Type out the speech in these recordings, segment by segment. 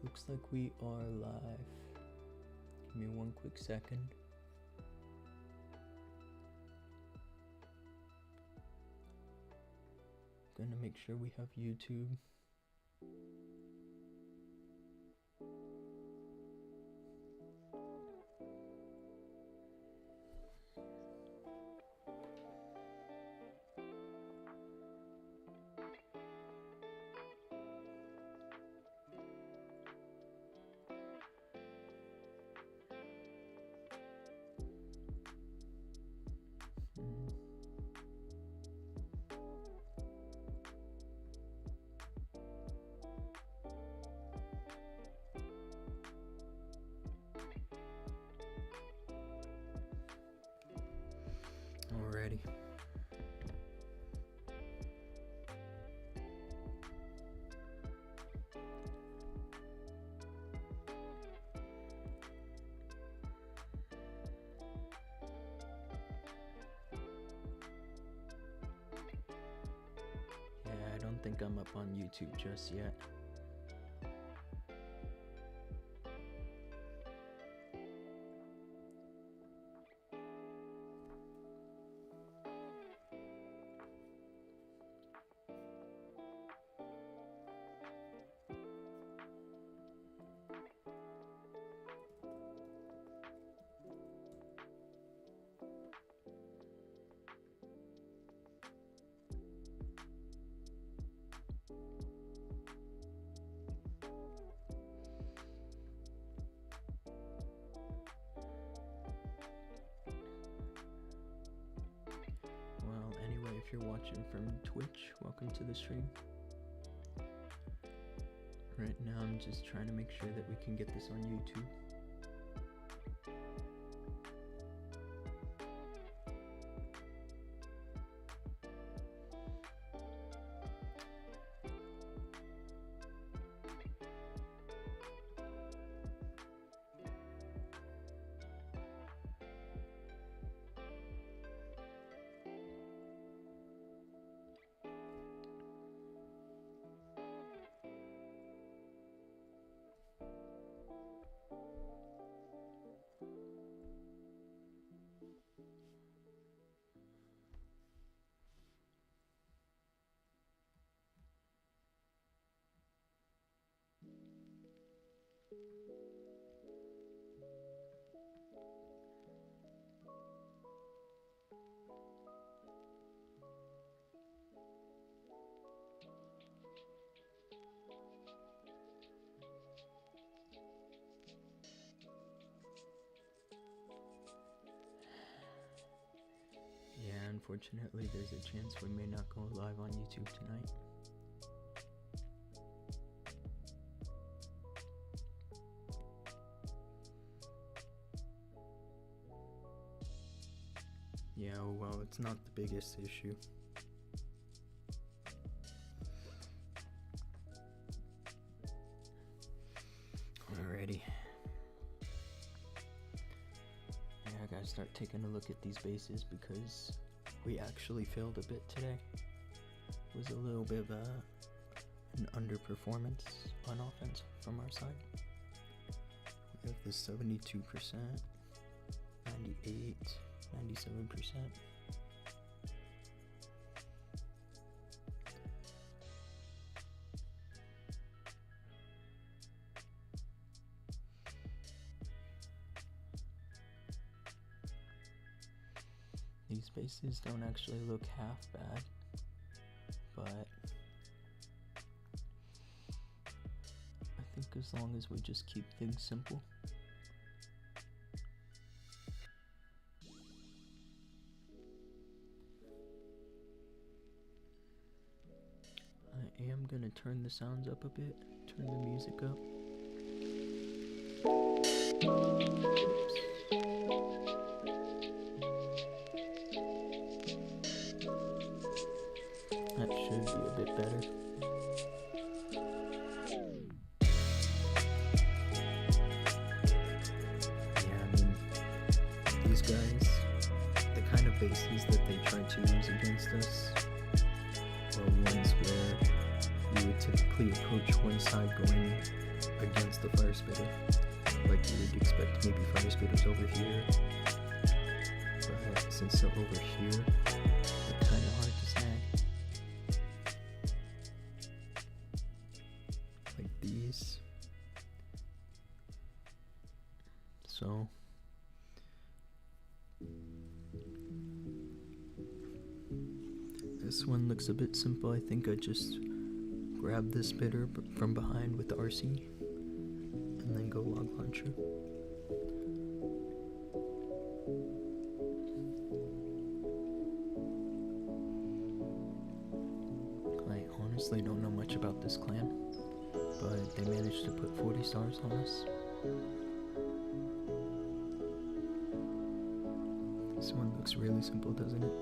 Looks like we are live. Give me one quick second. Gonna make sure we have YouTube. Alrighty. Yeah, I don't think I'm up on YouTube just yet. Well, anyway, if you're watching from Twitch, welcome to the stream. Right now I'm just trying to make sure that we can get this on YouTube. Yeah, unfortunately, there's a chance we may not go live on YouTube tonight. Yeah, well, it's not the biggest issue. Alrighty. I gotta start taking a look at these bases because we actually failed a bit today. It was a little bit of an underperformance on offense from our side. We have the 72%, 98, 97%. These bases don't actually look half bad, but I think as long as we just keep things simple. I am gonna turn the sounds up a bit, turn the music up. Oops. That should be a bit better. Yeah, I mean, these guys, the kind of bases that they try to use against us are ones where we would typically approach one side going against the fire spitter. Like you would expect maybe fire spitters over here. But since they're over here, they're kind of hard to snag. Like these. So this one looks a bit simple. I think I just grab this spitter from behind with the RC and then go log launcher. I honestly don't know much about this clan, but they managed to put 40 stars on us. This one looks really simple, doesn't it?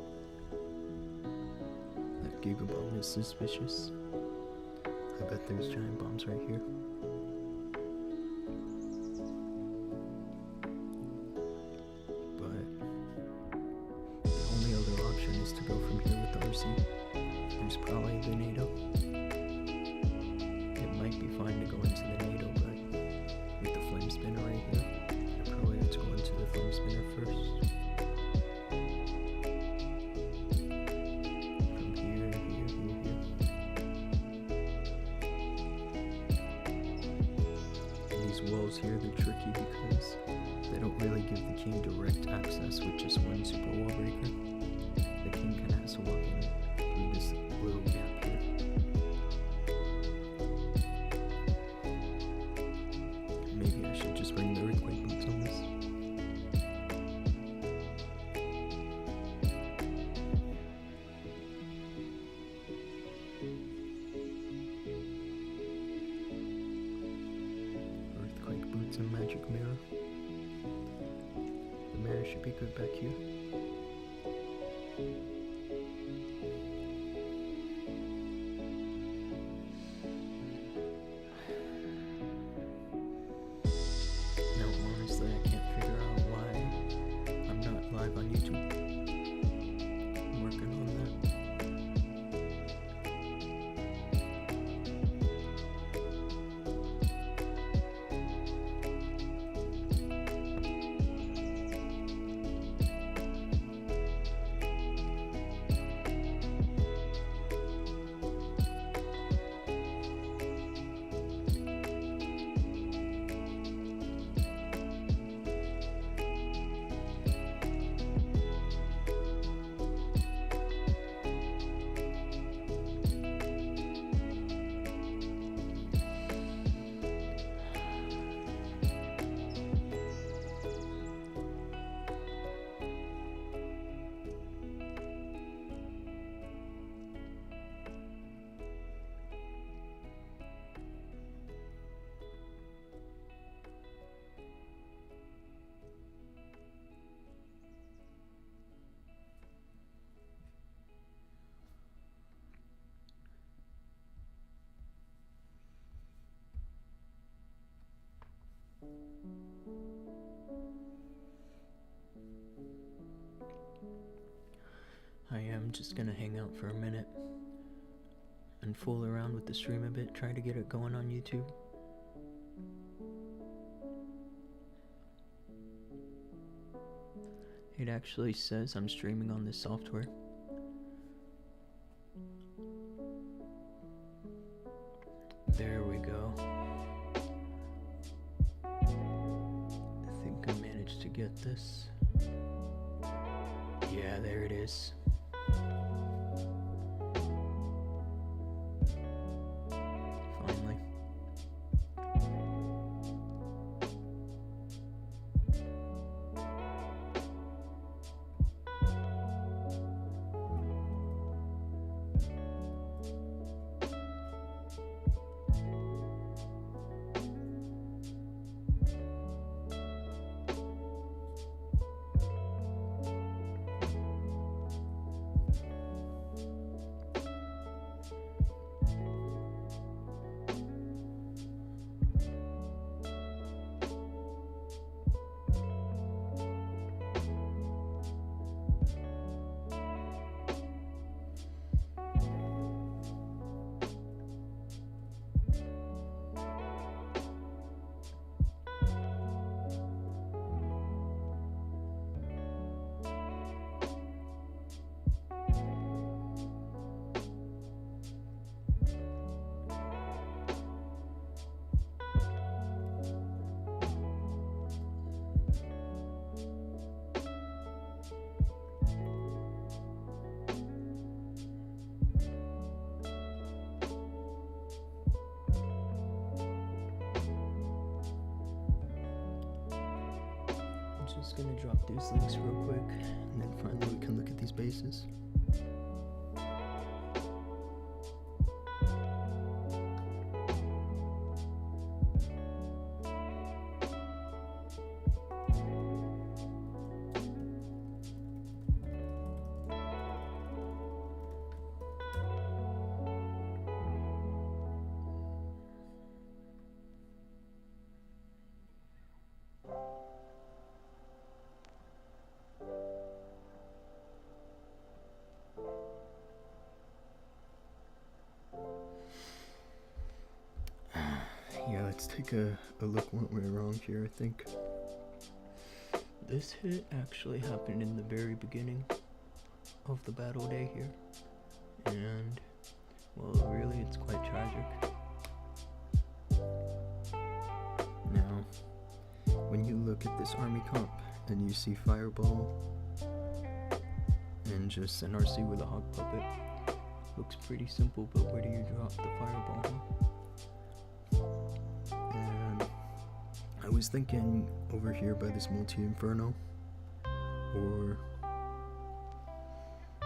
That Giga Bomb is suspicious. I bet there's giant bombs right here. But the only other option is to go from here with the RC. There's probably the NATO. It might be fine to go into the NATO, but with the flame spinner right here, I probably have to go into the flame spinner first. Walls here, they're tricky because they don't really give the king direct access with just one super wall breaker. The king kind of has to walk in through this little gap here. Maybe I should just bring the earthquake boots on this. And magic mirror. The mirror should be good back here. Now honestly, I can't figure out why I'm not live on YouTube. I'm working on that. I am just gonna hang out for a minute and fool around with the stream a bit, try to get it going on YouTube. It actually says I'm streaming on this software. There we go. I think I managed to get this. Yeah, there it is. Finally. just gonna drop these links real quick, and then finally we can look at these bases. Yeah, let's take a look what went wrong here. I think this hit actually happened in the very beginning of the battle day here, and well, really it's quite tragic. Now, when you look at this army comp and you see Fireball and just an RC with a hog puppet, looks pretty simple, but where do you drop the Fireball, huh? I was thinking over here by this multi-inferno, or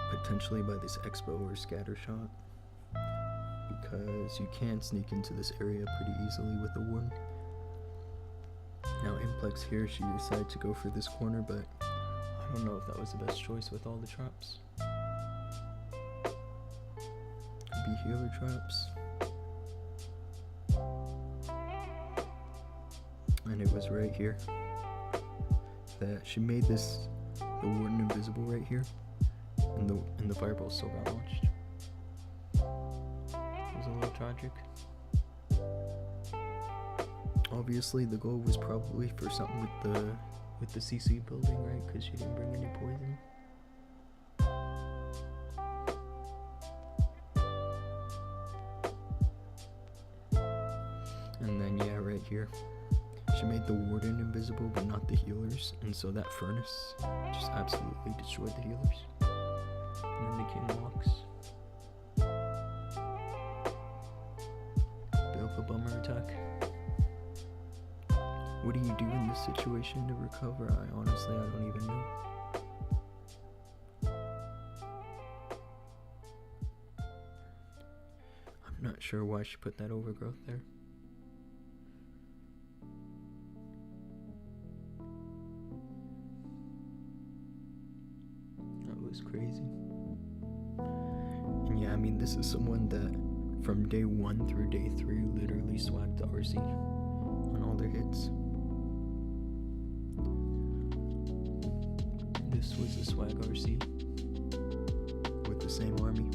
potentially by this expo or scatter shot, because you can sneak into this area pretty easily with the warden. Now Implex here, she decided to go for this corner, but I don't know if that was the best choice with all the traps. Could be healer traps. And it was right here that she made the warden invisible right here, and the fireball still got launched. It was a little tragic. Obviously, the goal was probably for something with the CC building, right? Because she didn't bring any poison. And then yeah, right here. She made the warden invisible, but not the healers, and so that furnace just absolutely destroyed the healers. And then the king walks. Bit of a bummer attack. What do you do in this situation to recover? I don't even know. I'm not sure why she put that overgrowth there. Was crazy. And yeah, I mean, this is someone that from day 1 through day 3 literally swagged the RC on all their hits. This was a swag RC with the same army.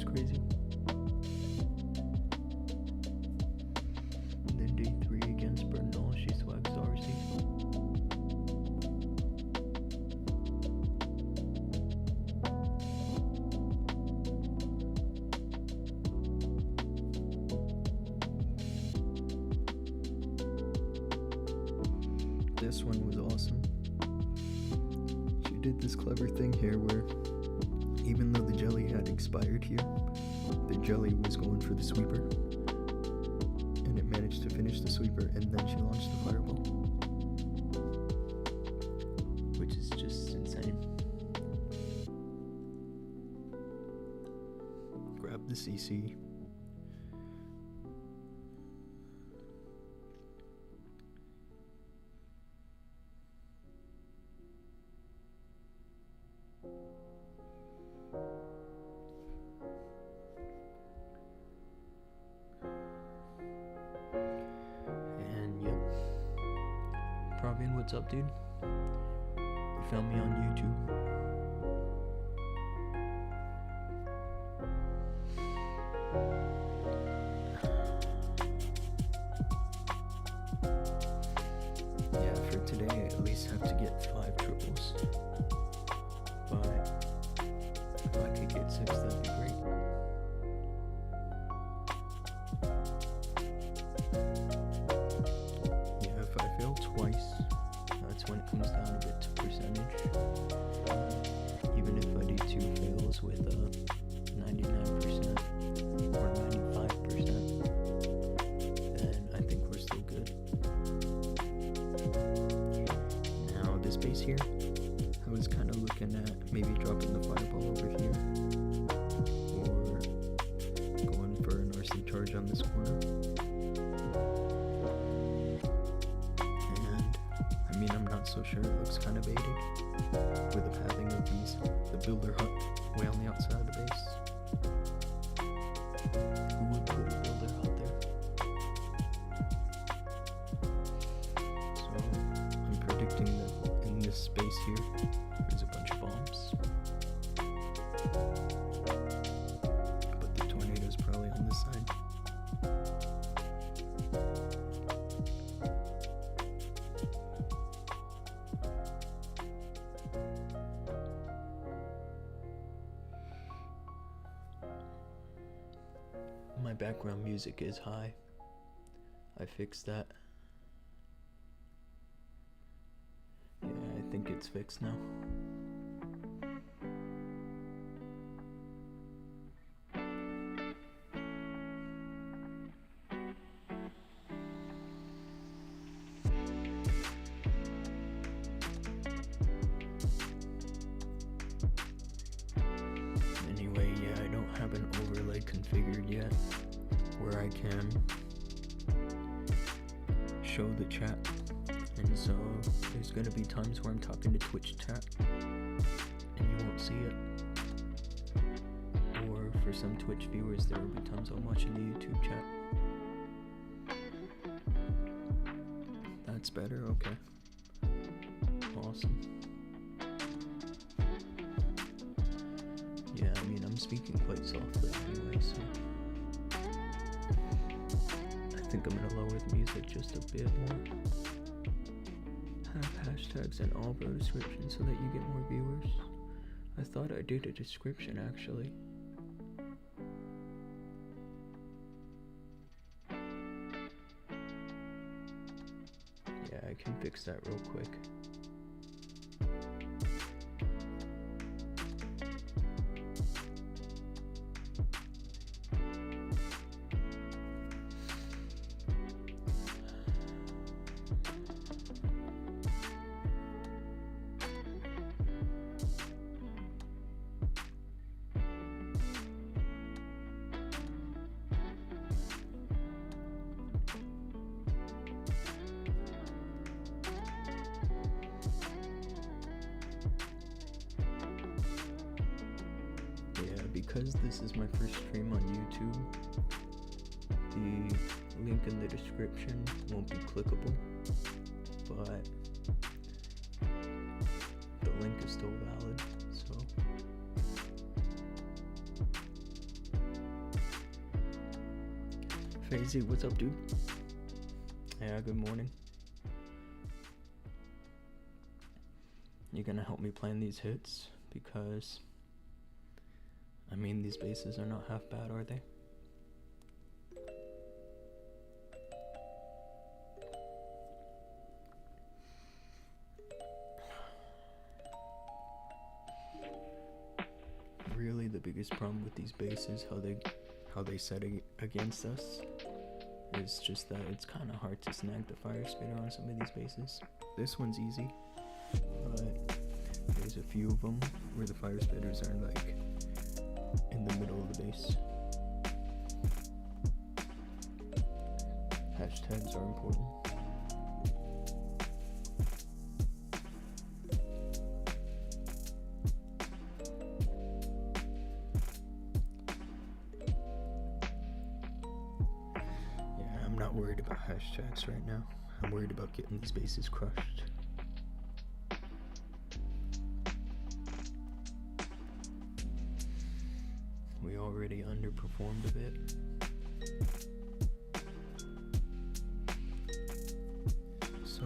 Crazy. And then day 3 against Bernal, she swags RC. This one was awesome. She did this clever thing here where even though the jelly had expired here, the jelly was going for the sweeper, and it managed to finish the sweeper, and then she launched the fireball, which is just insane. Grab the CC. Probably what's up, dude? You found me on YouTube. Yeah, for today I at least have to get 5 triples. But if I could get 6, that'd be great. Yeah, if I fail twice, that's when it comes down a bit to percentage. Even if I do 2 fails with 99% or 95%, then I think we're still good. Now this base here, I was kind of looking at maybe dropping the fireball over here, or going for an RC charge on this corner. And I mean, I'm not so sure, it looks kind of baited with the pathing of the builder hut way on the outside of the base. Who would put a builder hut there? So I'm predicting that in this space here, there's a bunch of bombs. But the tornado's probably on this side. My background music is high. I fixed that. Yeah, I think it's fixed now. Anyway, yeah, I don't have an overlay configured yet where I can show the chat, and so there's gonna be times where I'm talking to Twitch chat and you won't see it, or for some Twitch viewers there will be times I'm watching the YouTube chat. That's better? Okay, awesome. Yeah, I mean, I'm speaking quite softly anyway, so I think I'm gonna lower the music just a bit more. Have hashtags in all bro descriptions so that you get more viewers. I thought I did a description actually. Yeah, I can fix that real quick. Because this is my first stream on YouTube, the link in the description won't be clickable, but the link is still valid, so Fazy, what's up, dude? Yeah, good morning. You gonna help me plan these hits? Because I mean, these bases are not half bad, are they? Really, the biggest problem with these bases, how they set against us, is just that it's kind of hard to snag the fire spitter on some of these bases. This one's easy, but there's a few of them where the fire spitters are like in the middle of the base. Hashtags are important. Yeah, I'm not worried about hashtags right now. I'm worried about getting these bases crushed. underperformed a bit. So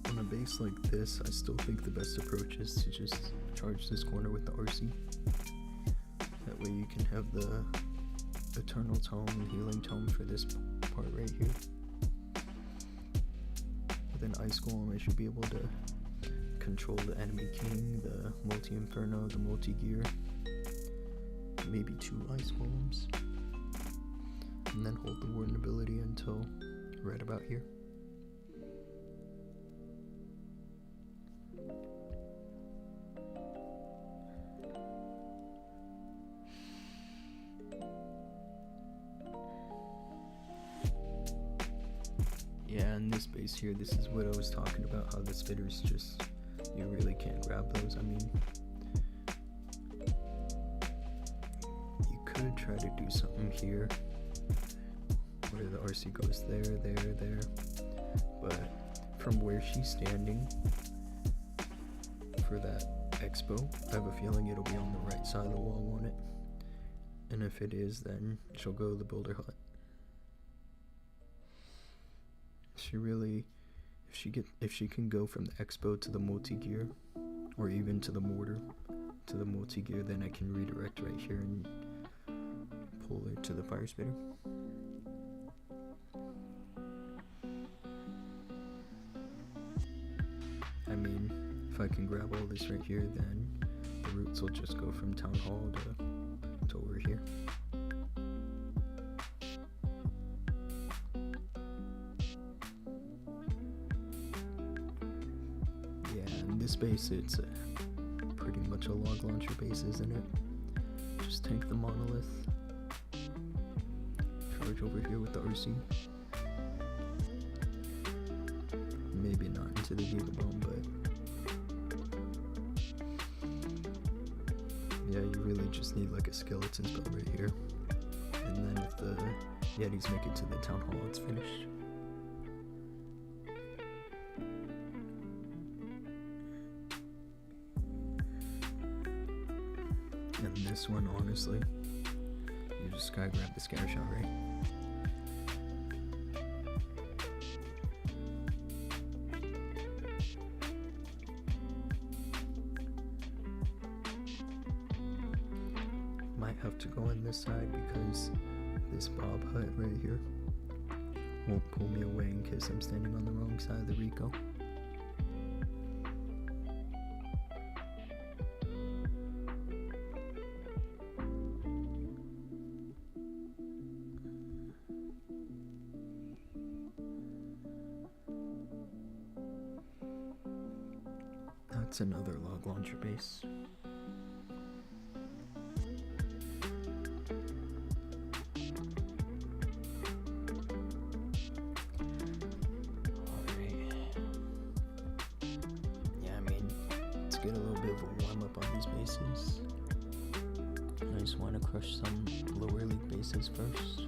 on a base like this, I still think the best approach is to just charge this corner with the RC. That way you can have the Eternal Tome and Healing Tome for this part right here. With an Ice Golem, I should be able to control the enemy king, the multi-inferno, the multi-gear, maybe 2 Ice Golems, and then hold the Warden ability until right about here. Yeah, in this base here, this is what I was talking about, how the spitters just, you really can't grab those. I mean, you could try to do something here, where the RC goes there, but from where she's standing for that expo, I have a feeling it'll be on the right side of the wall, won't it? And if it is, then she'll go to the builder hut. She really, if she can go from the expo to the multi-gear, or even to the mortar to the multi-gear, then I can redirect right here and pull her to the fire spitter. I mean, if I can grab all this right here, then the roots will just go from Town Hall to over here. This base, it's pretty much a log launcher base, isn't it? Just tank the monolith, charge over here with the RC, maybe not into the Gigabomb, but yeah, you really just need like a skeleton spell right here, and then if the Yetis make it to the Town Hall, it's finished. And this one, honestly, you just gotta grab the scatter shot, right? Might have to go on this side because this Bob hut right here won't pull me away in case I'm standing on the wrong side of the Rico. That's another log launcher base. Alright. Yeah, I mean, let's get a little bit of a warm up on these bases. I just want to crush some lower league bases first.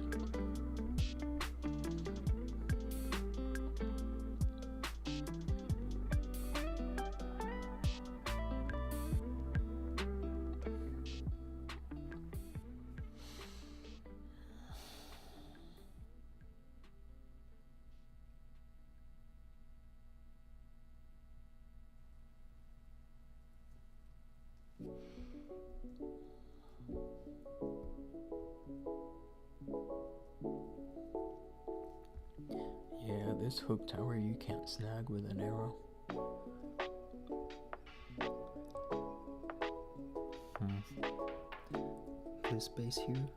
Yeah, this hook tower you can't snag with an arrow. This base here,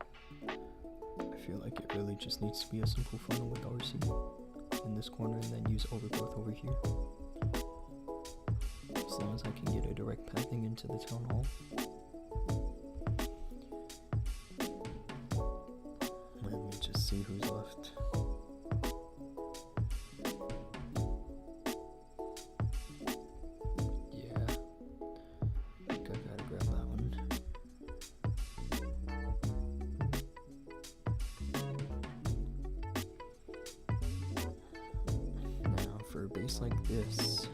I feel like it really just needs to be a simple funnel with RC in this corner and then use overgrowth over here. As long as I can get a direct pathing into the Town Hall. Let me just see who's left. Yeah, I think I gotta grab that one. Now for a base like this,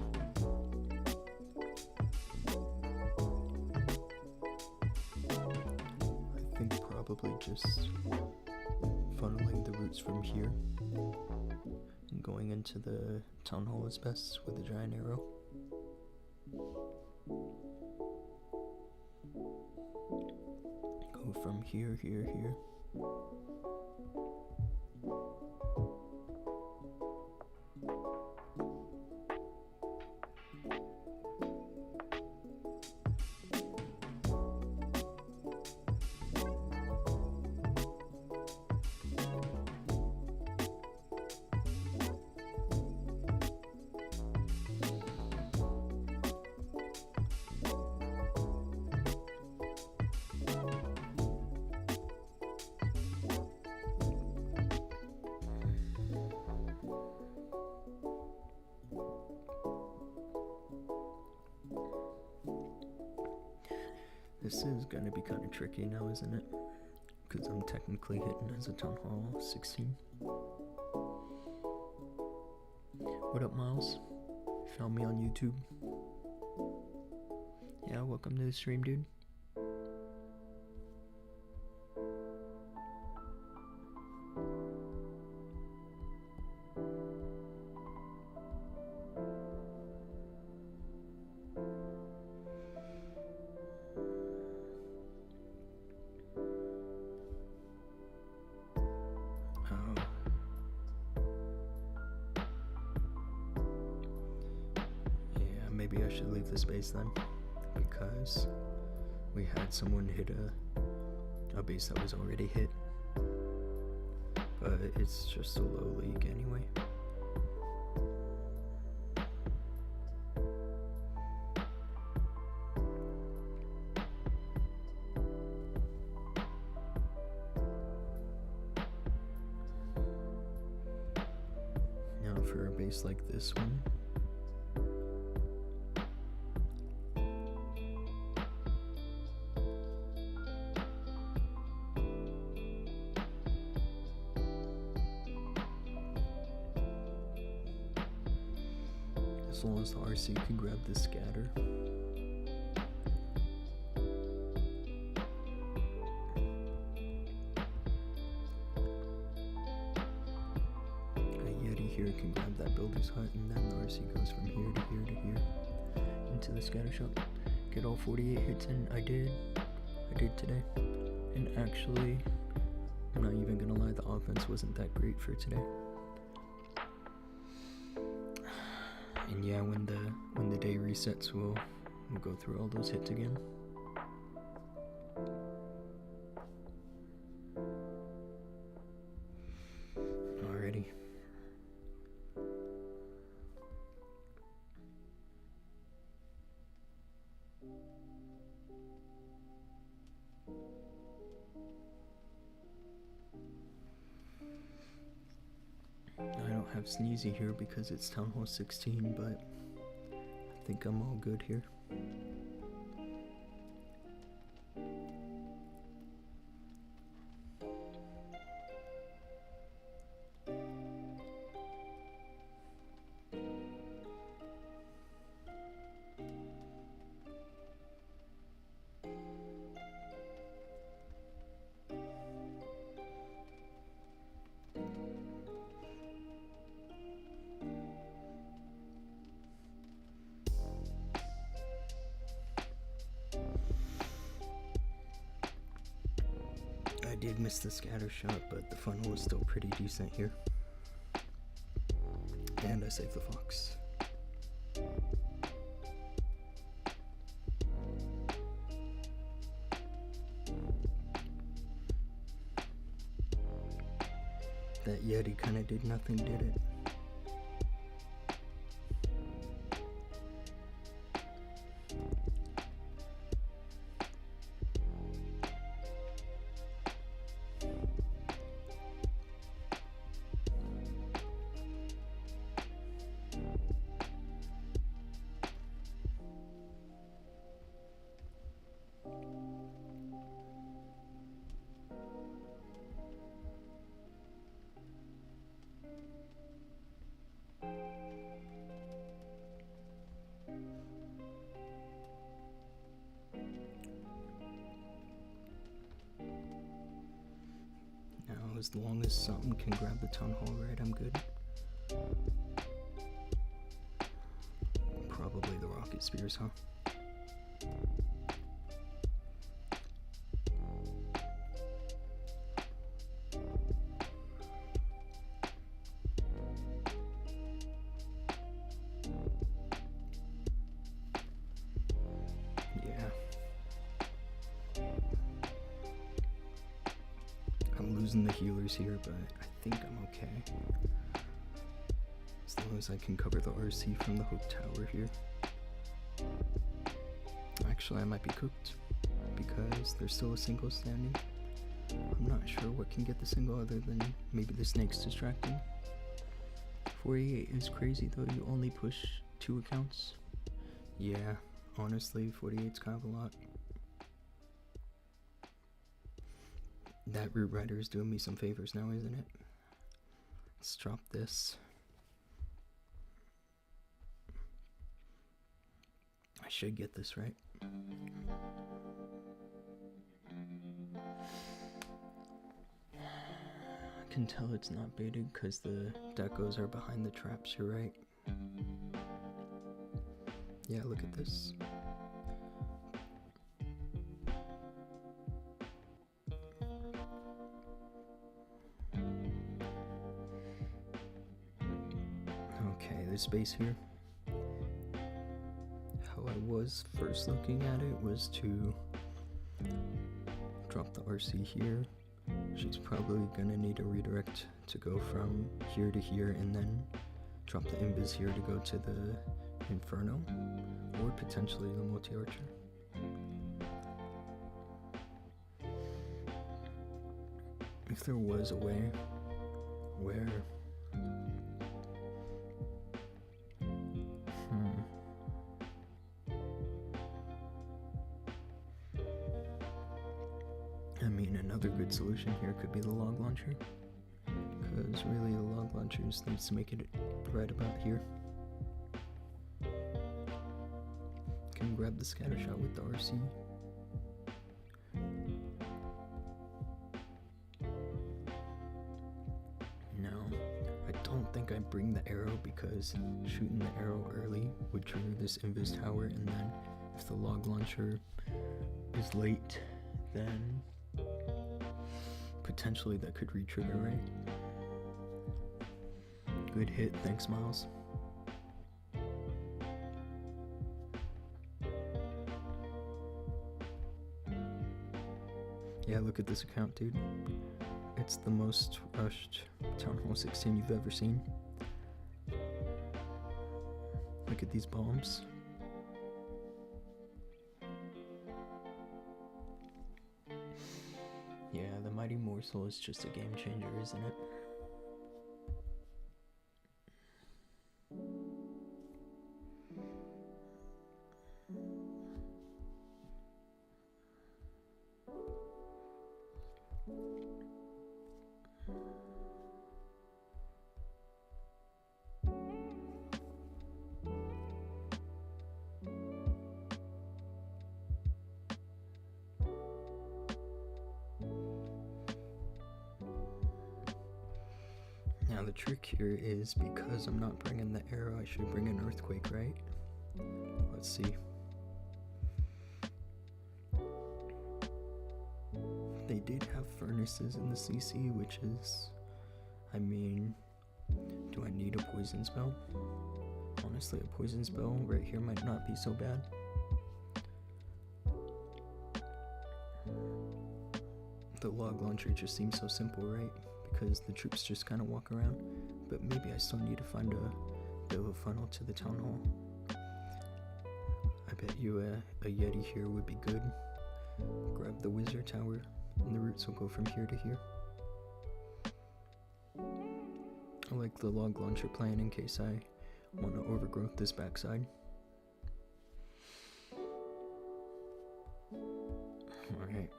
just funneling the roots from here and going into the town hall is best with a giant arrow. Go from here, here. This is gonna be kind of tricky now, isn't it? Because I'm technically hitting as a Town Hall 16. What up, Miles? Found me on YouTube. Yeah, welcome to the stream, dude. Maybe I should leave the space then, because we had someone hit a base that was already hit, but it's just a low league anyway. Now for a base like this one, as long as the RC can grab the scatter. A Yeti here can grab that builder's hut, and then the RC goes from here to here to here into the scatter shot. Get all 48 hits in. I did today. And actually, I'm not even gonna lie, the offense wasn't that great for today. And yeah, when the day resets, we'll go through all those hits again. Alrighty. I don't have Sneezy here because it's Town Hall 16, but I think I'm all good here. I did miss the scatter shot, but the funnel was still pretty decent here. And I saved the fox. That Yeti kinda did nothing, did it? as long as something can grab the town hall right, I'm good. Probably the rocket spears, huh? Losing the healers here, but I think I'm okay. As long as I can cover the RC from the Hope Tower here. Actually, I might be cooked because there's still a single standing. I'm not sure what can get the single other than maybe the snake's distracting. 48 is crazy though, you only push 2 accounts. Yeah, honestly, 48's kind of a lot. That Root Rider is doing me some favors now, isn't it? Let's drop this. I should get this right. I can tell it's not baited because the decos are behind the traps, you're right. Yeah, look at this. This base here, how I was first looking at it was to drop the RC here. She's probably gonna need a redirect to go from here to here, and then drop the invis here to go to the Inferno, or potentially the multi-archer. If there was a way where I mean, another good solution here could be the log launcher, because really the log launcher just needs to make it right about here. Can grab the scatter shot with the RC. No, I don't think I bring the arrow because shooting the arrow early would trigger this invis tower, and then if the log launcher is late, then potentially that could re-trigger, right? Good hit, thanks Miles. Yeah, look at this account, dude. It's the most rushed Town Hall 16 you've ever seen. Look at these bombs. Yeah, the Mighty Morsel is just a game changer, isn't it? Now the trick here is, because I'm not bringing the arrow, I should bring an earthquake, right? Let's see. They did have furnaces in the CC, which is, I mean, do I need a poison spell? Honestly, a poison spell right here might not be so bad. The log launcher just seems so simple, right? Because the troops just kind of walk around, but maybe I still need to find a bit of a funnel to the town hall. I bet you a Yeti here would be good. Grab the wizard tower, and the routes will go from here to here. I like the log launcher plan in case I want to overgrowth this backside. Alright.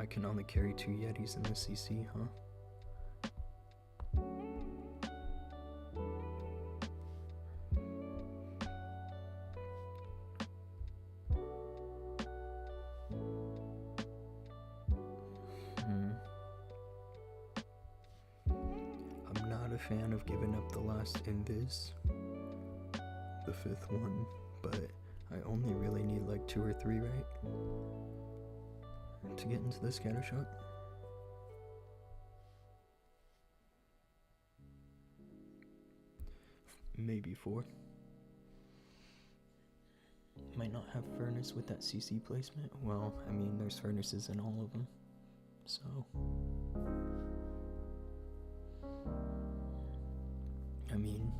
I can only carry 2 Yetis in the CC, huh? not a fan of giving up the last invis, the 5th one, but I only really need like 2 or 3, right, to get into the scatter shot. Maybe 4. Might not have furnace with that CC placement. Well, I mean, there's furnaces in all of them, so. I mean,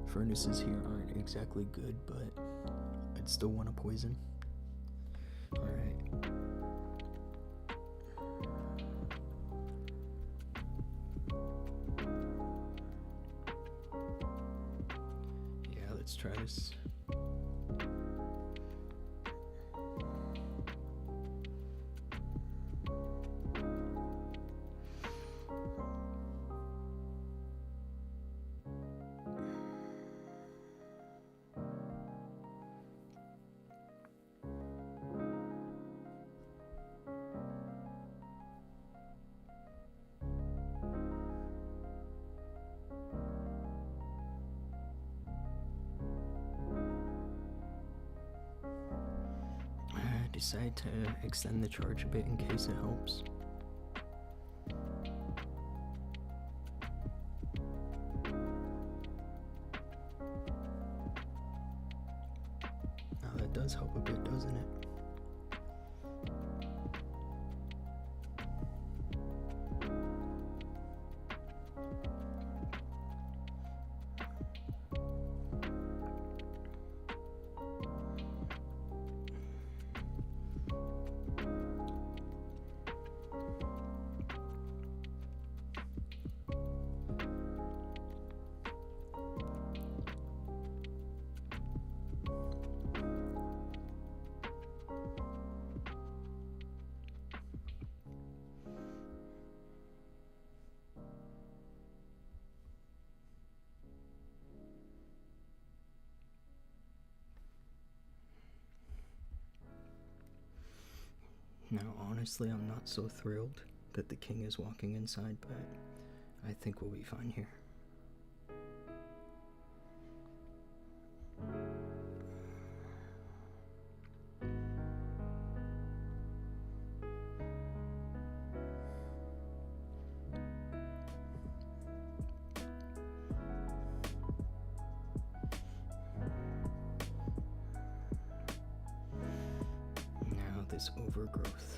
furnaces here aren't exactly good, but I'd still want to poison. Alright. Yeah, let's try this. Decide to extend the charge a bit in case it helps. Now that does help a bit, doesn't it? Now, honestly, I'm not so thrilled that the king is walking inside, but I think we'll be fine here. This overgrowth.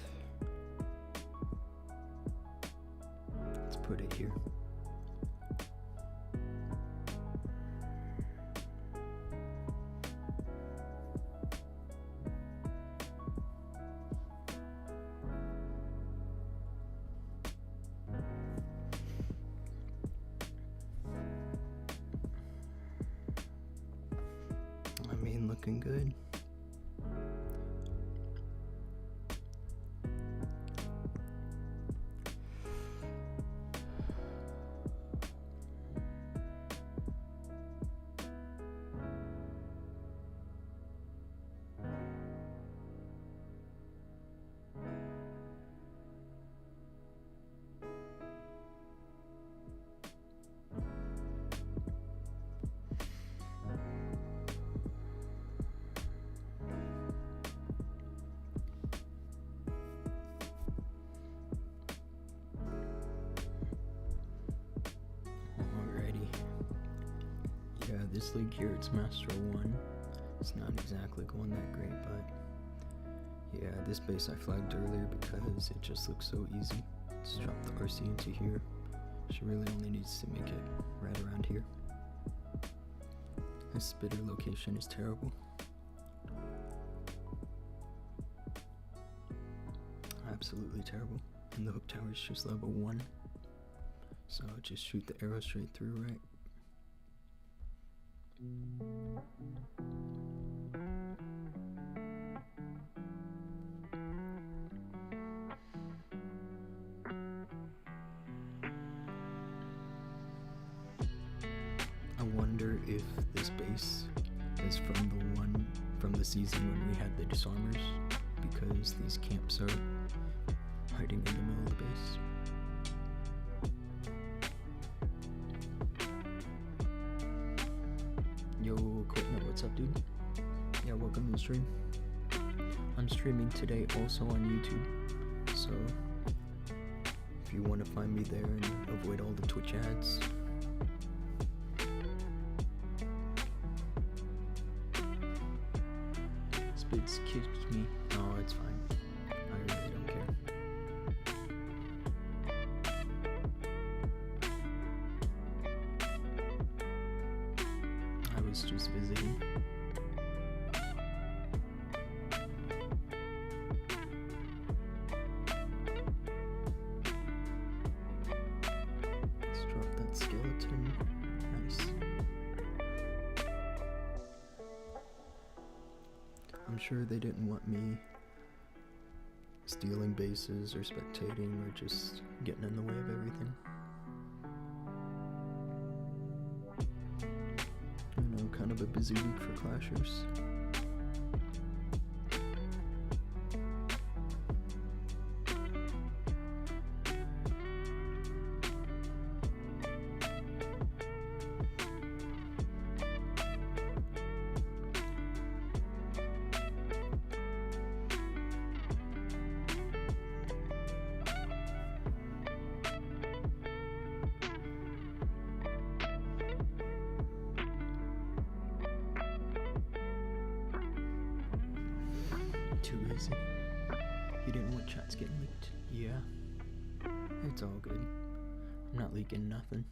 Let's put it here. I mean, looking good. This league here, it's Master 1. It's not exactly going that great, but yeah, this base I flagged earlier because it just looks so easy. Let's drop the RC into here. She really only needs to make it right around here. This spitter location is terrible. Absolutely terrible. And the hook tower is just level 1. So just shoot the arrow straight through, right? I wonder if this base is from the season when we had the disarmers, because these camps are hiding in the middle of the base. What's up, dude? Yeah, welcome to the stream. I'm streaming today also on YouTube, so if you want to find me there and avoid all the Twitch ads, Spitz kicked me. Oh, it's fine. I really don't care. I was just visiting. Let's drop that skeleton. Nice. I'm sure they didn't want me stealing bases or spectating or just getting in the way of everything. You know, kind of a busy week for Clashers. Too easy. You didn't want chats getting leaked? Yeah. It's all good. I'm not leaking nothing.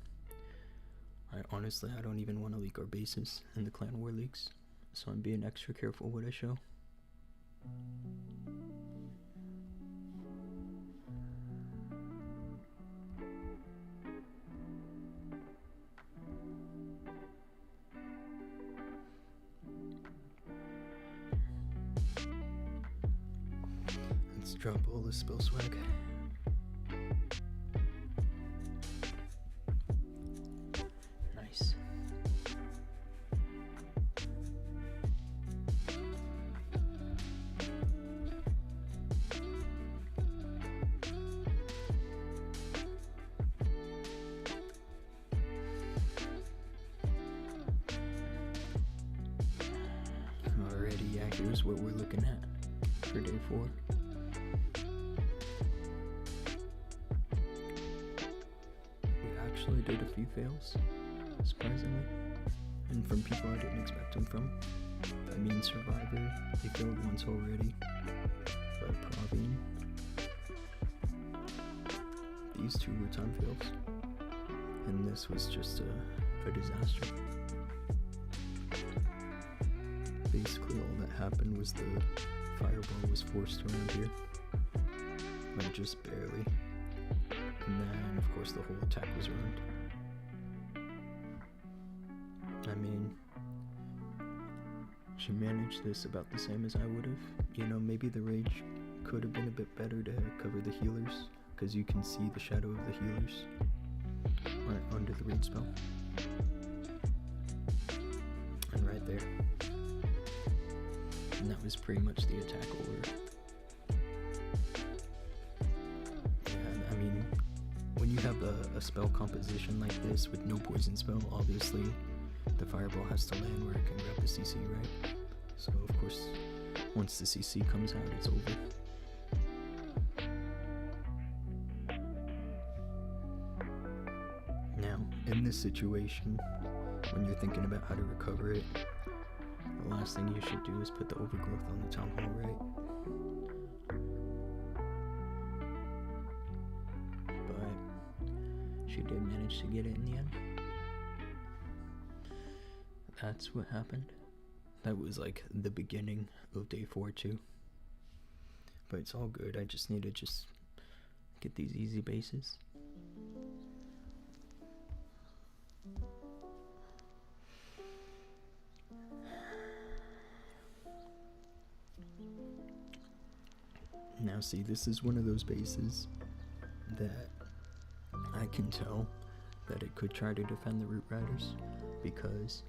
Honestly, I don't even want to leak our bases in the clan war leaks, so I'm being extra careful what I show. Let's drop all the spell swag. Nice. Alrighty, yeah, here's what we're looking at for day 4. Actually did a few fails, surprisingly, and from people I didn't expect them from. I mean, Survivor, they failed once already, but Praveen, these two were time fails, and this was just a disaster. Basically all that happened was the fireball was forced around here, but just barely. And then, of course, the whole attack was ruined. I mean, she managed this about the same as I would have. You know, maybe the rage could have been a bit better to cover the healers, because you can see the shadow of the healers right under the rage spell. And right there. And that was pretty much the attack over. When you have a spell composition like this with no poison spell, obviously the fireball has to land where it can grab the CC, right? So of course, once the CC comes out, it's over. Now, in this situation, when you're thinking about how to recover it, the last thing you should do is put the overgrowth on the town hall, right? She did manage to get it in the end. That's what happened. That was like the beginning of day 4 too. But it's all good. I just need to get these easy bases. Now see, this is one of those bases that I can tell that it could try to defend the Root Riders, because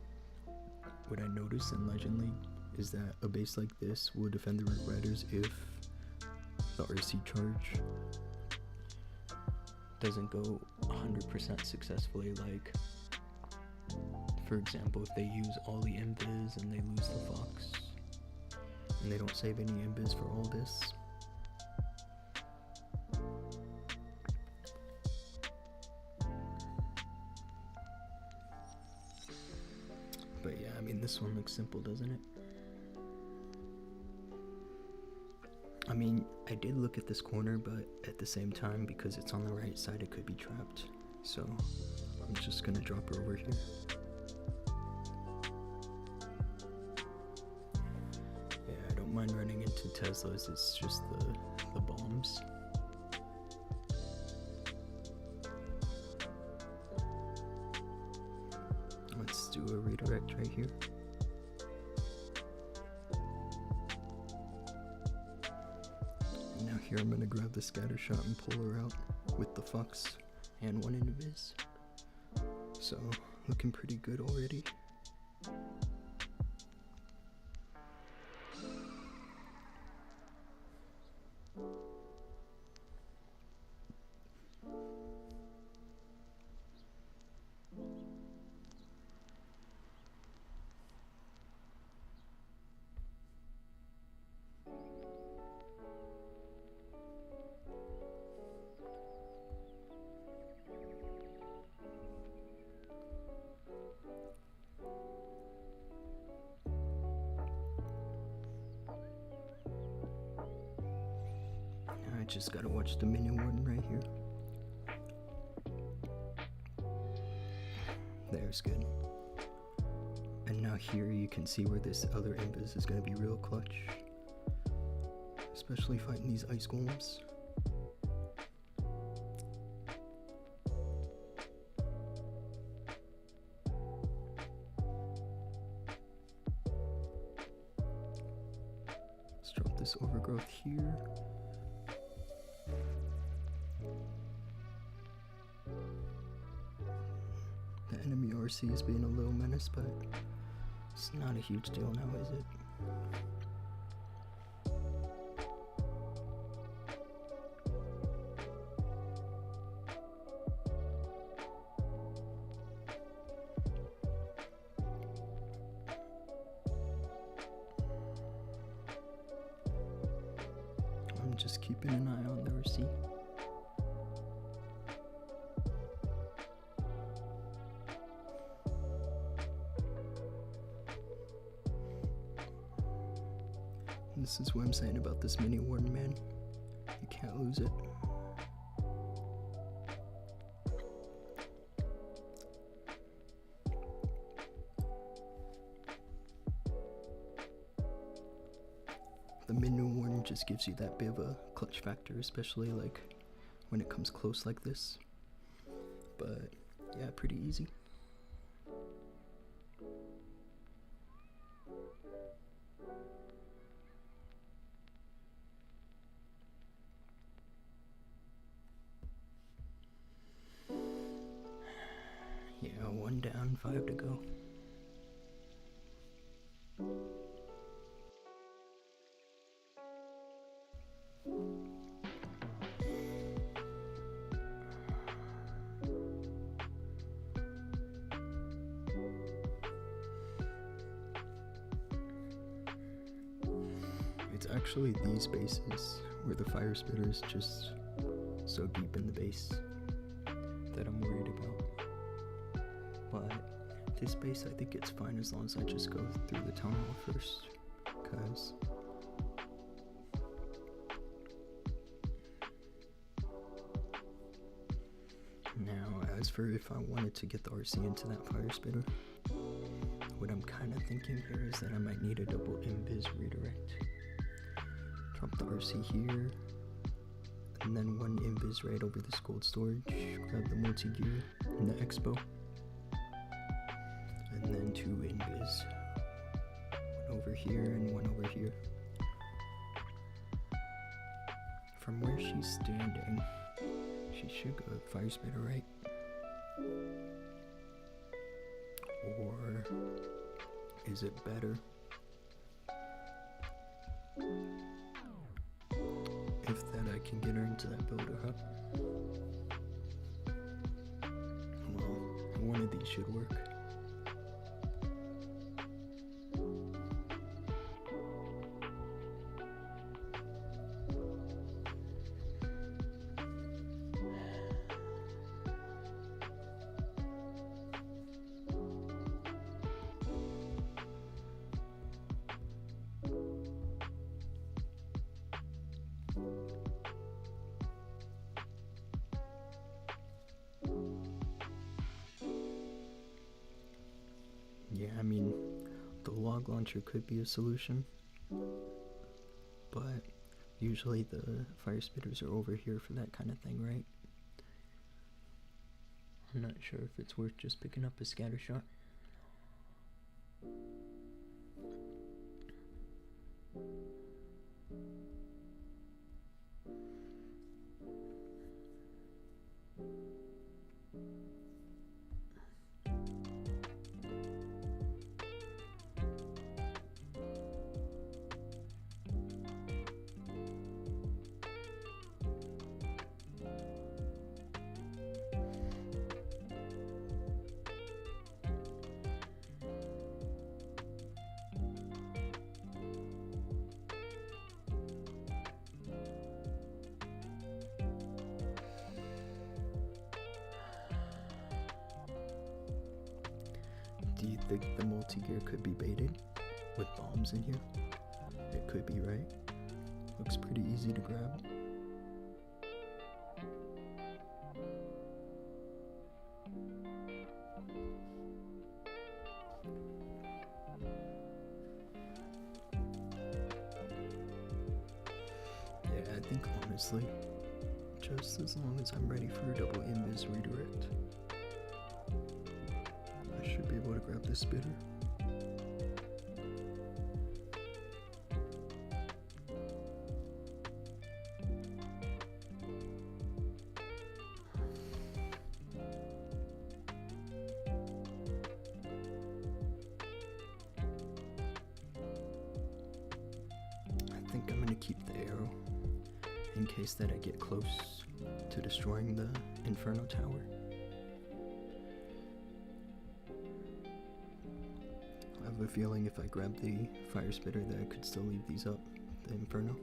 what I noticed in Legend League is that a base like this will defend the Root Riders if the RC charge doesn't go 100% successfully, like For example, if they use all the invis and they lose the fox, and they don't save any invis for all this. But yeah, I mean, this one looks simple, doesn't it? I mean, I did look at this corner, but at the same time, because it's on the right side, it could be trapped. So I'm just gonna drop her over here. Yeah, I don't mind running into Teslas, it's just the bombs. Let's do a redirect right here. And now here I'm gonna grab the scatter shot and pull her out with the fox and one invis. So looking pretty good already. I just gotta watch the minion warden right here. There's good. And now here you can see where this other invis is gonna be real clutch. Especially fighting these ice golems. Let's drop this overgrowth here. The enemy RC is being a little menace, but it's not a huge deal now, is it? I'm just keeping an eye on the RC. This is what I'm saying about this mini warden, man. You can't lose it. The mini warden just gives you that bit of a clutch factor, especially like when it comes close like this. But yeah, pretty easy. Yeah, 1 down, 5 to go. It's actually these bases where the fire spitter is just so deep in the base that I'm worried about. But this base, I think it's fine as long as I just go through the town hall first, because now as for if I wanted to get the RC into that fire spitter, what I'm kind of thinking here is that I might need a double invis redirect. Drop the RC here, and then 1 invis right over this gold storage, grab the multi-gear and the expo. And then 2 invis, 1 over here and 1 over here. From where she's standing, she should go fire spitter right. Or is it better if that I can get her into that builder hub? Well, one of these should work. Yeah, I mean, the log launcher could be a solution, but usually the fire spitters are over here for that kind of thing, right? I'm not sure if it's worth just picking up a scatter shot. Do you think the multi-gear could be baited with bombs in here? It could be, right? Looks pretty easy to grab. Yeah, I think honestly, just as long as I'm ready for a double invis redirect, I should be able to grab this spitter. I think I'm gonna keep the arrow in case that I get close to destroying the Inferno Tower. I have a feeling if I grab the fire spitter that I could still leave these up, the Inferno.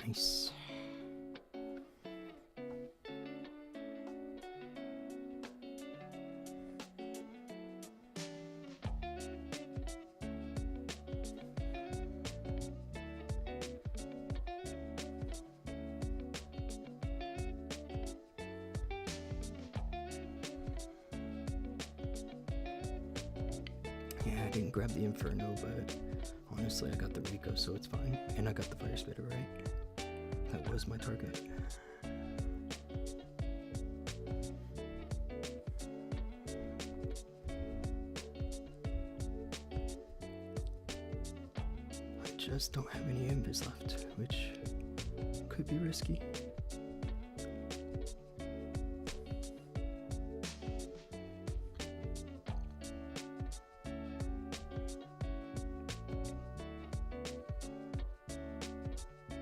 Nice. Yeah, I didn't grab the Inferno, but honestly I got the Rico, so it's fine. And I got the fire spitter, right? That was my target. I just don't have any invis left, which could be risky.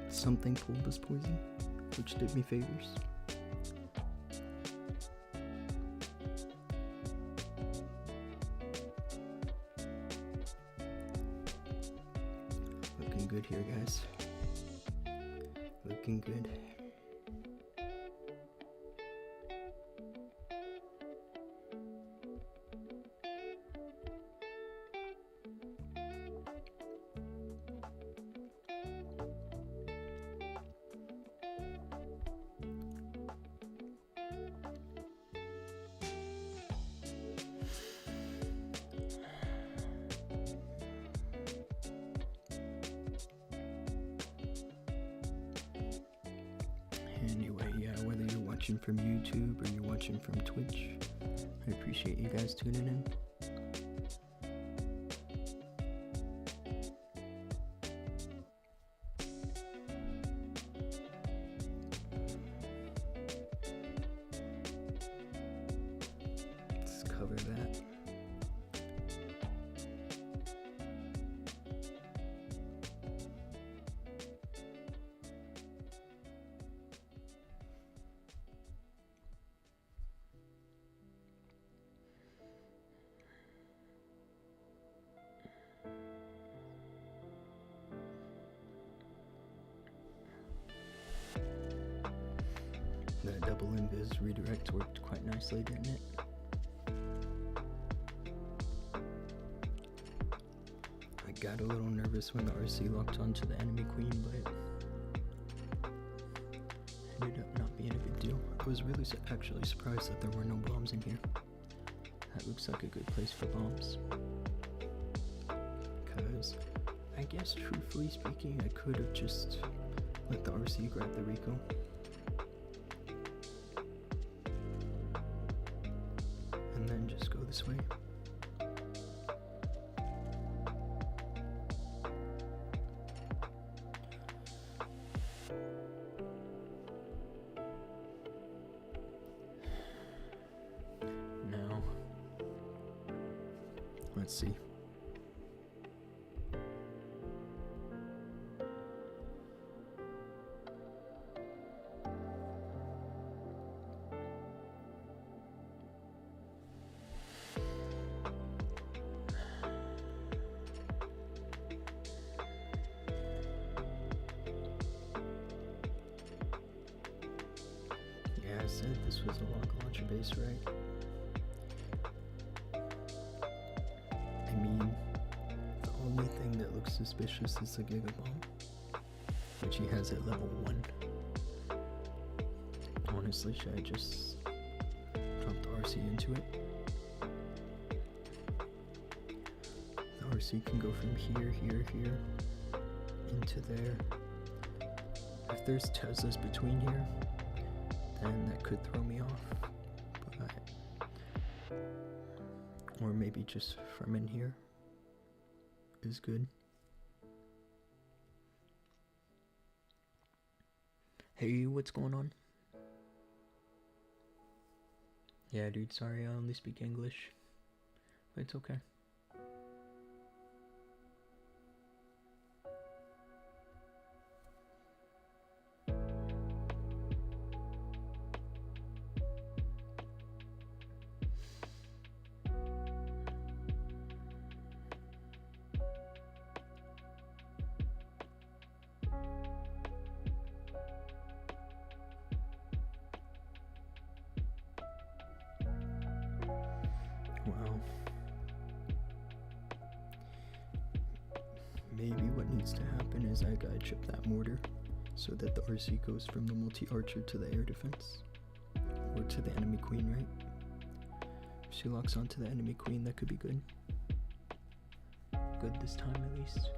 Something pulled this poison, which did me favors. Looking good here, guys. Looking good. Anyway, yeah, whether you're watching from YouTube or you're watching from Twitch, I appreciate you guys tuning in. Let's cover that. double invis redirect worked quite nicely, didn't it? I got a little nervous when the RC locked onto the enemy queen, but ended up not being a big deal. I was really actually surprised that there were no bombs in here. That looks like a good place for bombs. Because I guess, truthfully speaking, I could have just let the RC grab the Rico. And then just go this way. Now, let's see. I said this was a lock launcher base, right? I mean, the only thing that looks suspicious is the Gigabomb, which he has at level 1. Honestly, should I just drop the RC into it? The RC can go from here, into there. If there's Teslas between here, then that could throw me off, but, or maybe just from in here is good. Hey, what's going on? Yeah, dude, sorry, I only speak English, but it's okay. Wow. Maybe what needs to happen is I gotta chip that mortar so that the RC goes from the multi-archer to the air defense. Or to the enemy queen, right? If she locks onto the enemy queen, that could be good. Good this time, at least.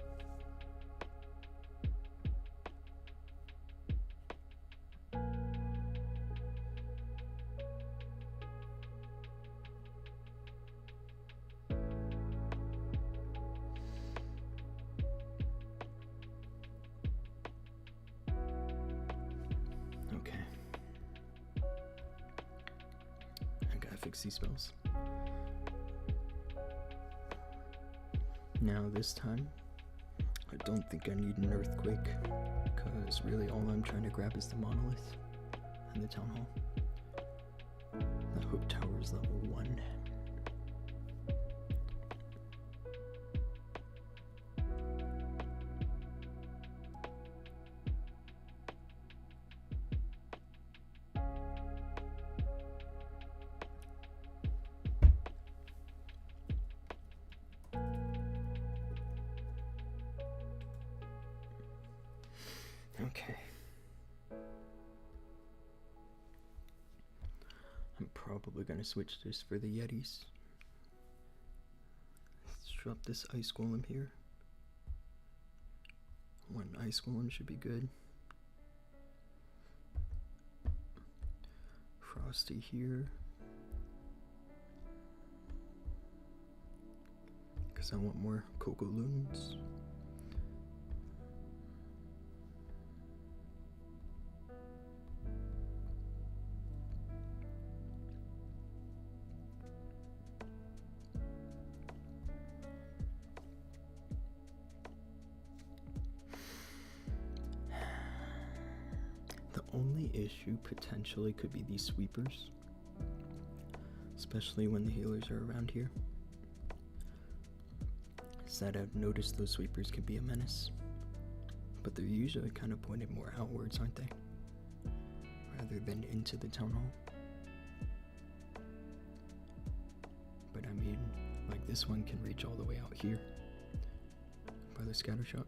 Okay. I gotta fix these spells. Now this time, I don't think I need an earthquake, because really all I'm trying to grab is the monolith and the town hall. The hope tower is level 1. Okay. I'm probably gonna switch this for the Yetis. Let's drop this ice golem here. 1 ice golem should be good. Frosty here. Because I want more Coco Loons. The only issue potentially could be these sweepers, especially when the healers are around here. Is that I've noticed those sweepers can be a menace, but they're usually kind of pointed more outwards, aren't they? rather than into the town hall. But I mean, like this one can reach all the way out here by the scatter shot.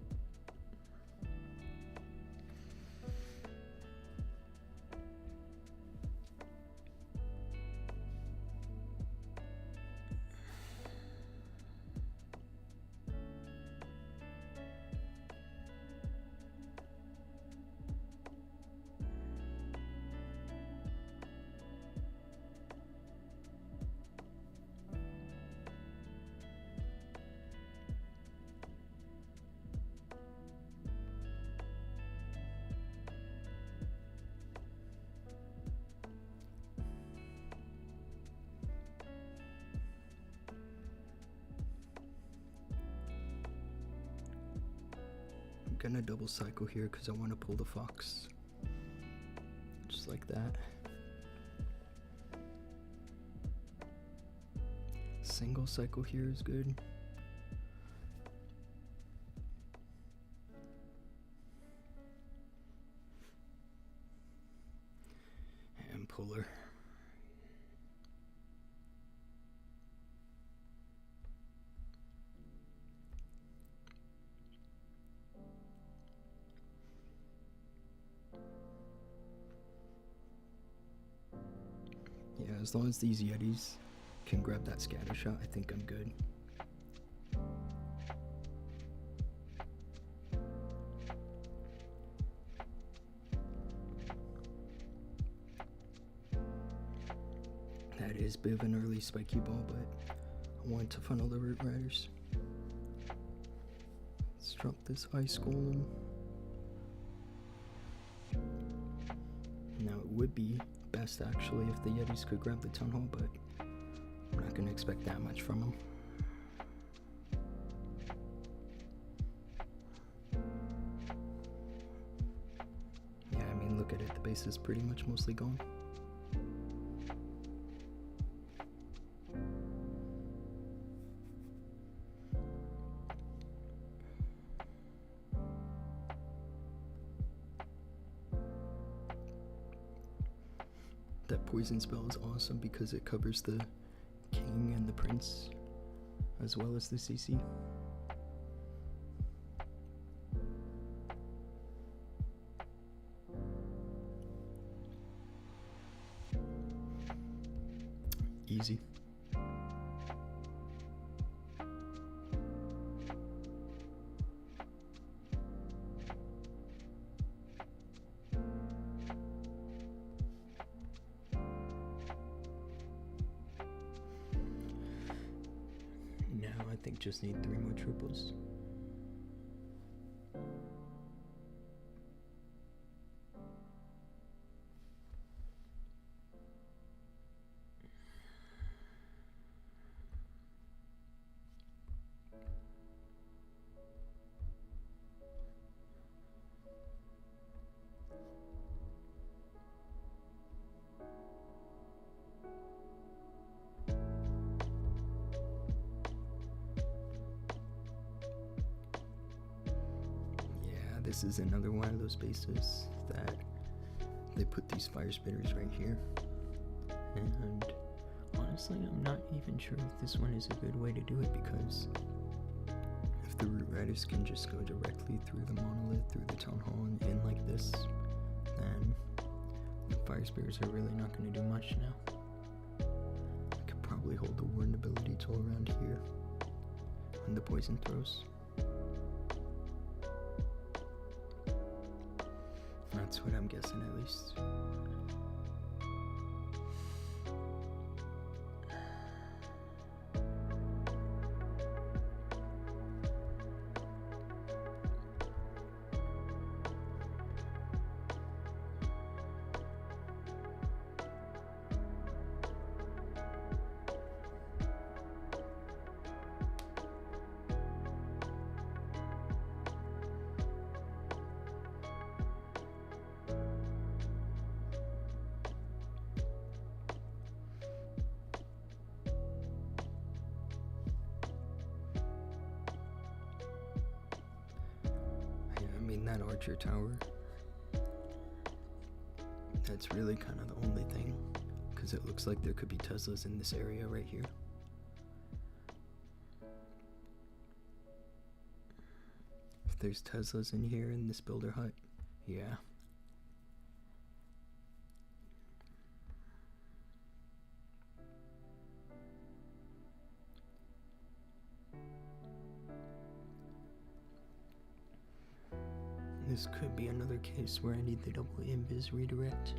I'm gonna double cycle here because I want to pull the fox. Just like that. Single cycle here is good. And puller. Yeah, as long as these Yetis can grab that scatter shot, I think I'm good. That is a bit of an early spiky ball, but I want to funnel the Root Riders. Let's drop this Ice Golem. Now it would be best actually if the Yetis could grab the Town Hall, but I'm not going to expect that much from them. Yeah, I mean, look at it. The base is pretty much mostly gone. That poison spell is awesome because it covers the king and the prince as well as the CC. Easy. I think just need 3 more triples. This is another one of those bases that they put these fire spitters right here, and honestly I'm not even sure if this one is a good way to do it, because if the Root Riders can just go directly through the monolith, through the town hall and in like this, then the fire spitters are really not going to do much now. I could probably hold the Warden ability tool around here when the poison throws. That's what I'm guessing, at least. That archer tower That's really kind of the only thing, because it looks like there could be Teslas in this area right here. If there's Teslas in here in this builder hut, yeah. This could be another case where I need the double invis redirect.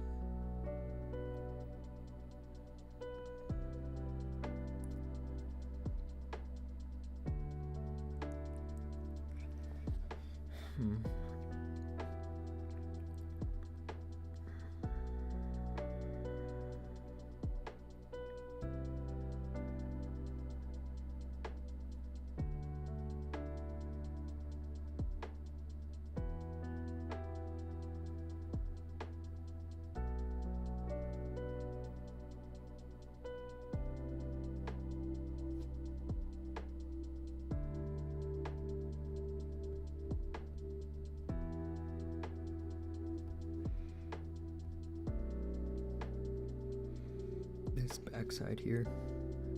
This backside here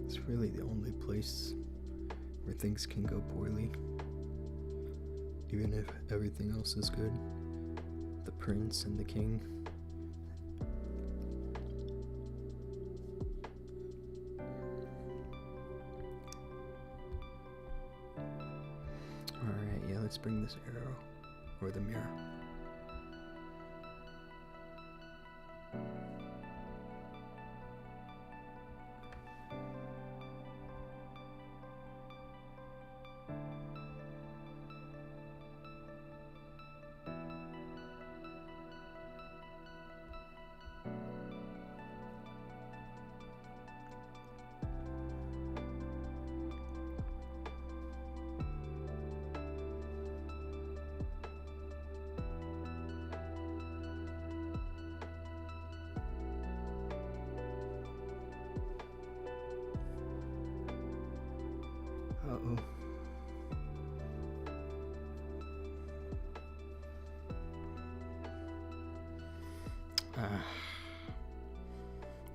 is really the only place where things can go poorly. Even if everything else is good, the prince and the king. Alright, yeah, let's bring this arrow, or the mirror. Uh-oh.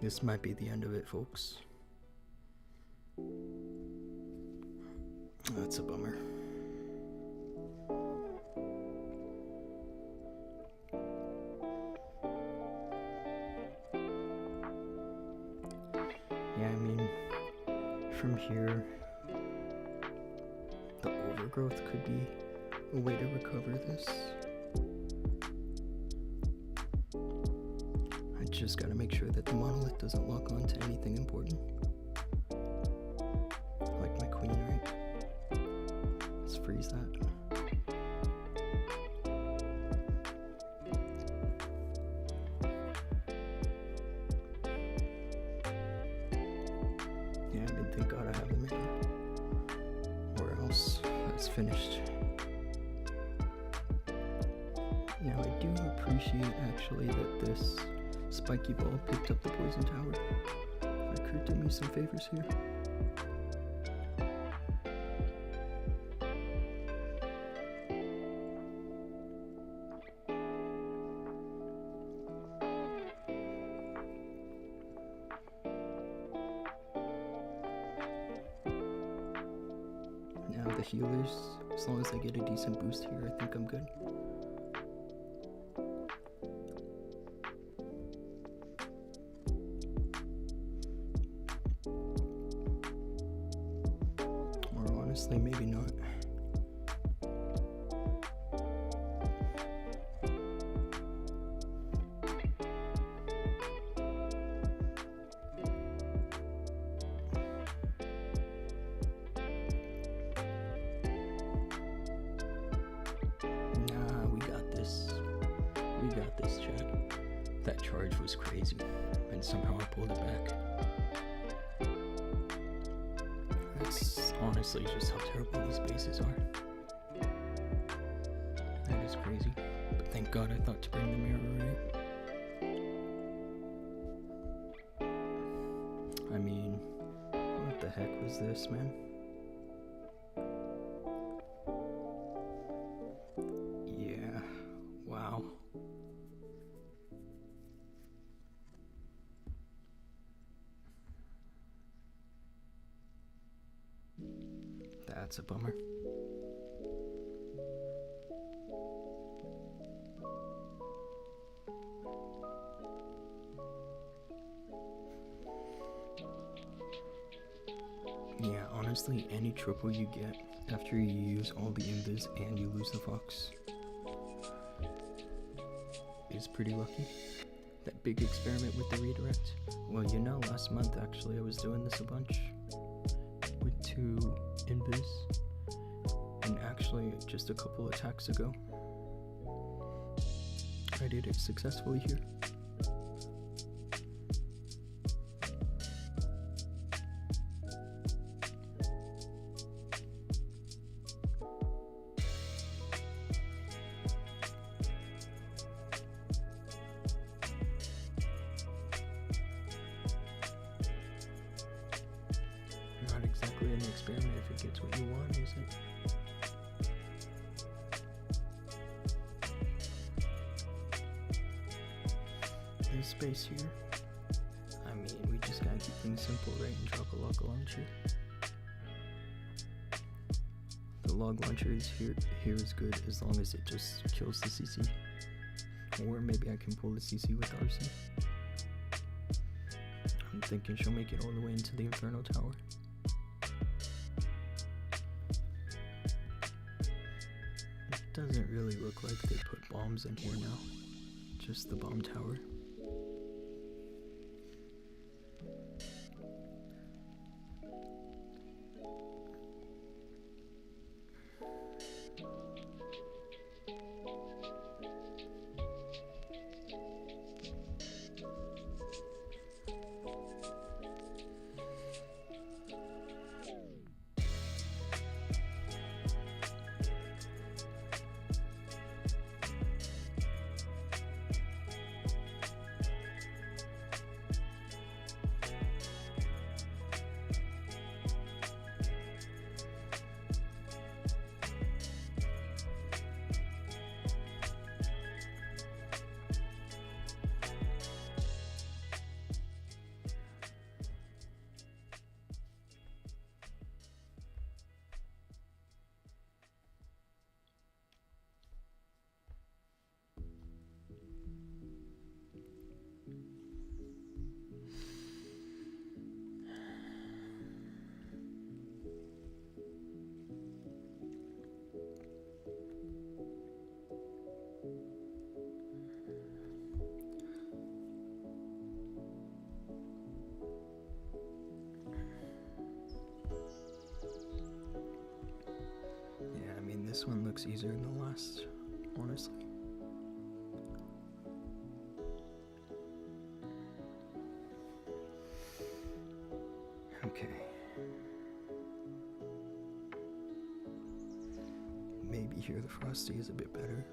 This might be the end of it, folks. That's a bummer. Yeah, I mean, from here, the overgrowth could be a way to recover this. I just gotta make sure that the monolith doesn't lock on to anything important. Like my queen, right? Let's freeze that. Yeah, I mean, thank God I have the mirror. Or else it's finished. Now I do appreciate actually that this spiky ball picked up the poison tower. That could do me some favors here. Now the healers, as long as I get a decent boost here, I think I'm good. Honestly, maybe not. Nah, we got this. We got this, Chad. That charge was crazy, and somehow I pulled it back. That's honestly just how terrible these bases are. That is crazy. But thank God I thought to bring the mirror, right? I mean, what the heck was this, man? Yeah, wow. That's a bummer. Yeah, honestly, any triple you get after you use all the invis and you lose the fox is pretty lucky. That big experiment with the redirect. Well, you know, last month actually I was doing this a bunch with 2 invis, and actually just a couple attacks ago I did it successfully here. Not exactly an experiment if it gets what you want, is it? There's space here. I mean, we just gotta keep things simple, right? And drop a log launcher. The log launcher is here is good as long as it just kills the CC. Or maybe I can pull the CC with RC. I'm thinking she'll make it all the way into the Inferno Tower. It doesn't really look like they put bombs in here now. Just the bomb tower. This one looks easier than the last, honestly. Okay. Maybe here the Frosty is a bit better.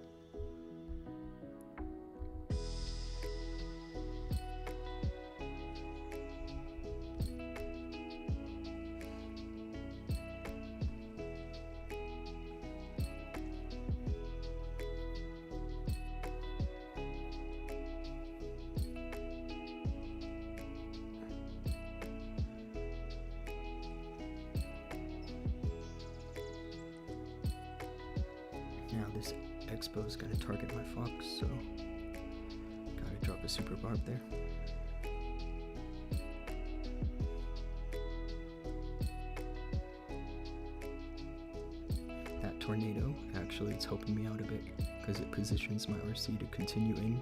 Now this Expo is going to target my fox, so gotta drop a super barb there. That tornado, actually it's helping me out a bit, because it positions my RC to continue in,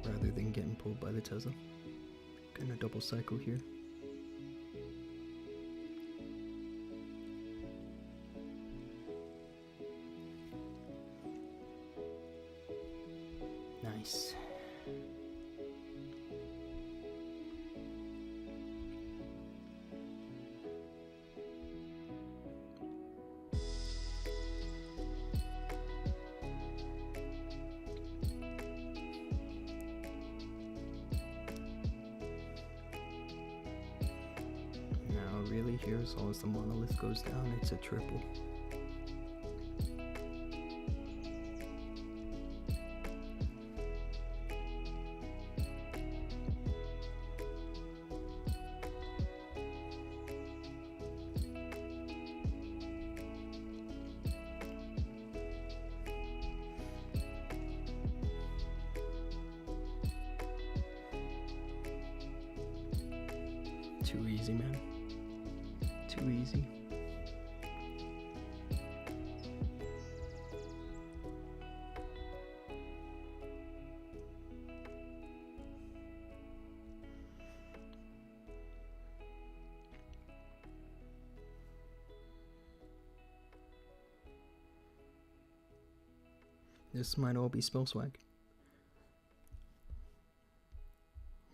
rather than getting pulled by the Tesla. Gonna double cycle here. Nice. Now really here, as long as the monolith goes down, it's a triple. Too easy, man. Too easy. This might all be spell swag,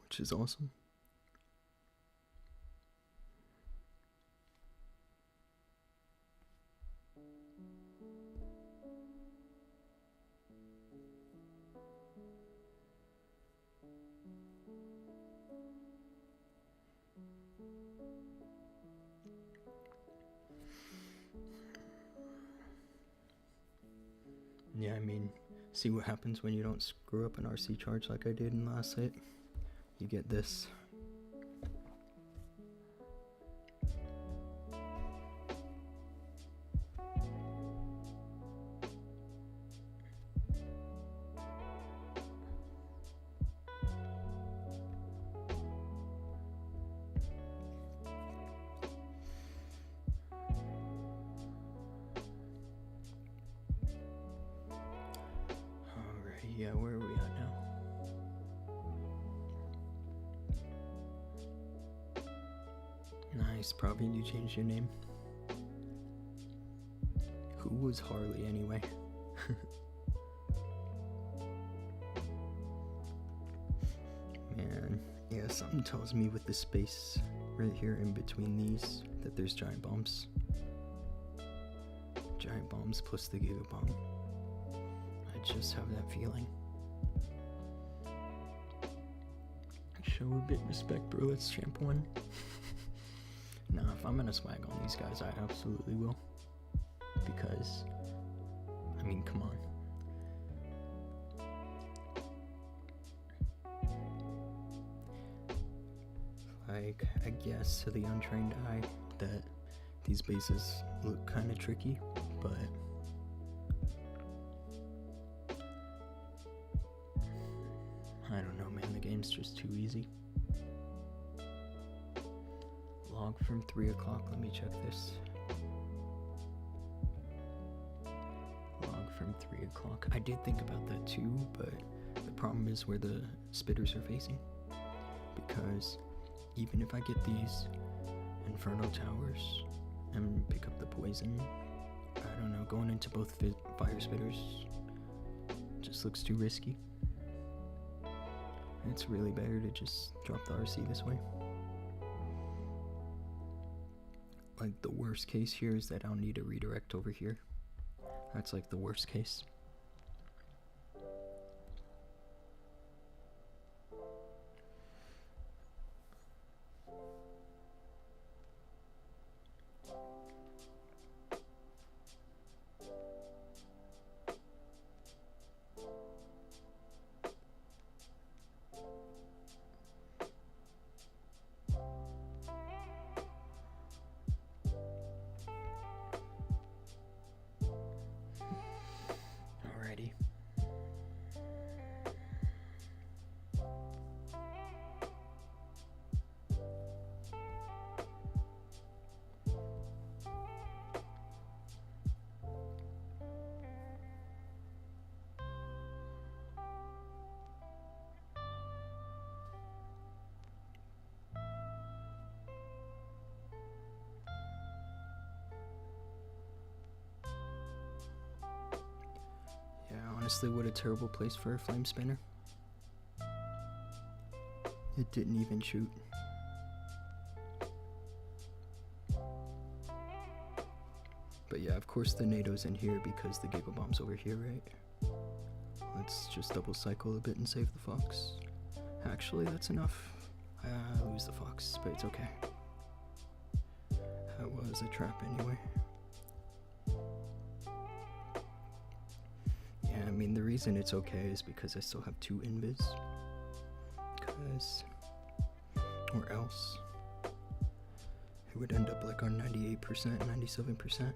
which is awesome. Yeah, I mean, see what happens when you don't screw up an RC charge like I did in the last hit. You get this. Yeah, where are we at now? Nice, probably you changed your name. Who was Harley anyway? Man, yeah, something tells me with the space right here in between these that there's giant bombs. Giant bombs plus the Giga Bomb. I just have that feeling. Show a bit respect, bro. Let's champ one. Nah, if I'm gonna swag on these guys, I absolutely will. Because, I mean, come on. Like, I guess to the untrained eye that these bases look kind of tricky, but I don't know, man, the game's just too easy. Log from 3 o'clock, let me check this. Log from 3 o'clock. I did think about that too, but the problem is where the spitters are facing. Because even if I get these Inferno Towers and pick up the poison, I don't know, going into both fire spitters just looks too risky. It's really better to just drop the RC this way. Like, the worst case here is that I'll need a redirect over here. That's like the worst case. Honestly, what a terrible place for a flame spinner. It didn't even shoot. But yeah, of course the NATO's in here because the Giga Bomb's over here, right? Let's just double cycle a bit and save the Fox. Actually, that's enough. I lose the Fox, but it's okay. That was a trap anyway. I mean, the reason it's okay is because I still have 2 invis. Or else it would end up like on 98%, 97%.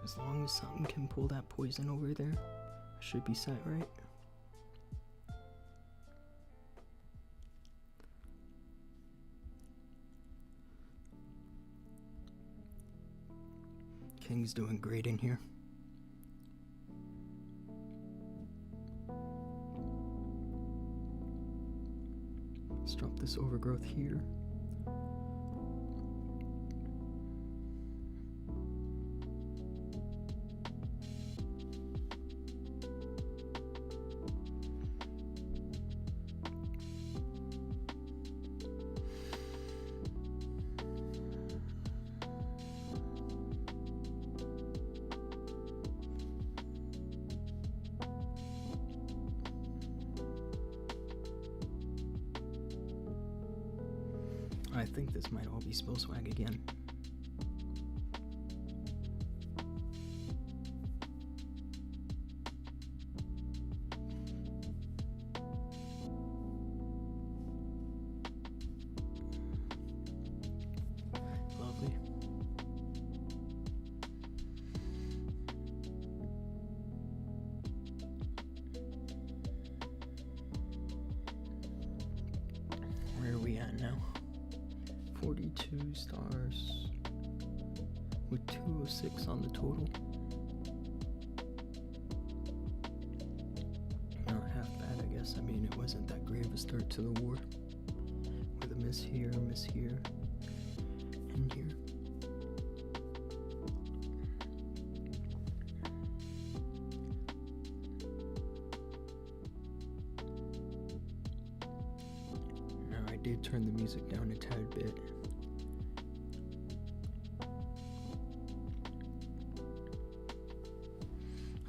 As long as something can pull that poison over there, I should be set, right? King's doing great in here. Let's drop this overgrowth here. I think this might all be spill swag again. Lovely. Where are we at now? 42 stars with 206 on the total. Not half bad, I guess. I mean, it wasn't that great of a start to the war. With a miss here, and here. Now, I did turn the music down a tad bit.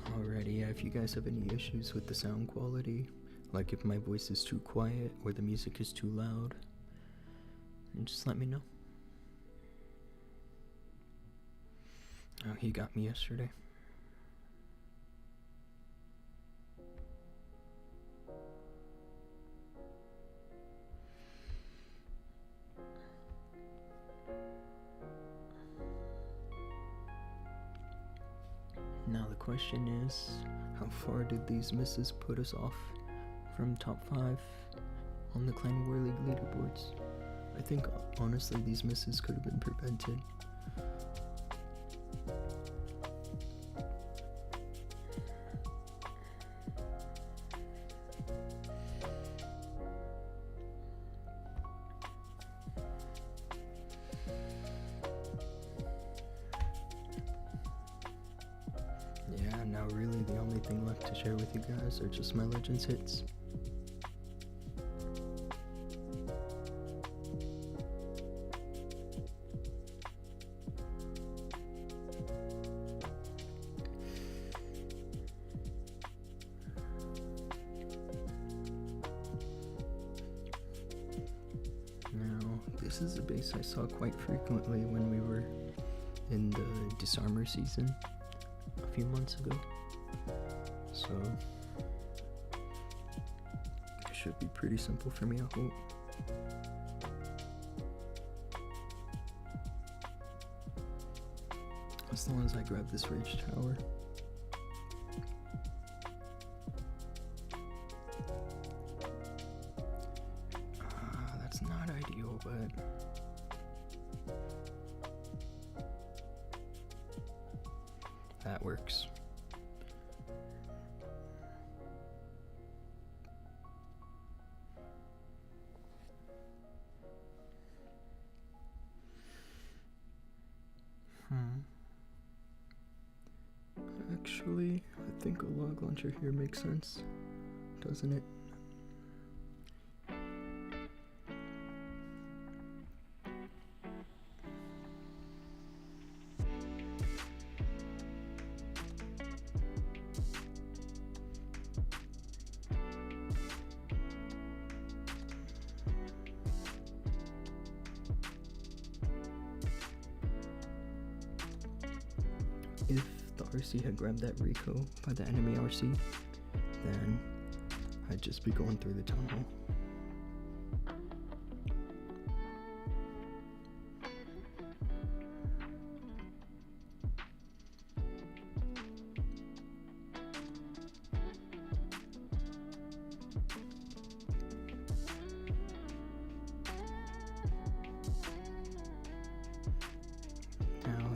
Alrighty, yeah, if you guys have any issues with the sound quality, like if my voice is too quiet or the music is too loud, then just let me know. Oh, he got me yesterday. Now the question is, how far did these misses put us off from top 5 on the Clan War League leaderboards? I think honestly these misses could have been prevented. Yeah, now really the only thing left to share with you guys are just my Legends hits. Now, this is a base I saw quite frequently when we were in the Disarmor season a few months ago, so it should be pretty simple for me, I hope. As long as I grab this Rage Tower. That's not ideal, but that works. Actually, I think a log launcher here makes sense, doesn't it? If the RC had grabbed that Rico by the enemy RC, then I'd just be going through the town hall.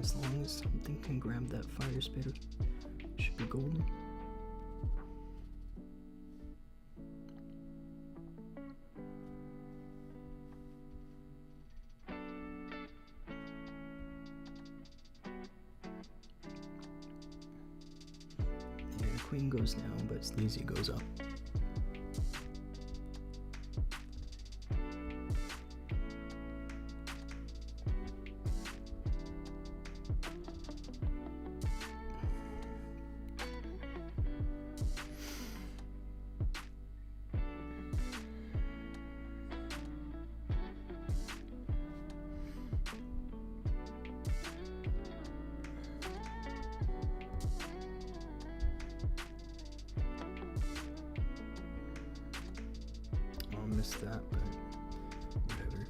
As long as something can grab that fire spitter, it should be golden. Yeah, queen goes down, but sleazy goes up. Missed that, but whatever.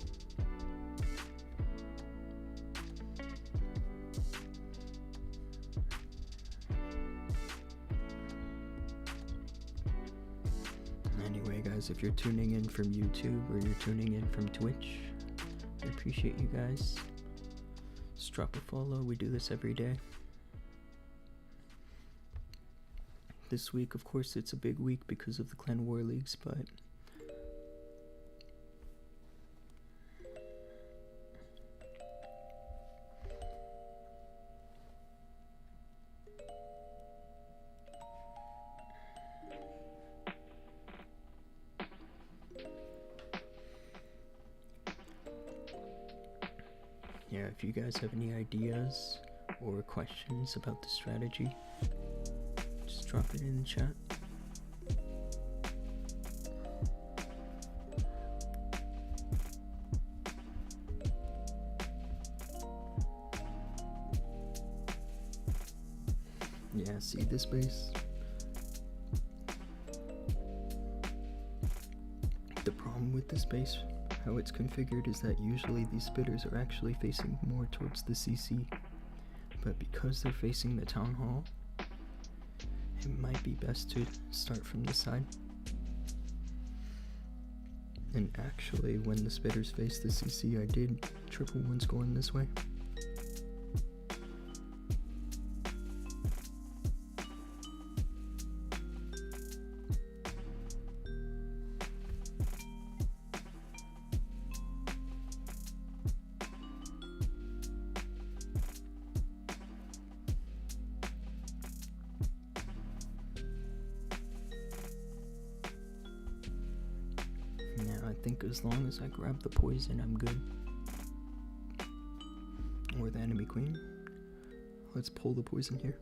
Anyway, guys, if you're tuning in from YouTube or you're tuning in from Twitch, I appreciate you guys. Just drop a follow. We do this every day. This week, of course, it's a big week because of the Clan War Leagues, but yeah, if you guys have any ideas or questions about the strategy, just drop it in the chat. Yeah, see this base? The problem with this base, how it's configured, is that usually these spitters are actually facing more towards the CC, but because they're facing the town hall, it might be best to start from the side. And actually, when the spitters face the CC, I did triple ones going this way. I think as long as I grab the poison, I'm good. Or the enemy queen. Let's pull the poison here.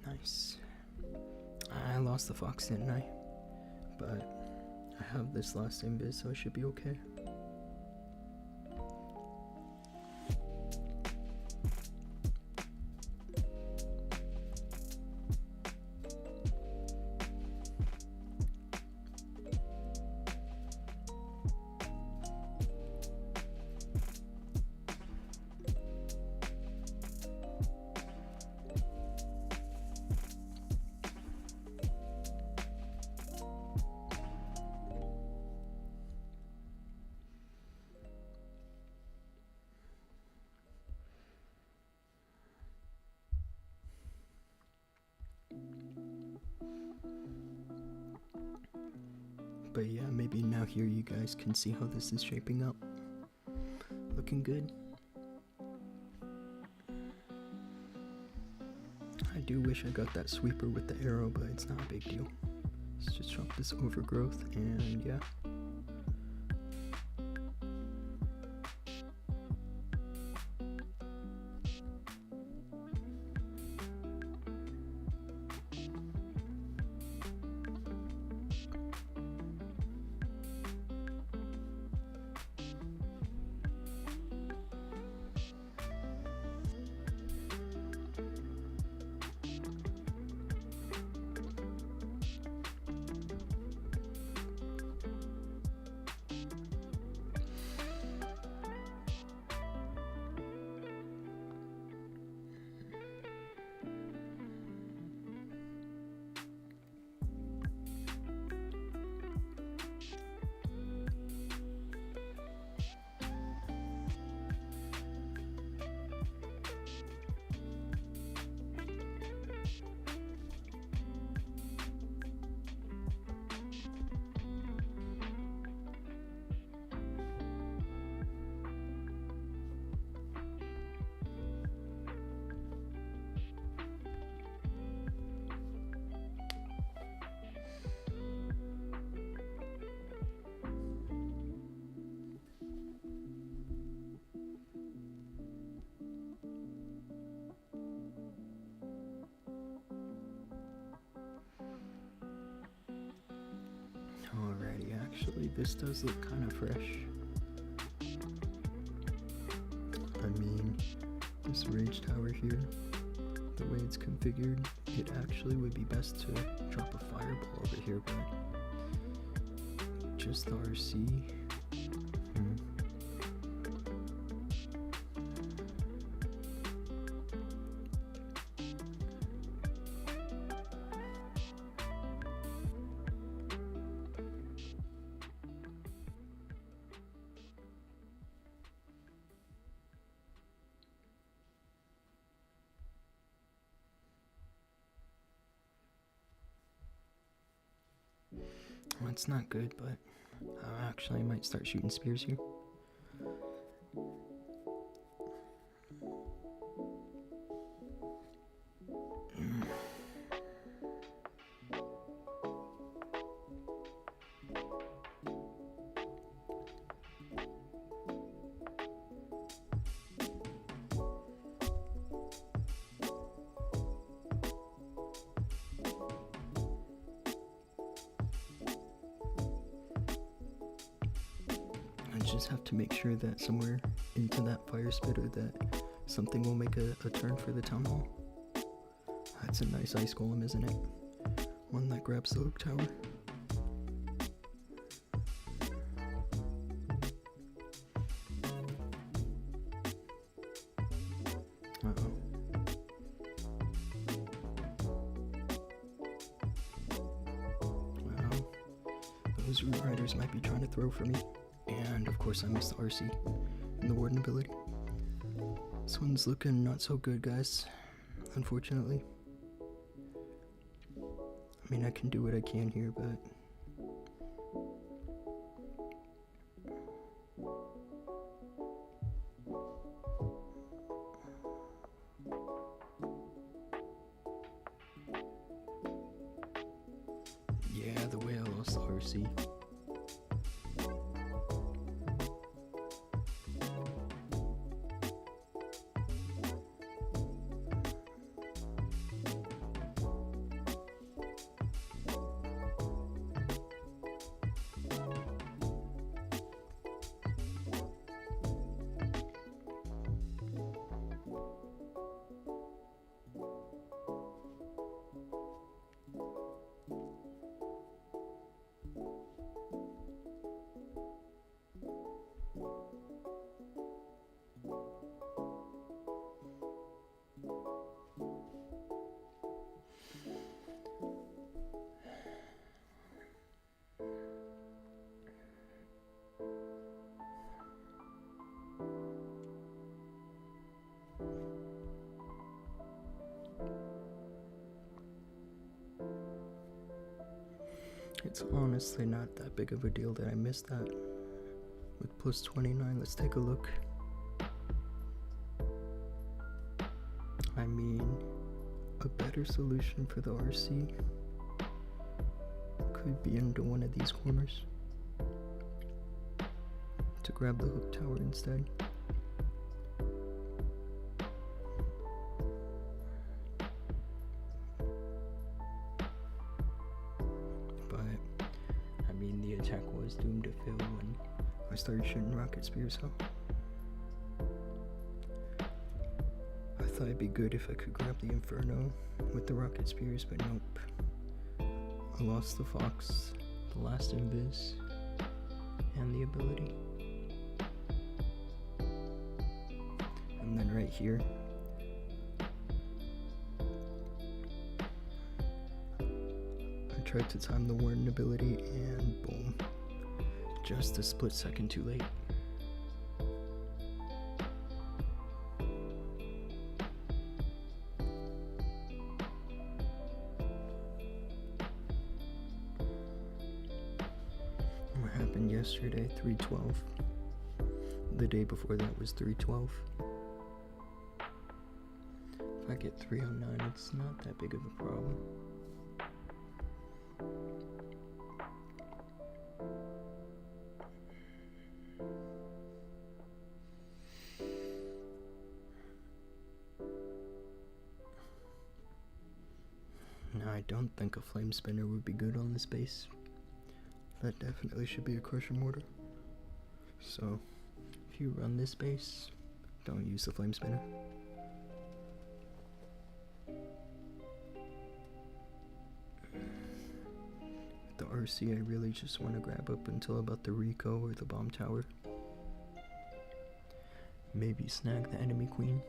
Nice. I lost the fox, didn't I? But I have this last invis, so I should be okay. But yeah, maybe now here you guys can see how this is shaping up. Looking good. I do wish I got that sweeper with the arrow, but it's not a big deal. Let's just drop this overgrowth and yeah. Alrighty, actually, this does look kind of fresh. I mean, this ridge tower here, the way it's configured, it actually would be best to drop a fireball over here, but just the RC. Well, it's not good, but I actually might start shooting spears here. I just have to make sure that somewhere into that fire spitter that something will make a turn for the town hall. That's a nice ice golem, isn't it? One that grabs the oak tower. Uh-oh. Well, those root riders might be trying to throw for me. And of course I missed the RC and the warden ability. This one's looking not so good, guys, unfortunately. I mean, I can do what I can here, but yeah, the way I lost the RC. It's honestly not that big of a deal that I missed that. With plus 29, let's take a look. I mean, a better solution for the RC could be into one of these corners to grab the hook tower instead. Attack was doomed to fail when I started shooting rocket spears, so I thought it'd be good if I could grab the Inferno with the rocket spears, but nope. I lost the Fox, the last Invis, and the ability. And then right here, tried to time the warden ability and boom, just a split second too late. What happened yesterday? 312. The day before that was 312. If I get 309, it's not that big of a problem. Now, I don't think a flame spinner would be good on this base. That definitely should be a crusher mortar. So, if you run this base, don't use the flame spinner. The RC, I really just want to grab up until about the Rico or the bomb tower. Maybe snag the enemy queen.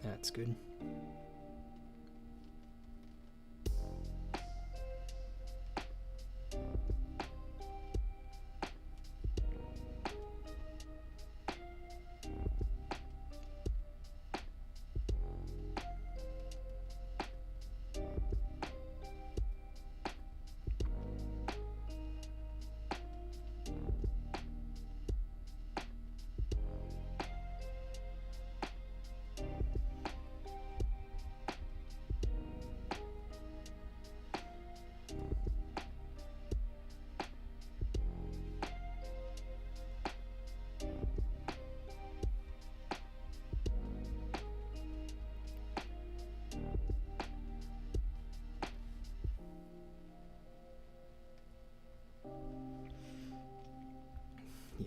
That's good.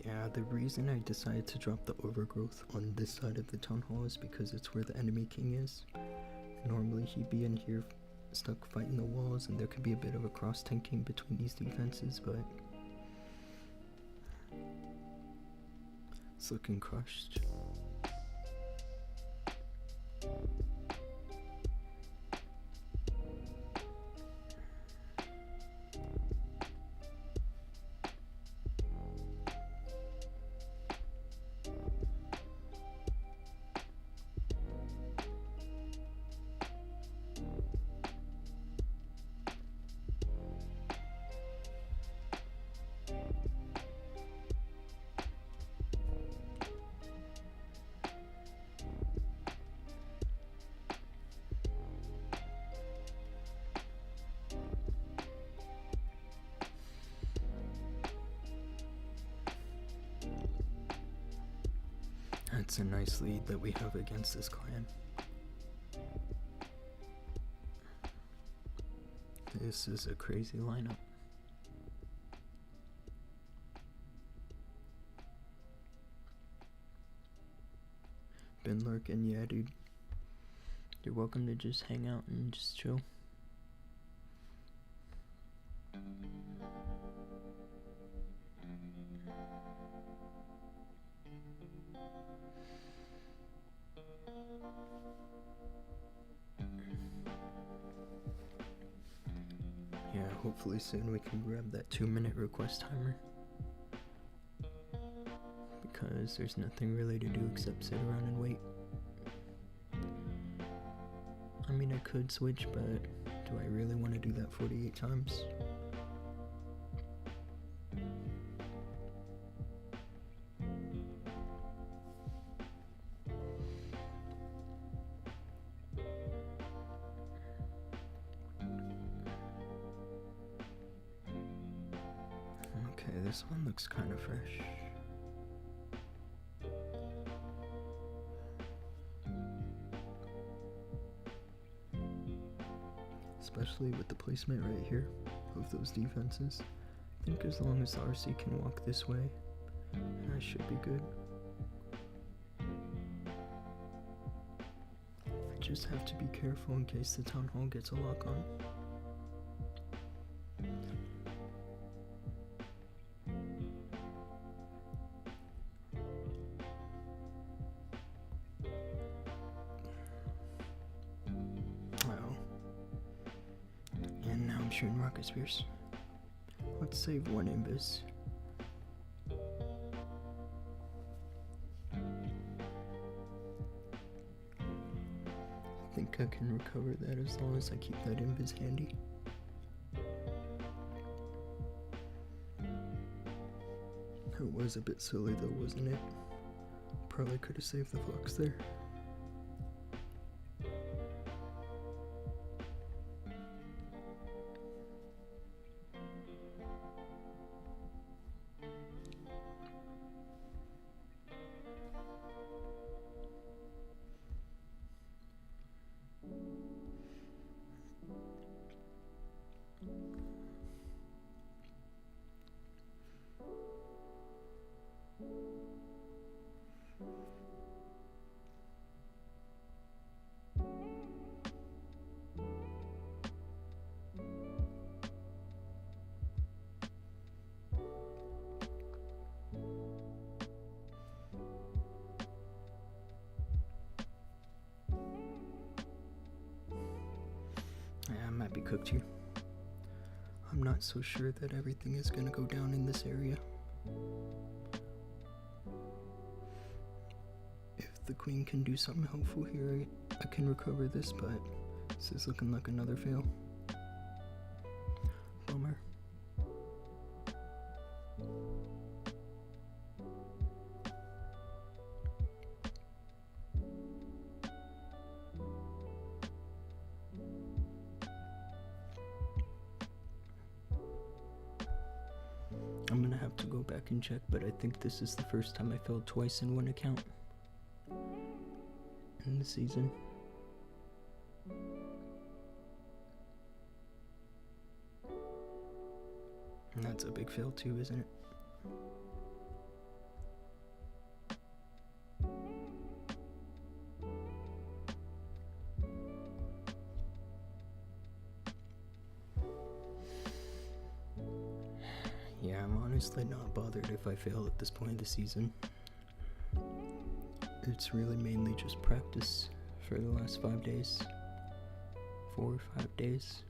Yeah, the reason I decided to drop the overgrowth on this side of the town hall is because it's where the enemy king is. Normally he'd be in here stuck fighting the walls, and there could be a bit of a cross tanking between these defenses, but it's looking crushed. That's a nice lead that we have against this clan. This is a crazy lineup. Been lurking, yeah, dude. You're welcome to just hang out and just chill. Yeah, hopefully soon we can grab that 2-minute request timer. Because there's nothing really to do except sit around and wait. I mean, I could switch, but do I really want to do that 48 times? Okay, this one looks kind of fresh. Especially with the placement right here of those defenses. I think as long as the RC can walk this way, I should be good. I just have to be careful in case the town hall gets a lock on. Shooting rocket spears. Let's save one invis. I think I can recover that as long as I keep that invis handy. It was a bit silly though, wasn't it? Probably could have saved the flux there. cooked here. I'm not so sure that everything is gonna go down in this area. If the queen can do something helpful here, I can recover this, but this is looking like another fail. Bummer. I'm gonna have to go back and check, but I think this is the first time I failed twice in one account in the season. And that's a big fail too, isn't it? Yeah, I'm honestly not bothered if I fail at this point of the season. It's really mainly just practice for the last 5 days. 4 or 5 days.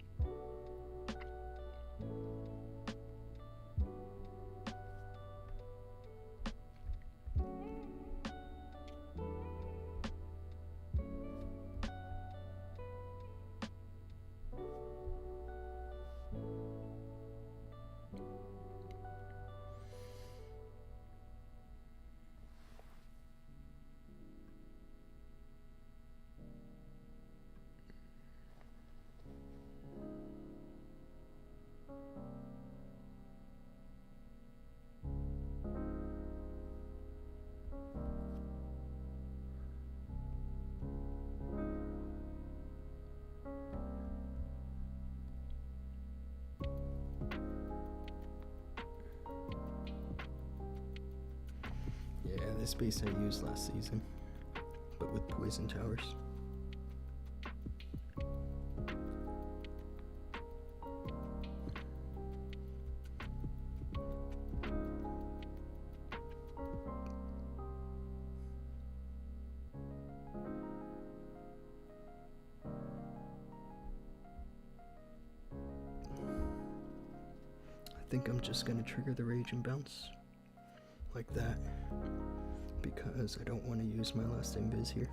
Yeah, this base I used last season, but with poison towers. I think I'm just gonna trigger the rage and bounce like that, because I don't want to use my last invis here.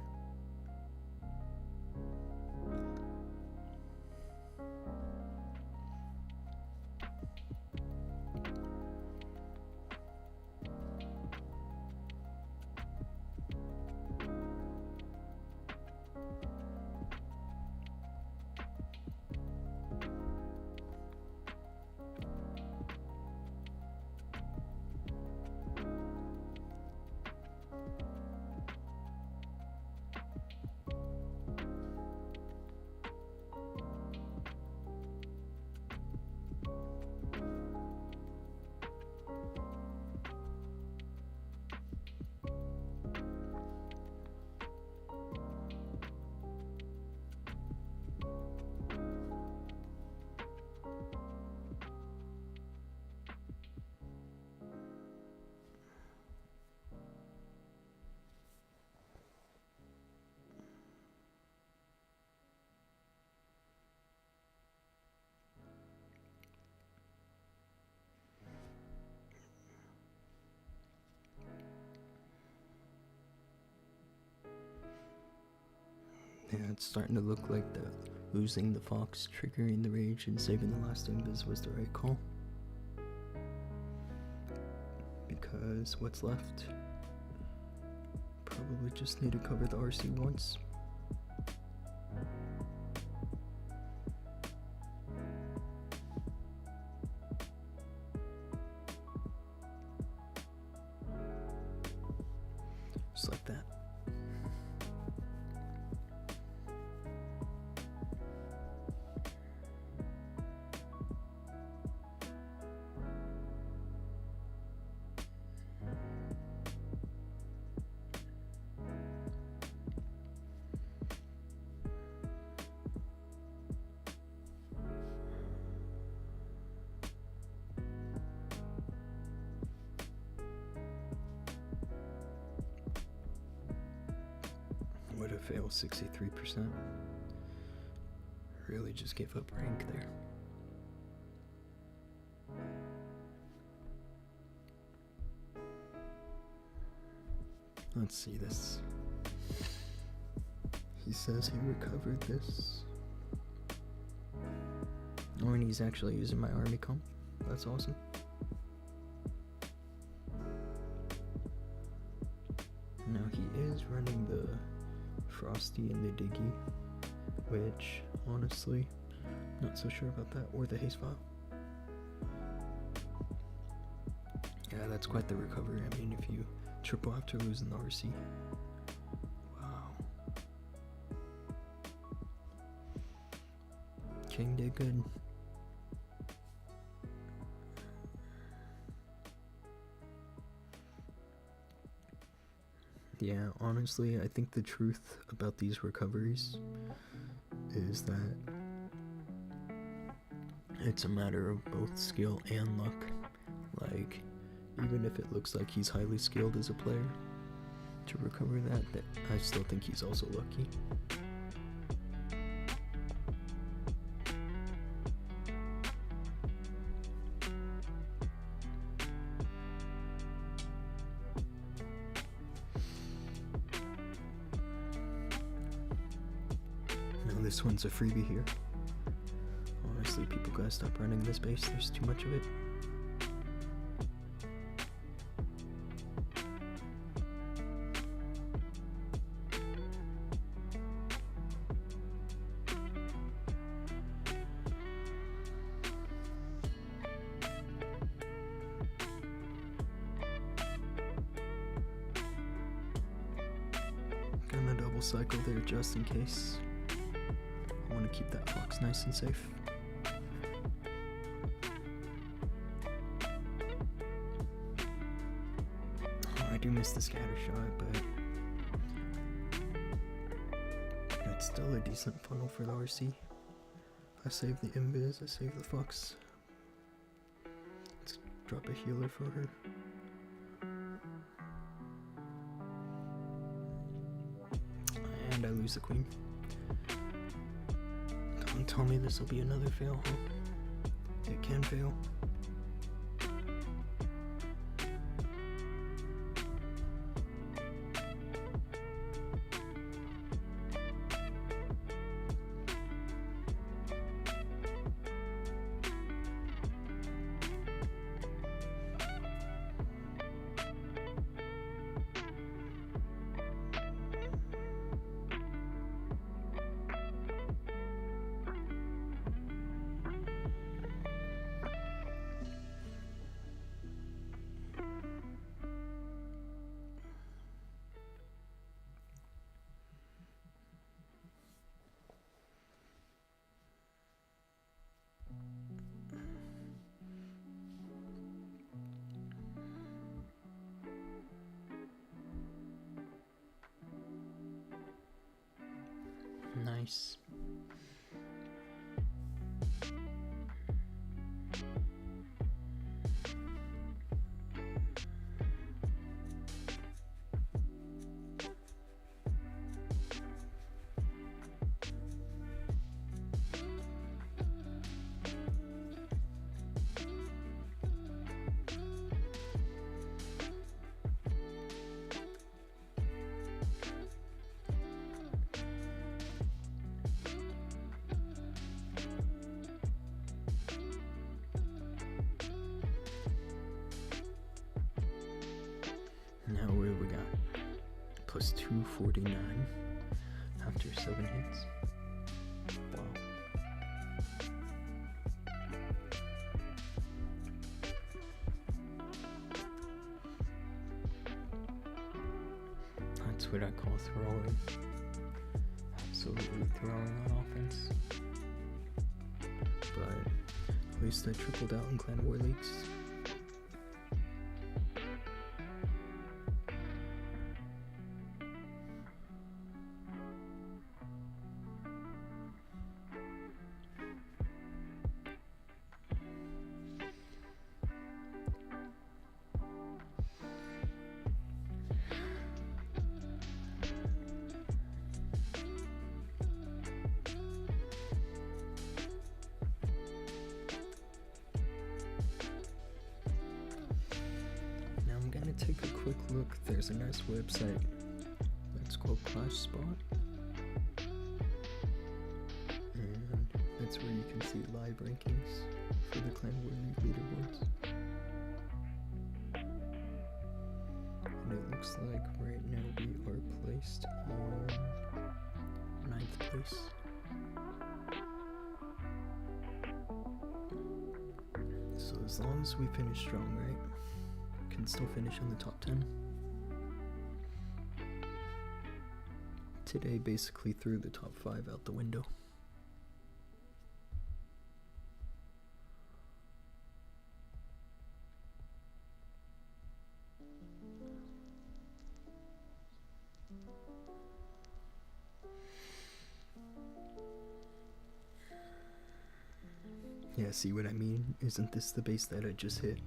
Yeah, it's starting to look like losing the fox, triggering the rage, and saving the last invis was the right call. Because what's left? Probably just need to cover the RC once. Just like that. Would have failed 63%. really just gave up rank there. Let's see this. He says he recovered this. Oh, and he's actually using my army comp. That's awesome. Now he is running the Frosty and the Diggy, which honestly, not so sure about that, or the haste file. Yeah, that's quite the recovery. I mean, if you triple after losing the RC. Wow. King did good. Yeah, honestly, I think the truth about these recoveries is that it's a matter of both skill and luck. Like, even if it looks like he's highly skilled as a player, to recover that I still think he's also lucky. Now this one's a freebie here. Honestly, people gotta stop running this base, there's too much of it. Gonna double cycle there just in case. I want to keep that fox nice and safe. Oh, I do miss the scatter shot, but it's still a decent funnel for the RC. I save the invis, I save the fox. Let's drop a healer for her. And I lose the queen. Don't tell me this will be another fail, huh? It can fail. Nice. Now what do we got? Plus 249 after 7 hits. Wow. That's what I call throwing. Absolutely throwing on offense. But at least I tripled out in Clan War Leagues. quick look, there's a nice website. It's called Clash Spot. And that's where you can see live rankings for the Clan War League leaderboards. And it looks like right now we are placed on 9th place. So as long as we finish strong, right? Can still finish in the top 10. Today basically threw the top 5 out the window. Yeah, see what I mean? Isn't this the base that I just hit?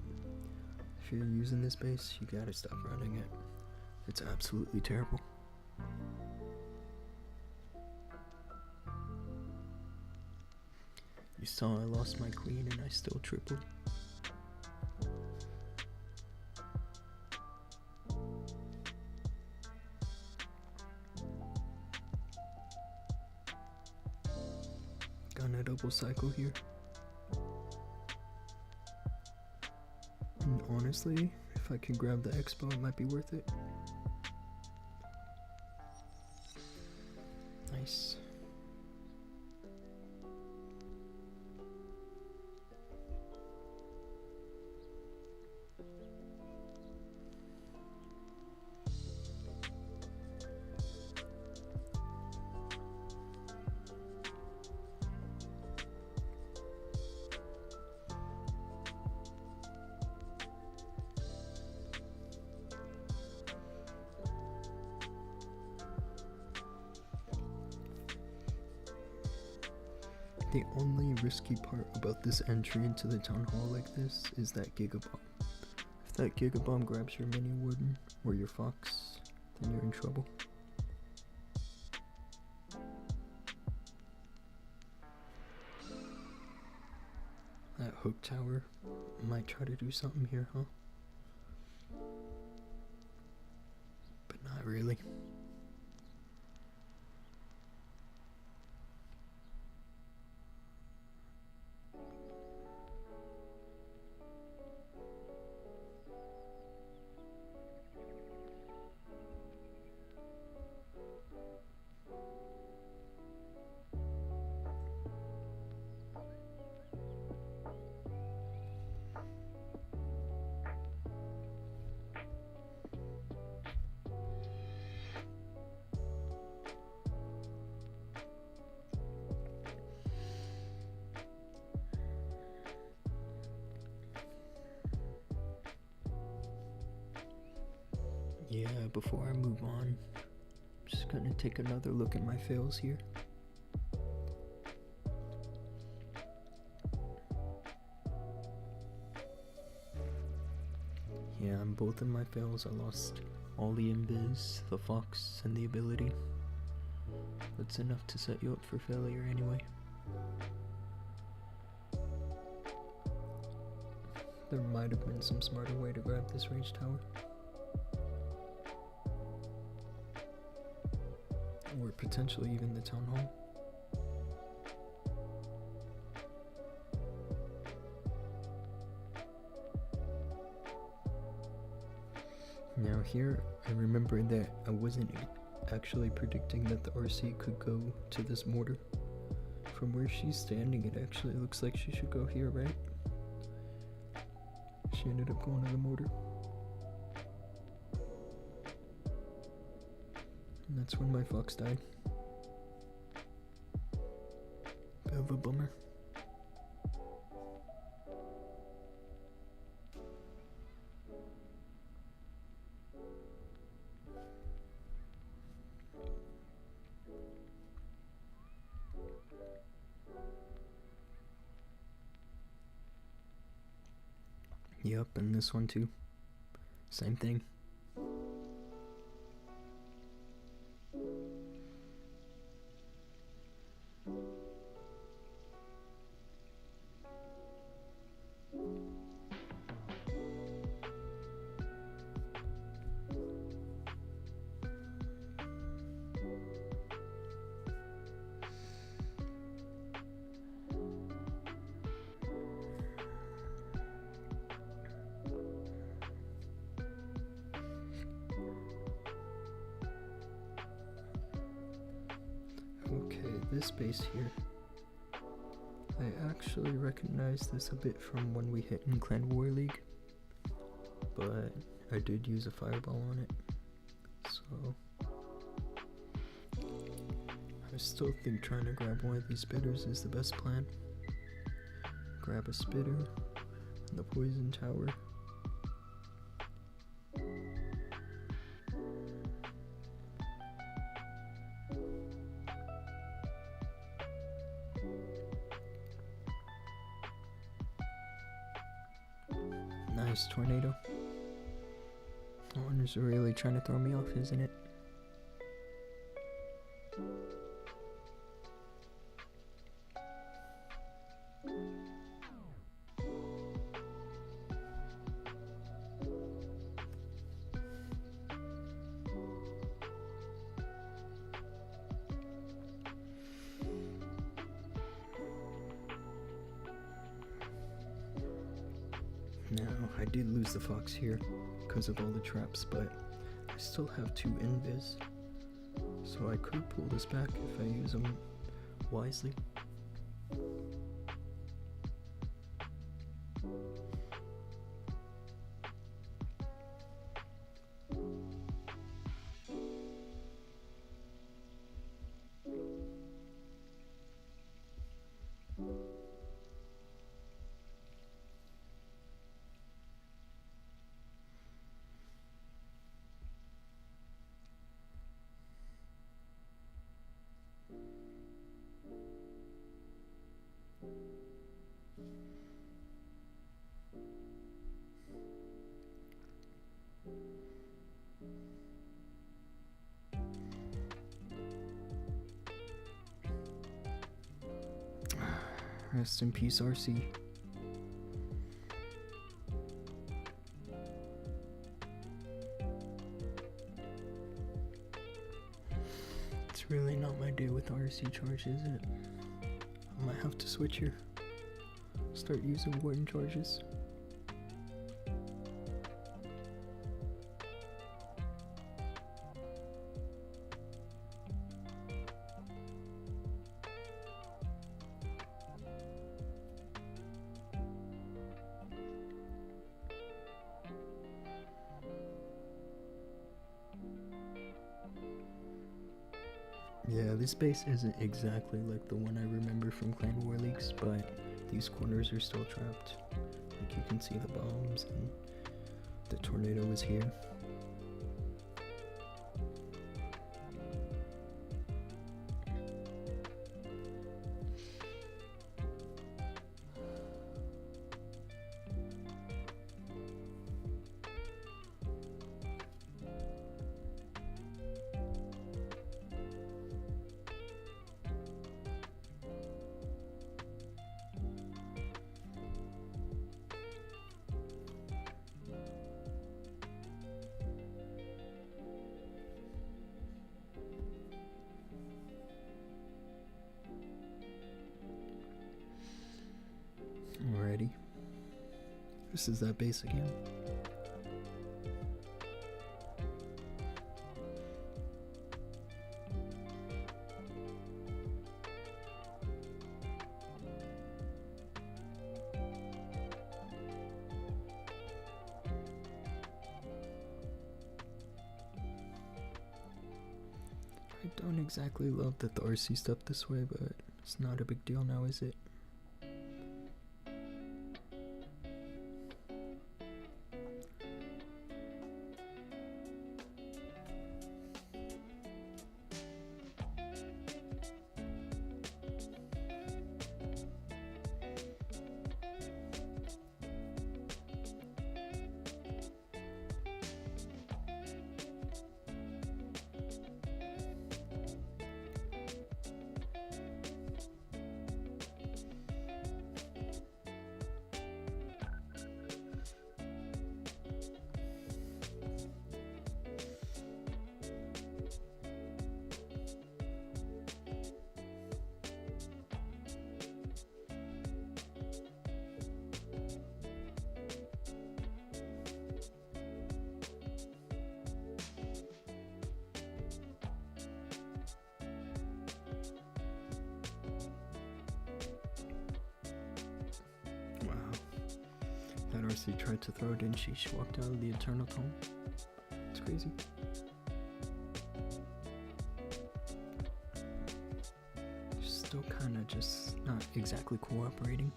If you're using this base, you gotta stop running it. It's absolutely terrible. You saw I lost my queen and I still tripled. Gonna double cycle here. And honestly, if I can grab the expo, it might be worth it. Nice. The only risky part about this entry into the town hall like this is that Gigabomb. If that Gigabomb grabs your mini warden or your fox, then you're in trouble. That hook tower might try to do something here, huh? But not really. Yeah, before I move on, I'm just gonna take another look at my fails here. Yeah, on both of my fails, I lost all the invis, the fox, and the ability. That's enough to set you up for failure anyway. There might have been some smarter way to grab this range tower. Or potentially even the town hall. Now here, I remember that I wasn't actually predicting that the RC could go to this mortar. From where she's standing, it actually looks like she should go here, right? She ended up going to the mortar. And that's when my fox died. Bit of a bummer. Yep, and this one too. Same thing. this base here, I actually recognize this a bit from when we hit in Clan War League, but I did use a fireball on it, so I still think trying to grab one of these spitters is the best plan. Grab a spitter and the poison tower. Nice tornado. Owners are really trying to throw me off, isn't it? Now, I did lose the fox here because of all the traps, but I still have 2 invis, so I could pull this back if I use them wisely. Rest in peace, RC. It's really not my day with RC charge, is it? I might have to switch here. Start using warden charges. Yeah, this base isn't exactly like the one I remember from Clan War Leagues, but these corners are still trapped. Like, you can see the bombs and the tornado is here. Alrighty. This is that base again. I don't exactly love that the RC stepped this way, but it's not a big deal now, is it? RC tried to throw it in, she walked out of the Eternal Tome. It's crazy. Still kind of just not exactly cooperating.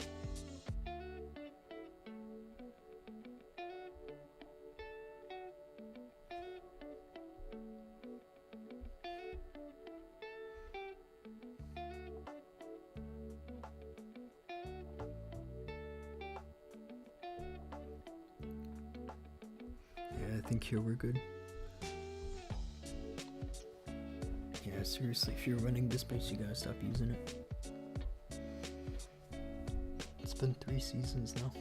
I think here we're good. Yeah, seriously, if you're running this base, you gotta stop using it. It's been 3 seasons now.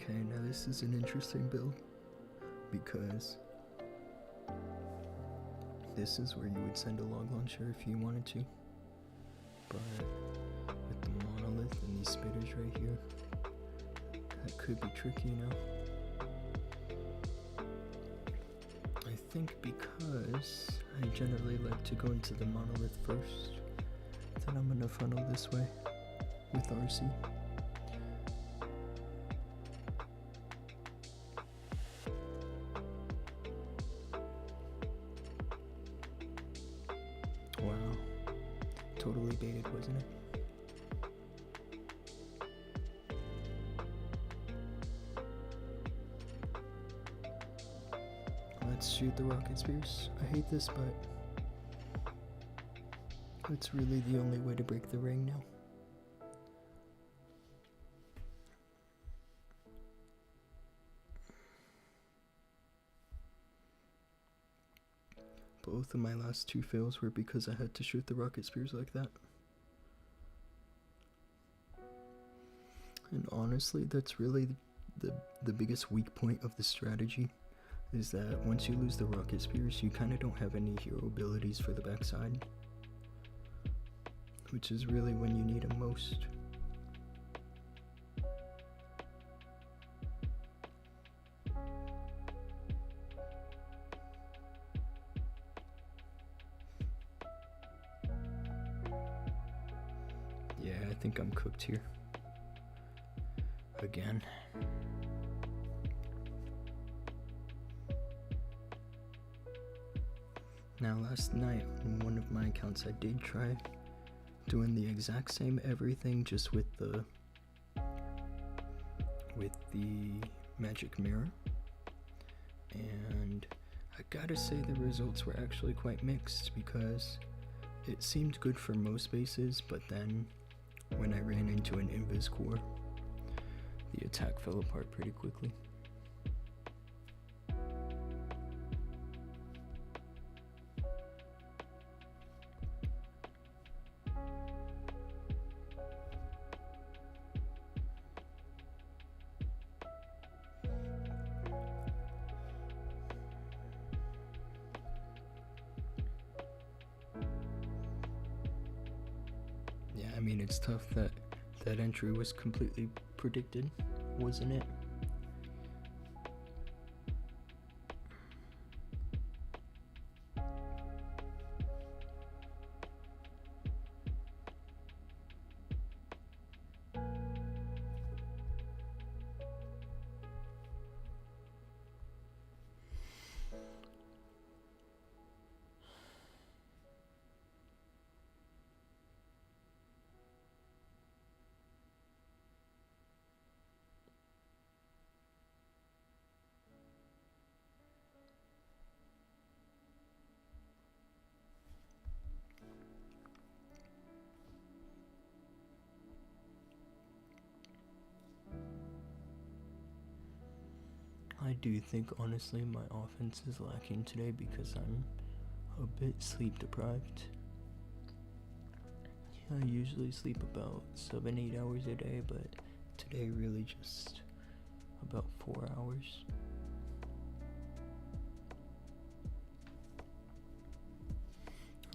Okay, now this is an interesting build because this is where you would send a log launcher if you wanted to, but with the monolith and these spitters right here, that could be tricky, you know. I think because I generally like to go into the monolith first, then I'm gonna funnel this way with RC. Wow, totally baited, wasn't it? Let's shoot the rocket spears. I hate this, but it's really the only way to break the ring now. Both of my last 2 fails were because I had to shoot the rocket spears like that. And honestly, that's really the biggest weak point of the strategy, is that once you lose the rocket spears, you kind of don't have any hero abilities for the backside, which is really when you need them most. Yeah, I think I'm cooked here. Again. Now last night on one of my accounts I did try doing the exact same everything, just with the magic mirror, and I gotta say the results were actually quite mixed, because it seemed good for most bases, but then when I ran into an invis core, the attack fell apart pretty quickly. I mean, it's tough that that entry was completely predicted, wasn't it? I do think, honestly, my offense is lacking today because I'm a bit sleep deprived. I usually sleep about 7-8 hours a day, but today really just about 4 hours.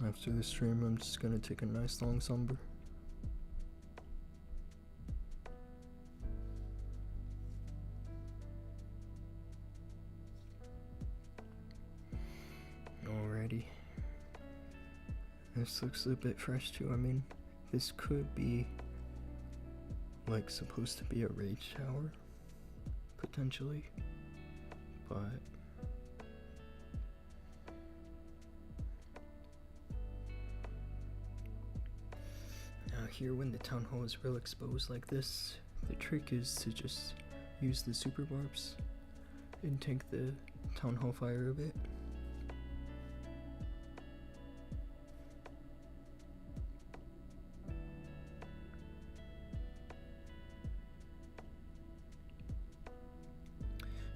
After the stream, I'm just gonna take a nice long slumber. Alrighty. This looks a bit fresh too. I mean, this could be like supposed to be a raid shower, potentially, but now here, when the town hall is real exposed like this, the trick is to just use the super barbs and tank the town hall fire a bit.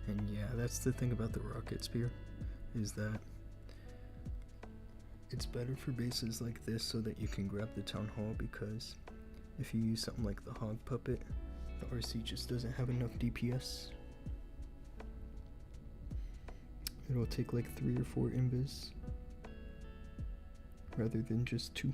And yeah, that's the thing about the rocket spear, is that it's better for bases like this so that you can grab the town hall, because if you use something like the hog puppet, the RC just doesn't have enough DPS. It'll take like 3 or 4 imbis rather than just 2.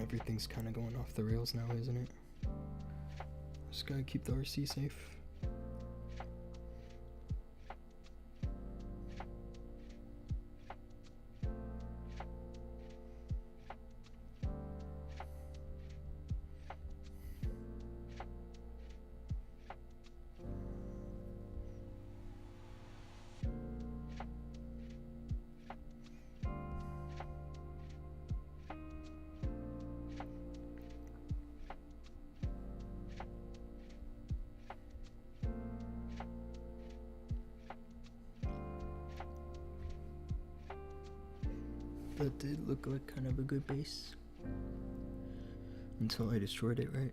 Everything's kind of going off the rails now, isn't it? Just gotta keep the RC safe. That did look like kind of a good base. Until I destroyed it, right?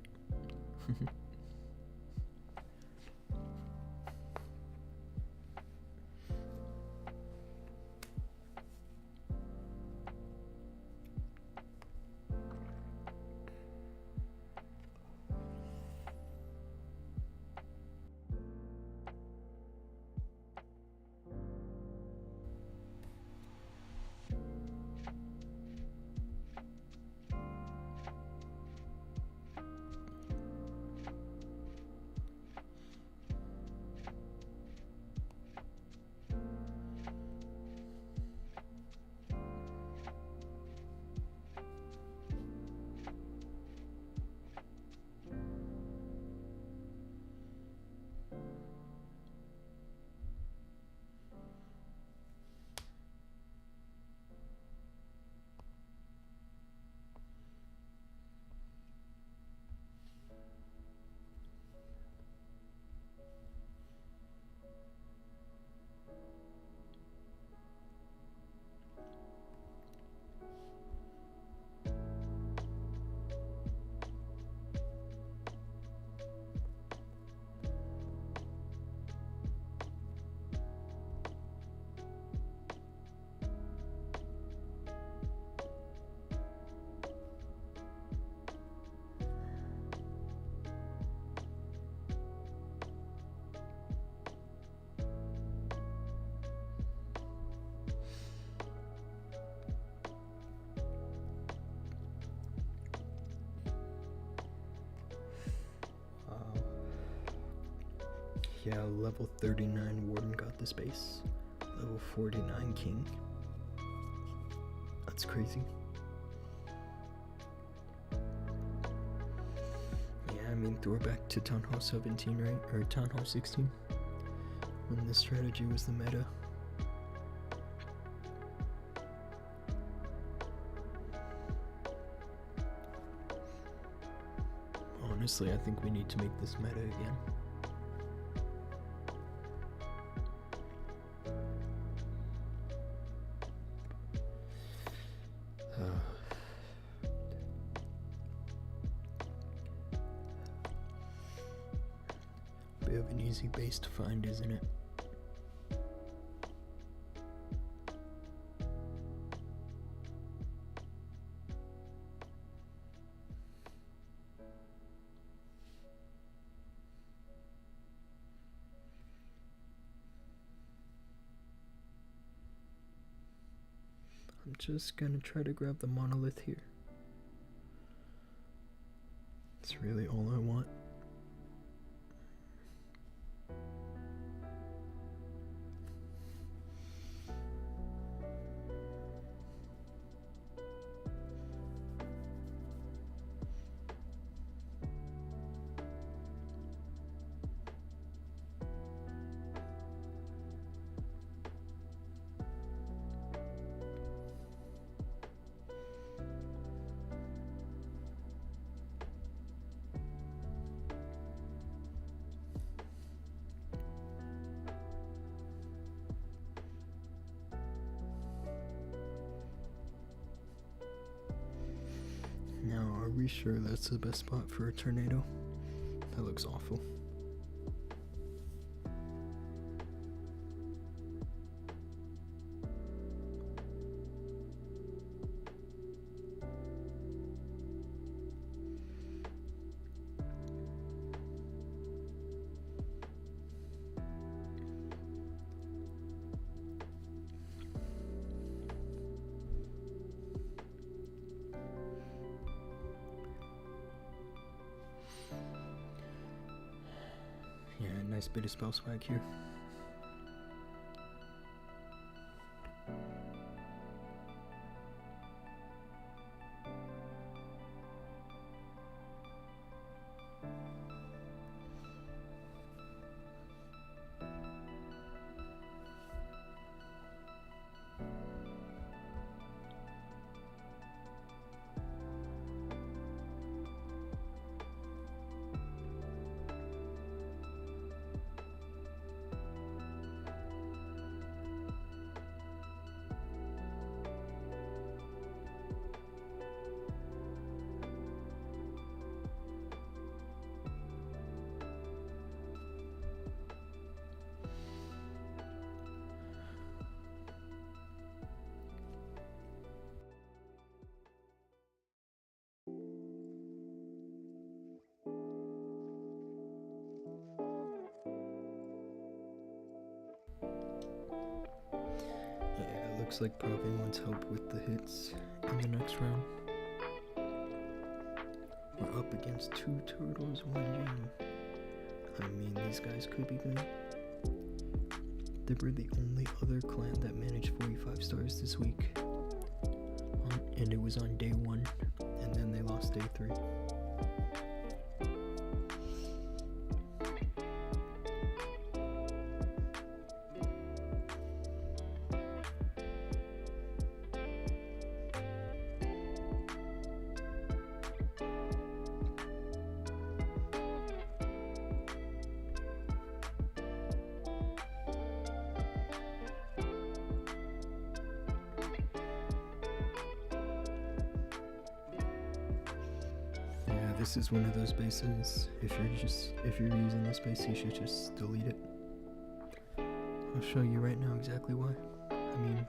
Yeah, level 39 Warden got this base. Level 49 King. That's crazy. Yeah, I mean, throwback to Town Hall 17, right? Or Town Hall 16. When this strategy was the meta. Honestly, I think we need to make this meta again. Bit of an easy base to find, isn't it? I'm just gonna try to grab the monolith here. That's really all I want. Now, are we sure that's the best spot for a tornado? That looks awful. Yeah, nice bit of spell swag here. Looks like Provi wants help with the hits in the next round. We're up against 2 turtles, 1 gem. I mean, these guys could be good. They were the only other clan that managed 45 stars this week. And it was on day 1, and then they lost day 3. This is one of those bases. If you're using this base, you should just delete it. I'll show you right now exactly why. I mean,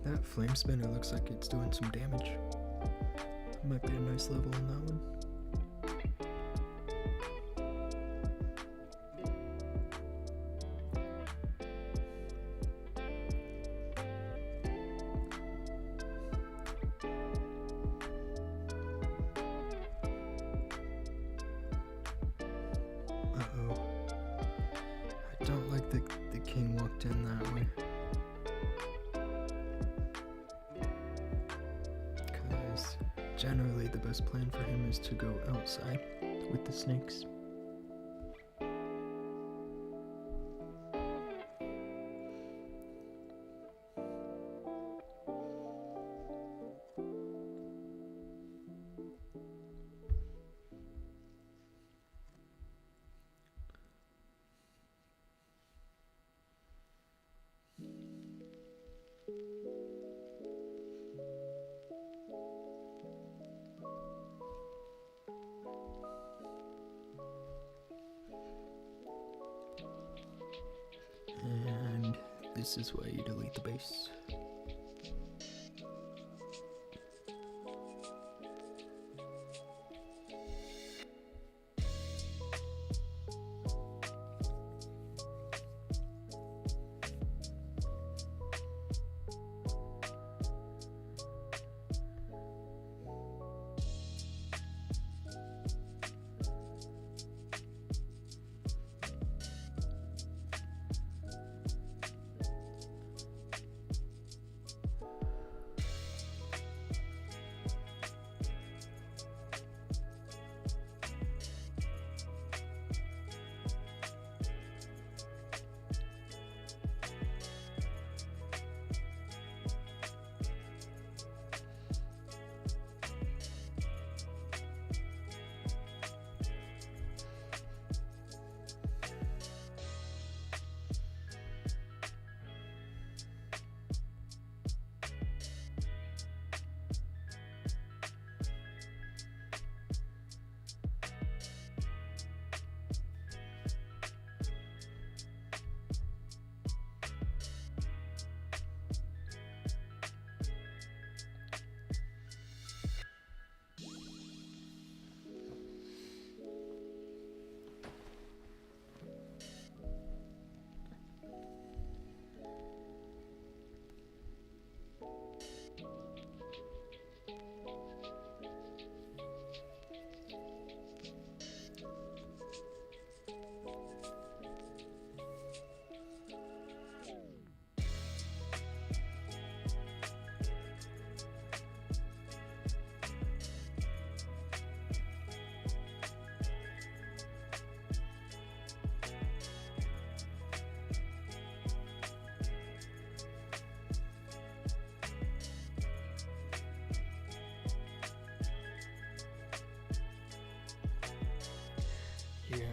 that flame spinner looks like it's doing some damage. Might be a nice level on that one. Uh-oh. I don't like that the king walked in that way. Because generally the best plan for him is to go outside with the snakes. And this is why you delete the base.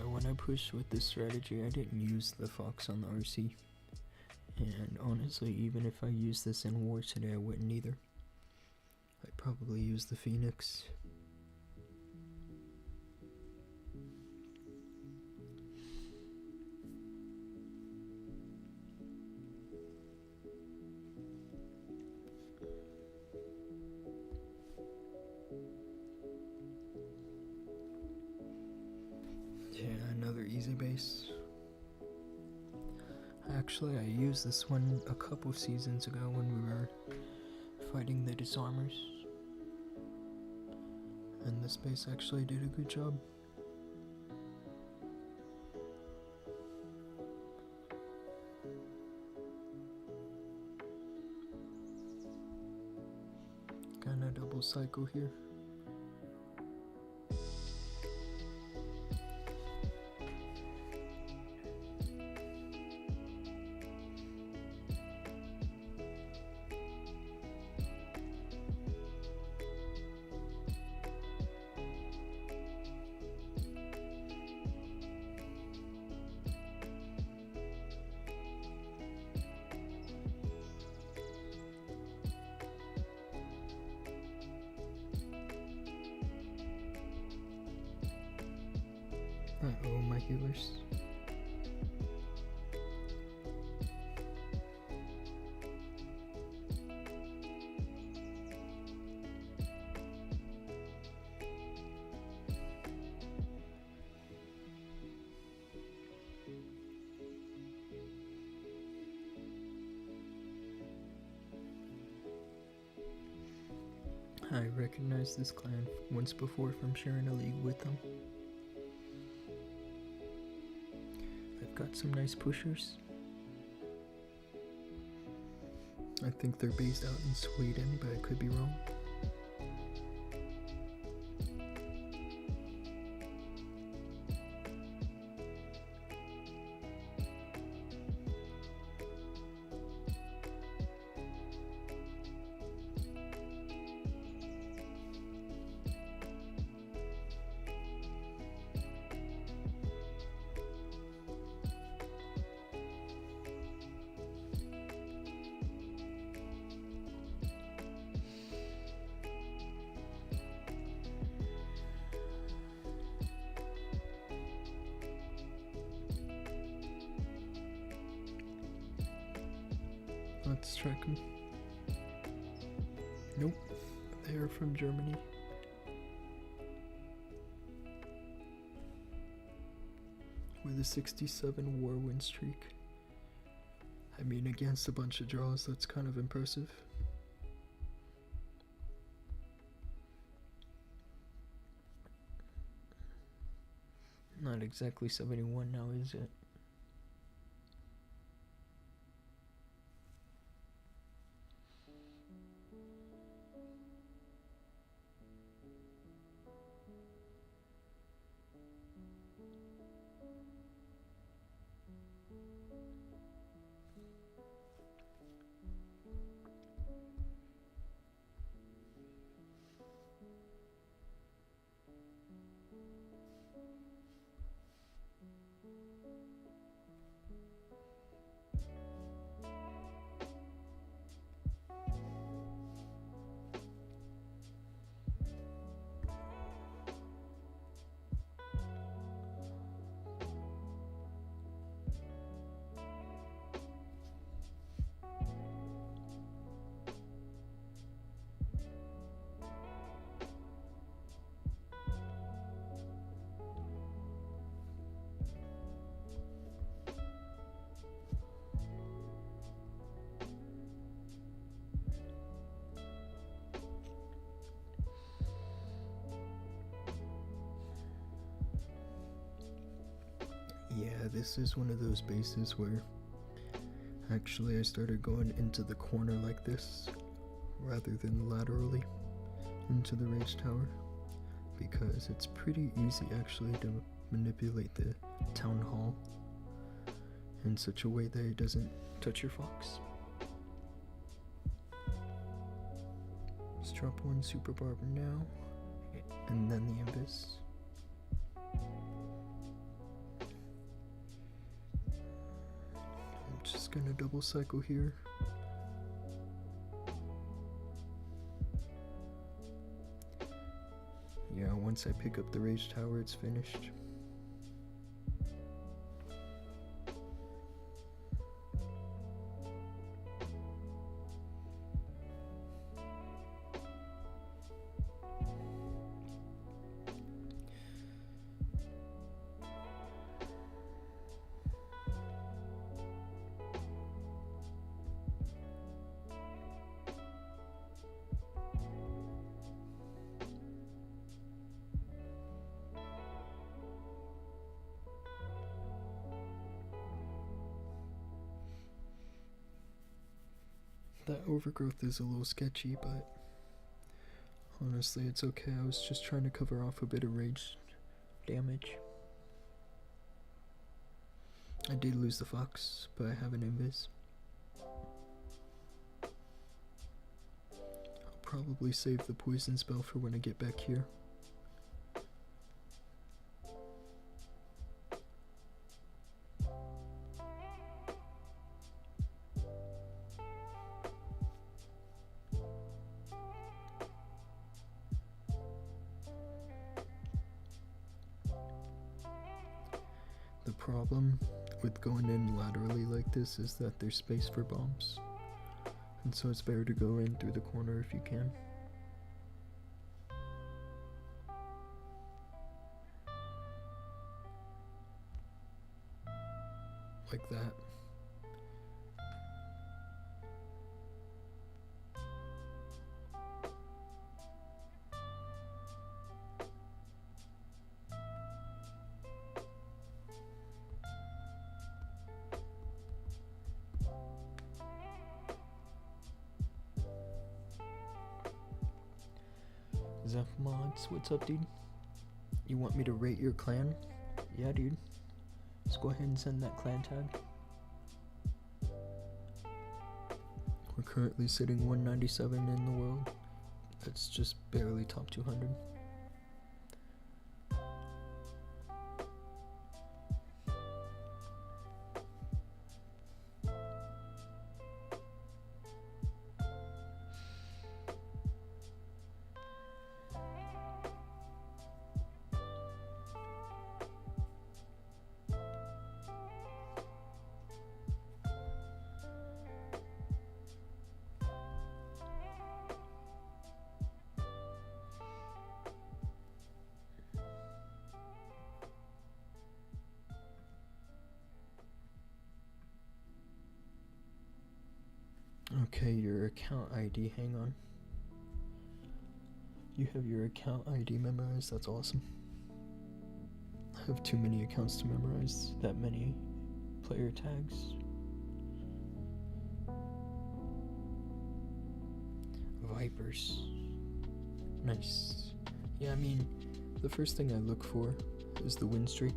When I pushed with this strategy, I didn't use the fox on the RC. And honestly, even if I used this in war today, I wouldn't either. I'd probably use the phoenix. Easy base. Actually, I used this one a couple seasons ago when we were fighting the disarmers, and this base actually did a good job. Kinda double cycle here. Uh-oh, my healers. I recognized this clan once before from sharing a league with them. They've got some nice pushers. I think they're based out in Sweden, but I could be wrong. Let's track them. Nope, they are from Germany. With a 67 war win streak. I mean, against a bunch of draws, that's kind of impressive. Not exactly 71 now, is it? Yeah, this is one of those bases where actually I started going into the corner like this rather than laterally into the rage tower, because it's pretty easy actually to manipulate the town hall in such a way that it doesn't touch your fox. Let's drop one super barber now, and then the Imbus. Just gonna double cycle here. Yeah, once I pick up the rage tower, it's finished. That overgrowth is a little sketchy, but honestly it's okay. I was just trying to cover off a bit of rage damage. I did lose the fox, but I have an invis. I'll probably save the poison spell for when I get back here. The problem with going in laterally like this is that there's space for bombs, and so it's better to go in through the corner if you can. Like that. Zeph Mods, what's up, dude? You want me to rate your clan? Yeah, dude. Let's go ahead and send that clan tag. We're currently sitting 197 in the world. That's just barely top 200. Okay, your account ID, hang on. You have your account ID memorized, that's awesome. I have too many accounts to memorize that many player tags. Vipers. Nice. Yeah, I mean, the first thing I look for is the win streak.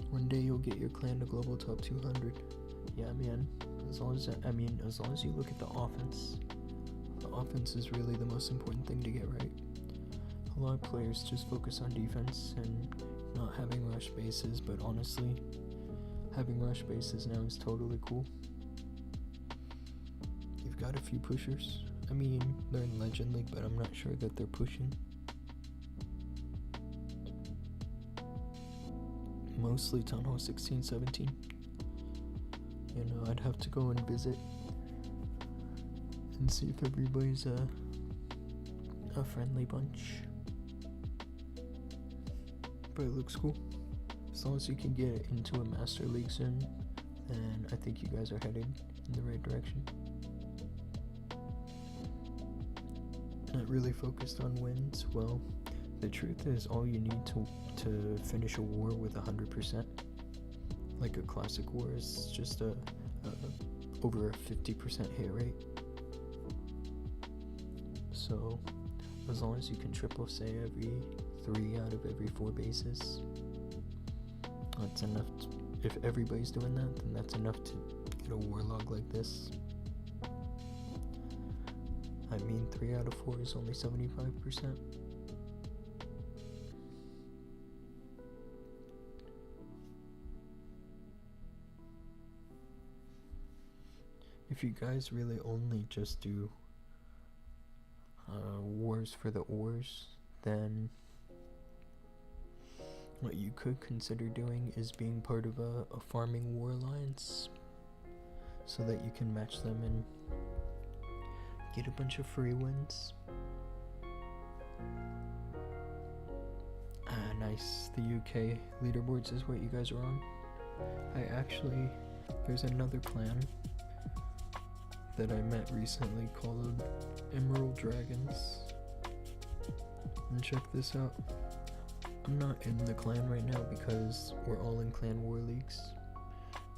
One day you'll get your clan to global top 200. Yeah, man. As long as you look at the offense. The offense is really the most important thing to get right. A lot of players just focus on defense and not having rush bases, but honestly, having rush bases now is totally cool. You've got a few pushers. I mean, they're in Legend League, but I'm not sure that they're pushing. Mostly Town Hall 16, 17. You know, I'd have to go and visit and see if everybody's a friendly bunch. But it looks cool. As long as you can get into a Master League soon, then I think you guys are headed in the right direction. Not really focused on wins. Well, the truth is all you need to finish a war with 100%. Like a classic war is just over a 50% hit rate. So as long as you can triple say every 3 out of every 4 bases, that's enough. If everybody's doing that, then that's enough to get a warlog like this. I mean, 3 out of 4 is only 75%. If you guys really only just do wars for the ores, then what you could consider doing is being part of a farming war alliance, so that you can match them and get a bunch of free wins. Nice. The UK leaderboards is what you guys are on. There's another clan that I met recently called Emerald Dragons. And check this out. I'm not in the clan right now because we're all in clan war leagues.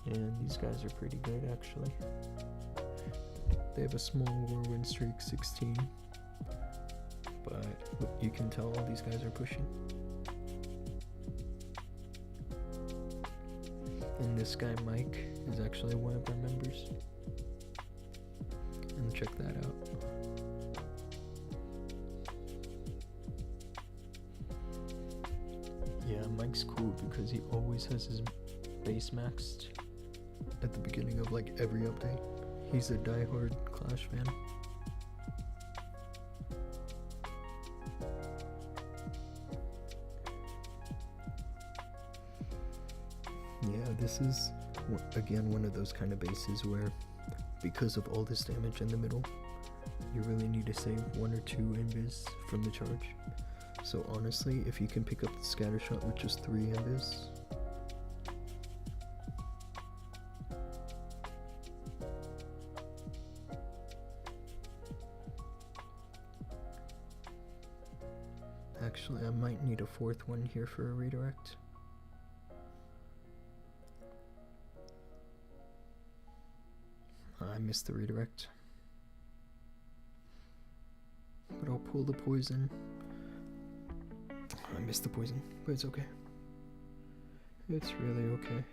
And these guys are pretty good actually. They have a small war win streak, 16. But you can tell all these guys are pushing. And this guy Mike is actually one of our members. And check that out. Yeah, Mike's cool because he always has his base maxed at the beginning of like every update. He's a diehard Clash fan. Yeah, this is again one of those kind of bases where, because of all this damage in the middle, you really need to save 1 or 2 invis from the charge. So honestly, if you can pick up the scatter shot with just 3 invis, actually I might need a 4th one here for a redirect. I missed the redirect. I'll pull the poison. I missed the poison, but it's okay. It's really okay.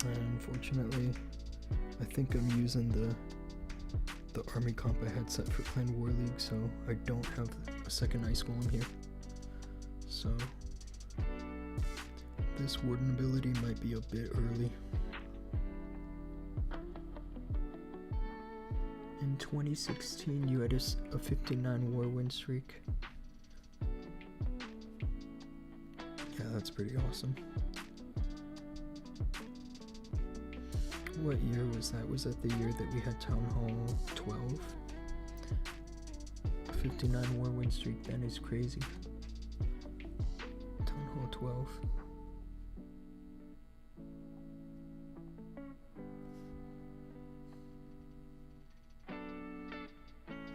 Unfortunately, I think I'm using the army comp I had set for playing War League, so I don't have a second ice golem here. So this warden ability might be a bit early. In 2016, you had a 59 war win streak. Yeah, that's pretty awesome. What year was that? Was that the year that we had Town Hall 12? A 59 war win streak, that is crazy. Town Hall 12.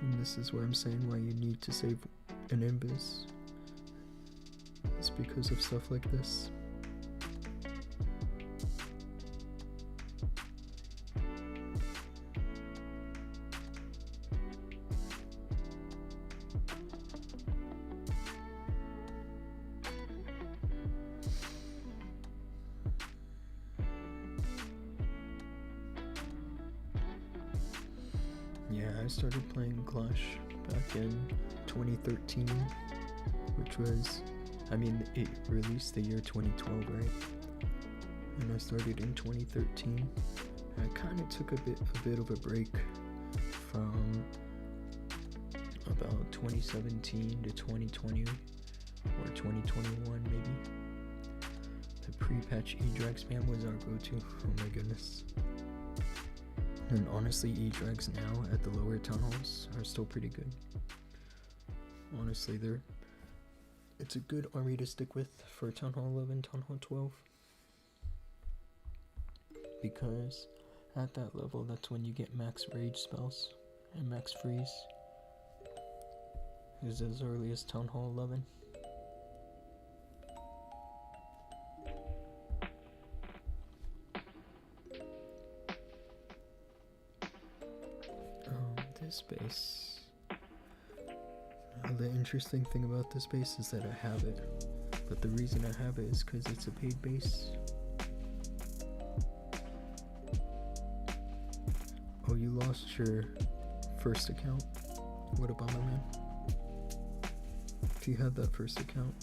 And this is where I'm saying why you need to save an invis. It's because of stuff like this. Yeah, I started playing Clash back in 2013, which was, I mean, it released the year 2012, right? And I started in 2013. I kind of took a bit of a break from about 2017 to 2020 or 2021 maybe. The pre-patch E-Drag spam was our go-to. Oh my goodness. And honestly, E-Drags now at the lower town halls are still pretty good. Honestly, it's a good army to stick with for Town Hall 11, Town Hall 12. Because at that level, that's when you get max rage spells and max freeze. Is as early as Town Hall 11. This base. The interesting thing about this base is that I have it. But the reason I have it is because it's a paid base. Oh, you lost your first account? What a bummer, man. If you had that first account.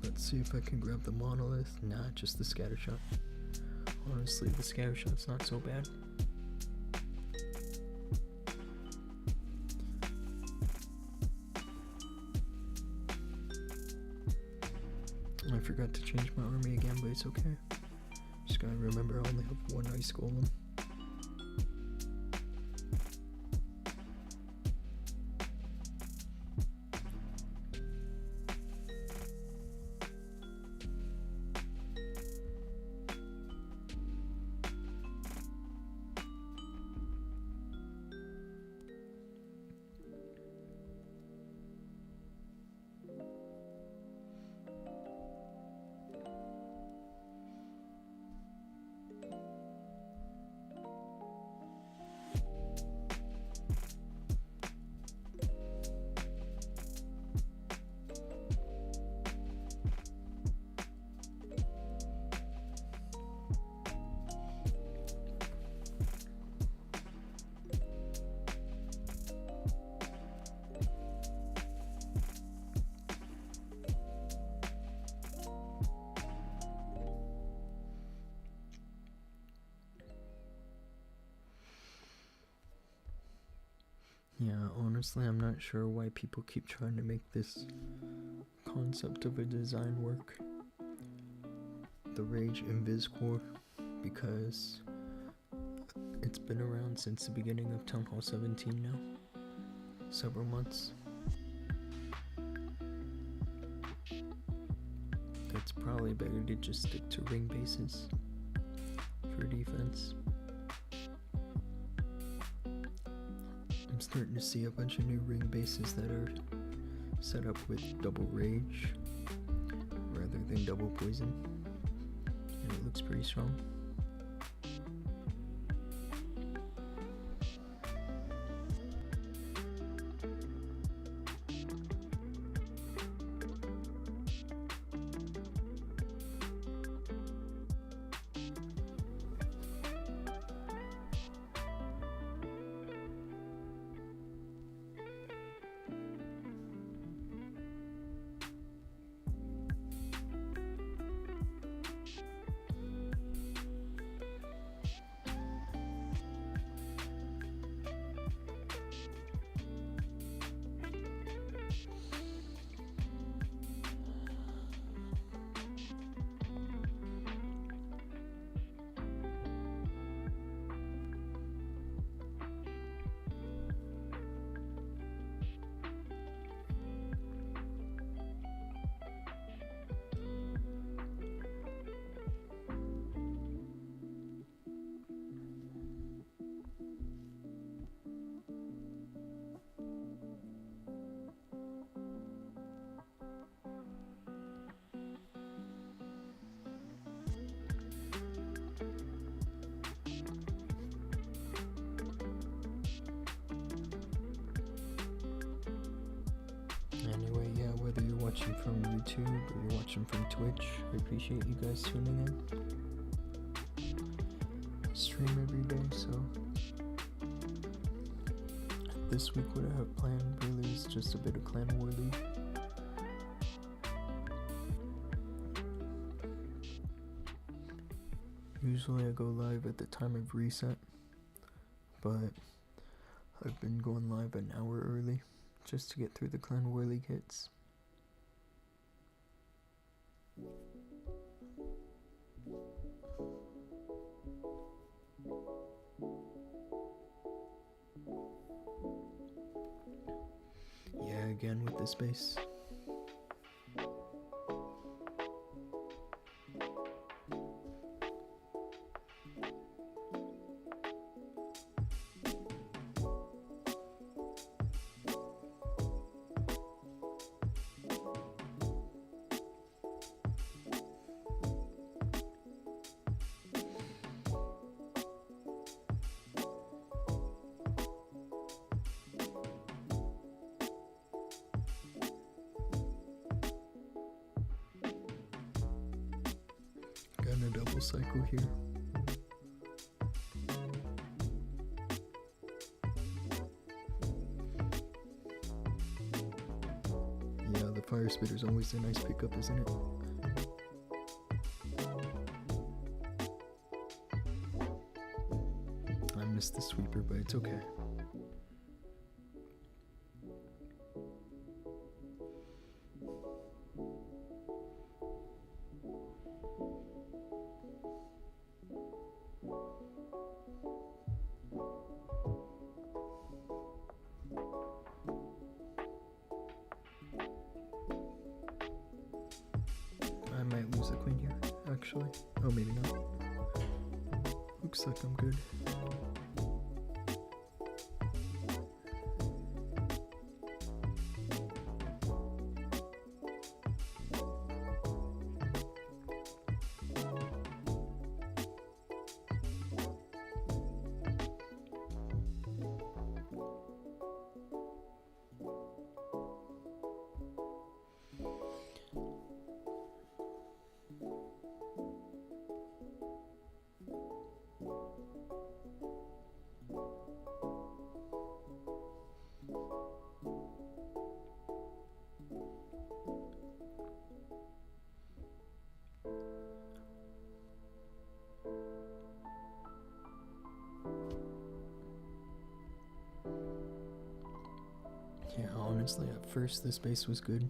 Let's see if I can grab the monolith. Nah, just the scatter shot. Honestly, the scatter shot's not so bad. I forgot to change my army again, but it's okay. Just gotta remember I only have one ice golem. Yeah, honestly, I'm not sure why people keep trying to make this concept of a design work. The Rage Invis Core, because it's been around since the beginning of Town Hall 17 now. Several months. probably better to just stick to ring bases for defense. I'm starting to see a bunch of new ring bases that are set up with double rage rather than double poison, and it looks pretty strong. Anyway, yeah, whether you're watching from YouTube or you're watching from Twitch, I appreciate you guys tuning in. I stream every day, so this week what I have planned really is just a bit of Clan War League. Usually I go live at the time of reset, but I've been going live an hour early just to get through the Clan War League hits. Yeah, again with this base. Got a double cycle here. Yeah, the fire spitter's always a nice pickup, isn't it? I missed the sweeper, but it's okay. I might lose the queen here, actually. Oh, maybe not. Looks like I'm good. Yeah, honestly, at first this base was good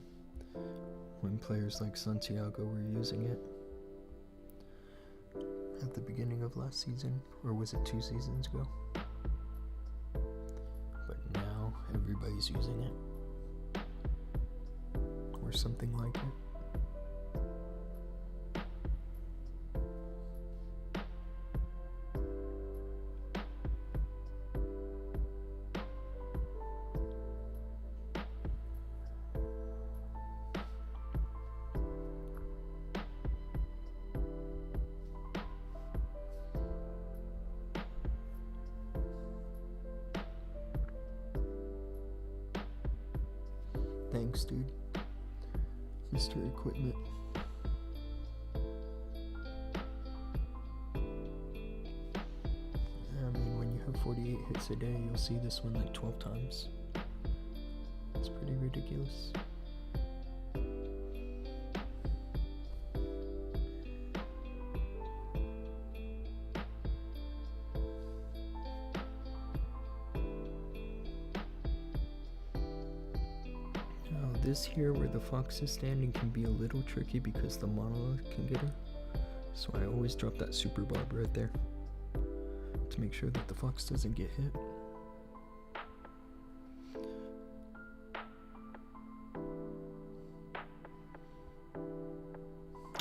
when players like Santiago were using it at the beginning of last season, or was it 2 seasons ago? But now everybody's using it, or something like it. Thanks, dude. Mr. Equipment. I mean, when you have 48 hits a day, you'll see this one like 12 times. It's pretty ridiculous. This here where the fox is standing can be a little tricky because the monolith can get her. So I always drop that super barb right there to make sure that the fox doesn't get hit.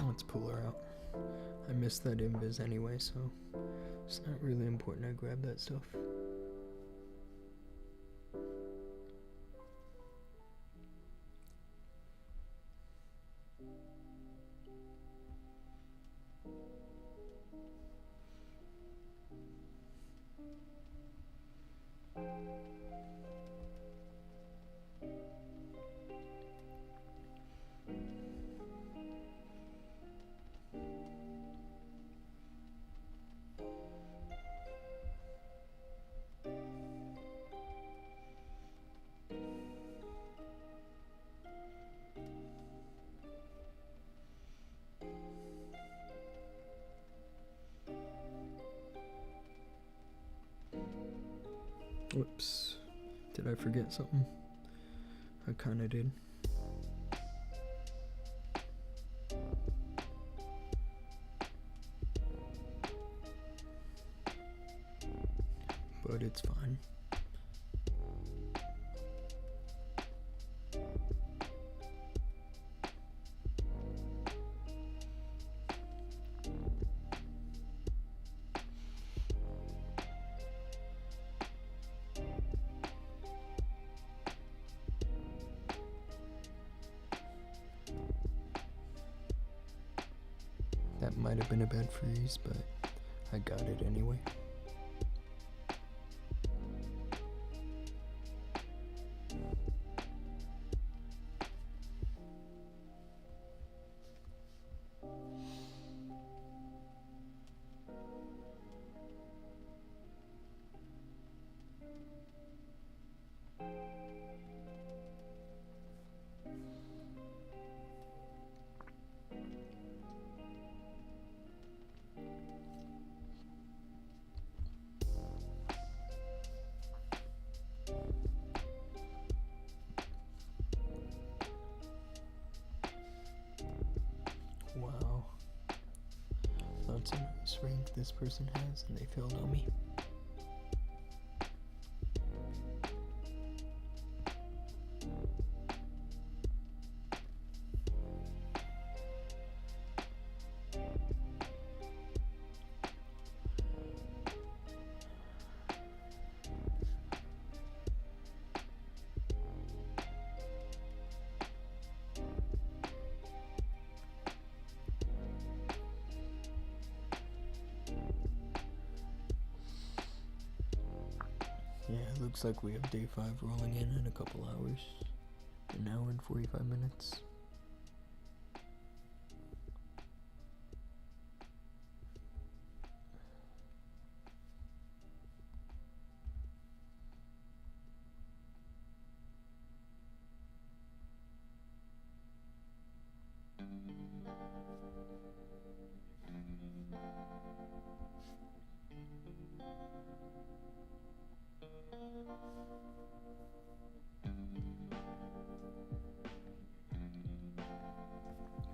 Let's pull her out. I missed that invis anyway, so it's not really important I grab that stuff. Whoops. Did I forget something? I kinda did. But it's fine. That might have been a bad freeze, but I got it anyway. Wow. That's a nice rank this person has, and they failed on me. Yeah, it looks like we have day 5 rolling in a couple hours. An hour and 45 minutes.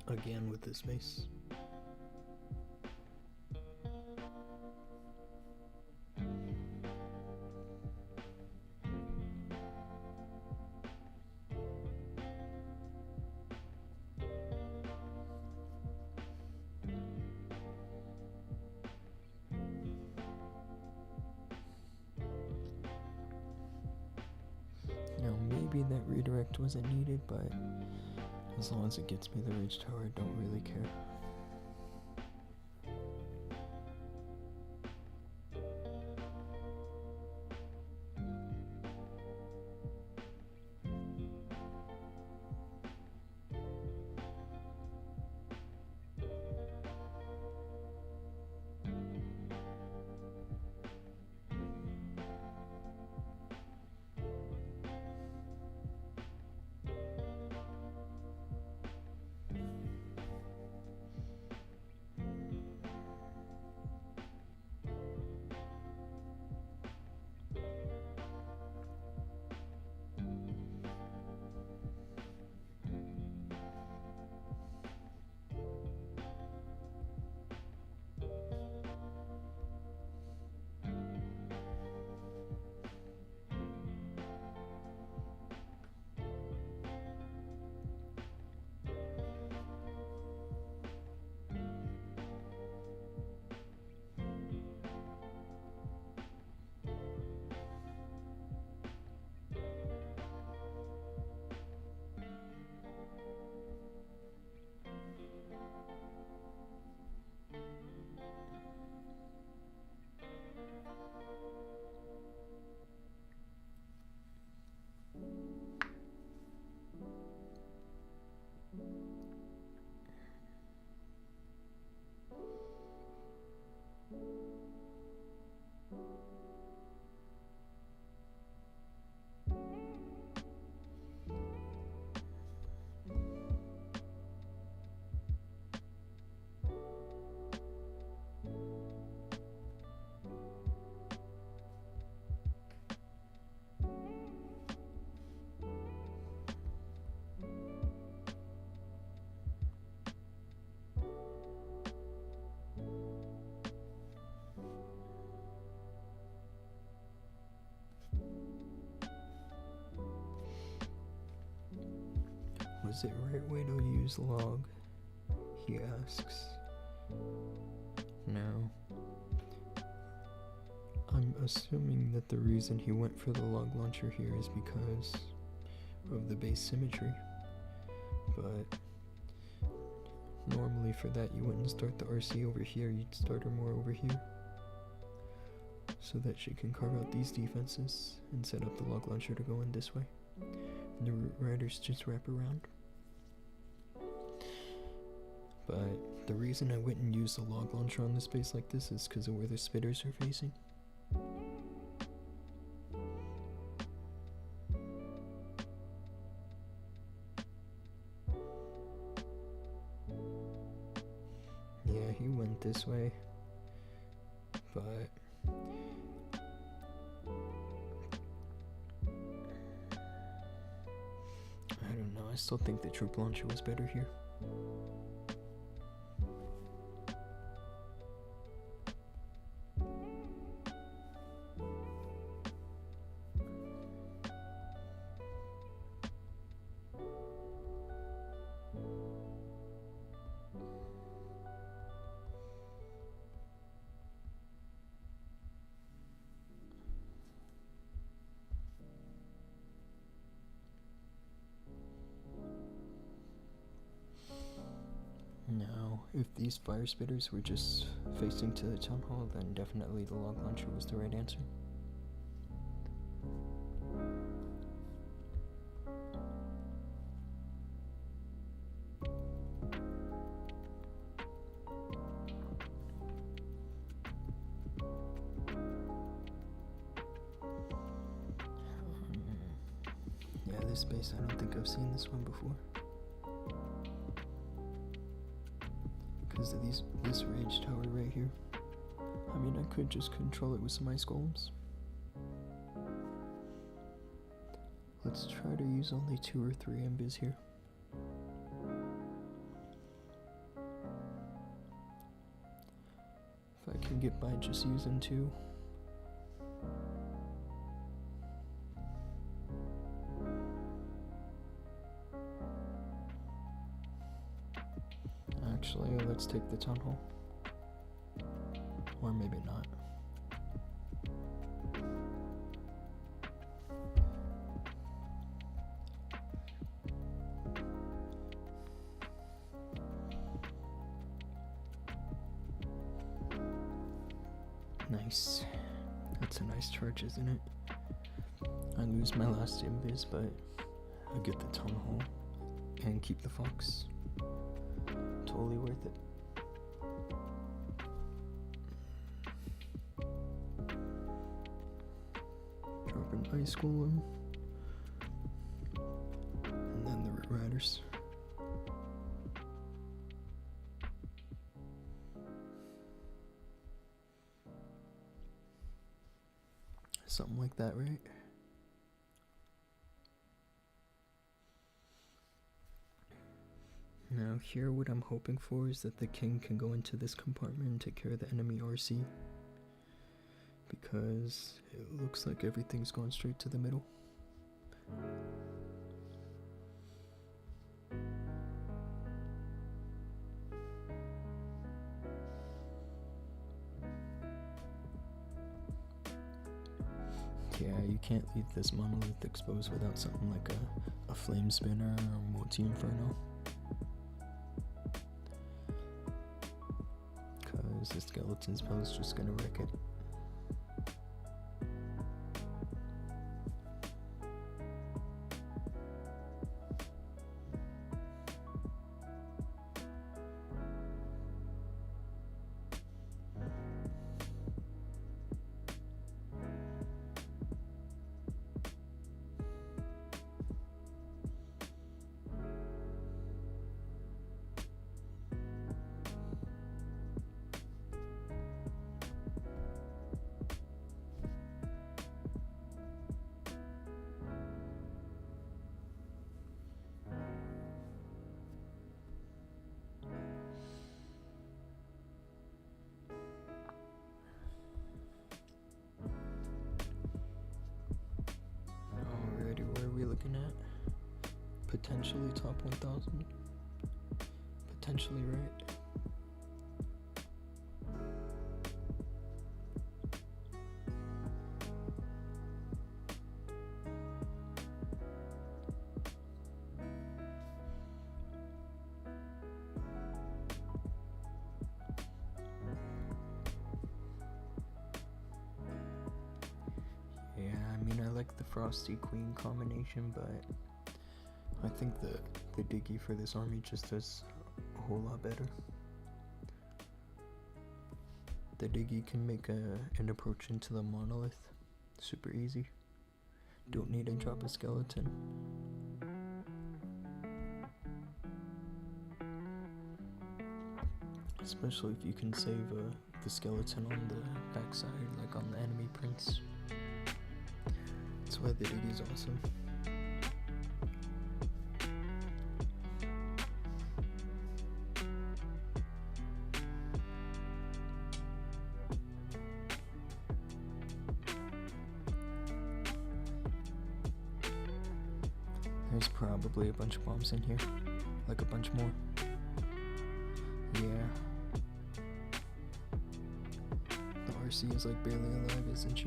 Again with this mace. Now maybe that redirect wasn't needed, but as long as it gets me the Rage Tower, I don't really care. Was it right way to use log? He asks. No. I'm assuming that the reason he went for the log launcher here is because of the base symmetry. But normally for that you wouldn't start the RC over here, you'd start her more over here. So that she can carve out these defenses and set up the log launcher to go in this way. And the root riders just wrap around. But the reason I wouldn't use the log launcher on this base like this is because of where the spitters are facing. Yeah, he went this way, but I don't know, I still think the troop launcher was better here. Now, if these fire spitters were just facing to the town hall, then definitely the log launcher was the right answer. Yeah, this base, I don't think I've seen this one before. Because of this rage tower right here. I mean, I could just control it with some ice golems. Let's try to use only 2 or 3 invis here. If I can get by just using 2. Actually, let's take the town hall. Or maybe not. Nice. That's a nice charge, isn't it? I lose my last invis, but I get the town hall and keep the fox. Totally worth it. Drop an ice golem. And then the root riders. Something like that, right? Now here what I'm hoping for is that the king can go into this compartment and take care of the enemy RC. Because it looks like everything's going straight to the middle. Yeah, you can't leave this monolith exposed without something like a flame spinner or multi-inferno. Because the skeleton spell is just gonna wreck it. potentially top 1,000. Potentially, right? Yeah, I mean, I like the Frosty Queen combination, but I think the Diggy for this army just does a whole lot better. The Diggy can make an approach into the monolith super easy. Don't need to drop a skeleton. Especially if you can save the skeleton on the backside, like on the enemy prince. That's why the Diggy's awesome. There's probably a bunch of bombs in here, like a bunch more. Yeah. The RC is like barely alive, isn't she?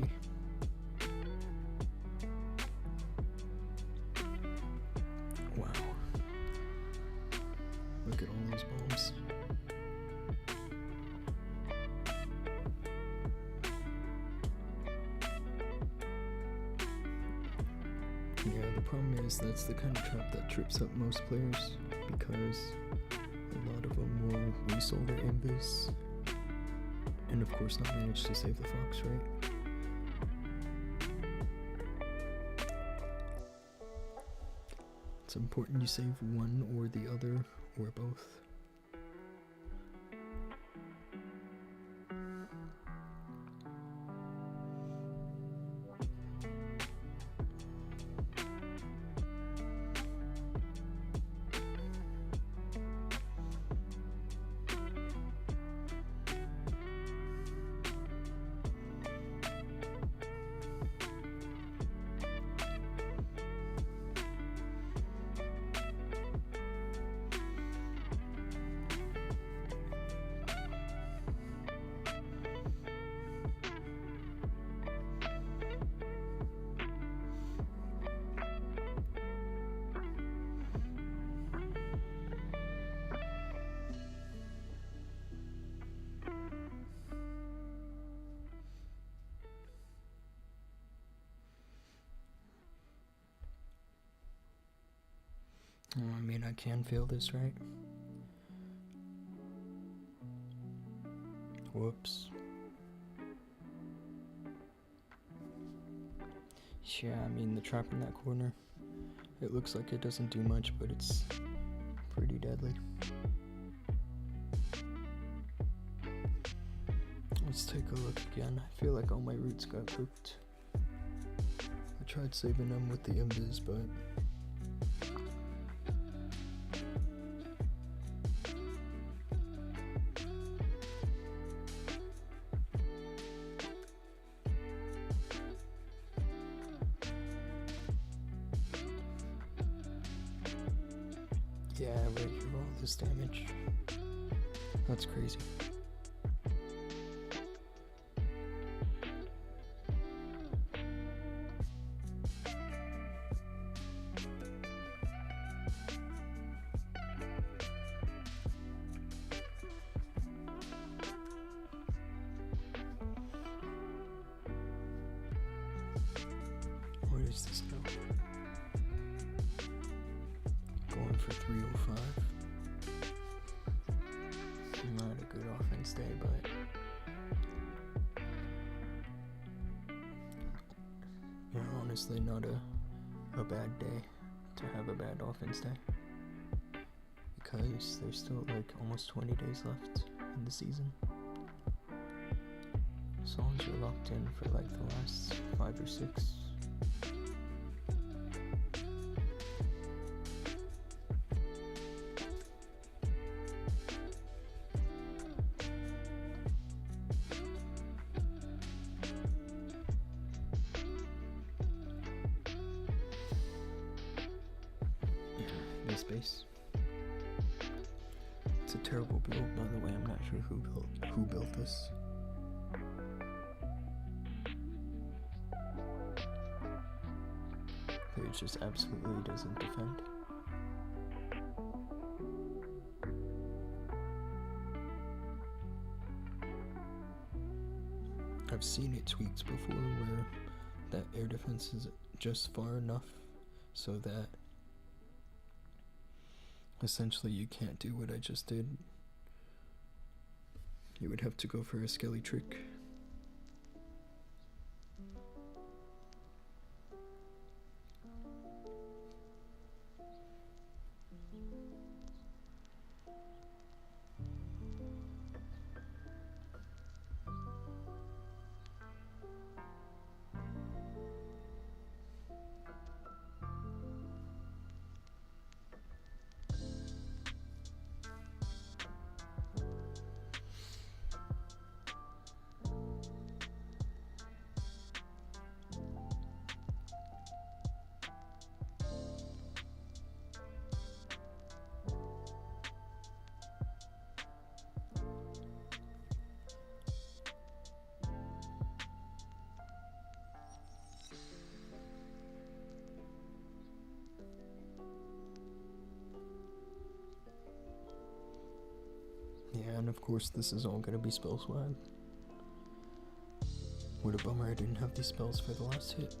Wow. Look at all those bombs. Yeah, the problem is that's the kind of trap that trips up most players, because a lot of them will resold their invis, and of course not manage to save the fox, right? It's important you save one or the other, or both. I mean, I can feel this, right? Whoops. Yeah, I mean, the trap in that corner, it looks like it doesn't do much, but it's pretty deadly. Let's take a look again. I feel like all my roots got cooked. I tried saving them with the invis, but yeah, right here, all this damage. That's crazy. What is this now? Going for 305. Not a good offense day, but you know, honestly, not a bad day to have a bad offense day, because there's still like almost 20 days left in the season. As long as you're locked in for like the last 5 or 6. this base. It's a terrible build, by the way. I'm not sure who built this. But it just absolutely doesn't defend. I've seen it tweaked before where that air defense is just far enough so that essentially you can't do what I just did. You would have to go for a skelly trick. Yeah, and of course this is all gonna be spell swag. What a bummer I didn't have these spells for the last hit.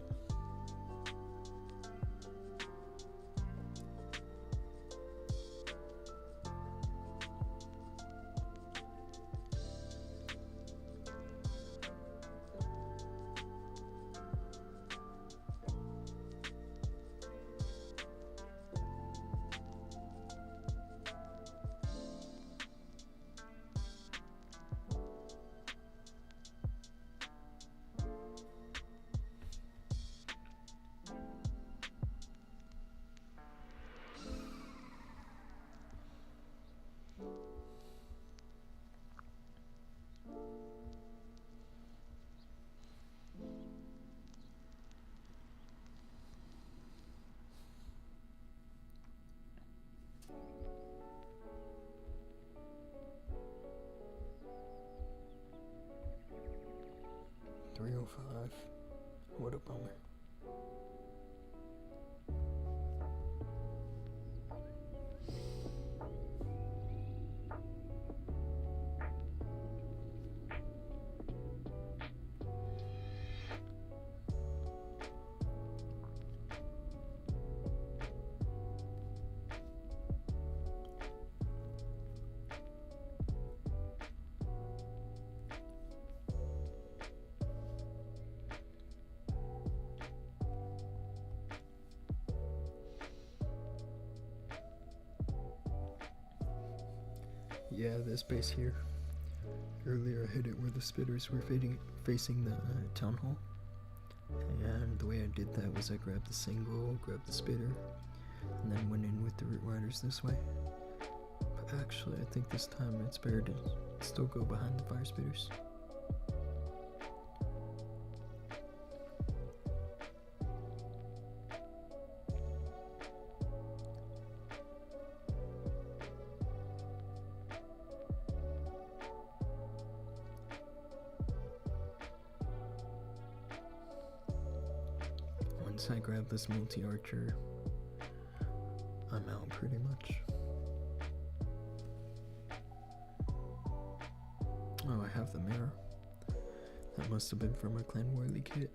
$305. What a bummer. Yeah, this base here. Earlier I hit it where the spitters were facing the town hall. And the way I did that was I grabbed the single, grabbed the spitter, and then went in with the root riders this way. But actually, I think this time it's better to still go behind the fire spitters. Once I grab this multi-archer, I'm out pretty much. Oh, I have the mirror. That must have been from my Clan Worley kit.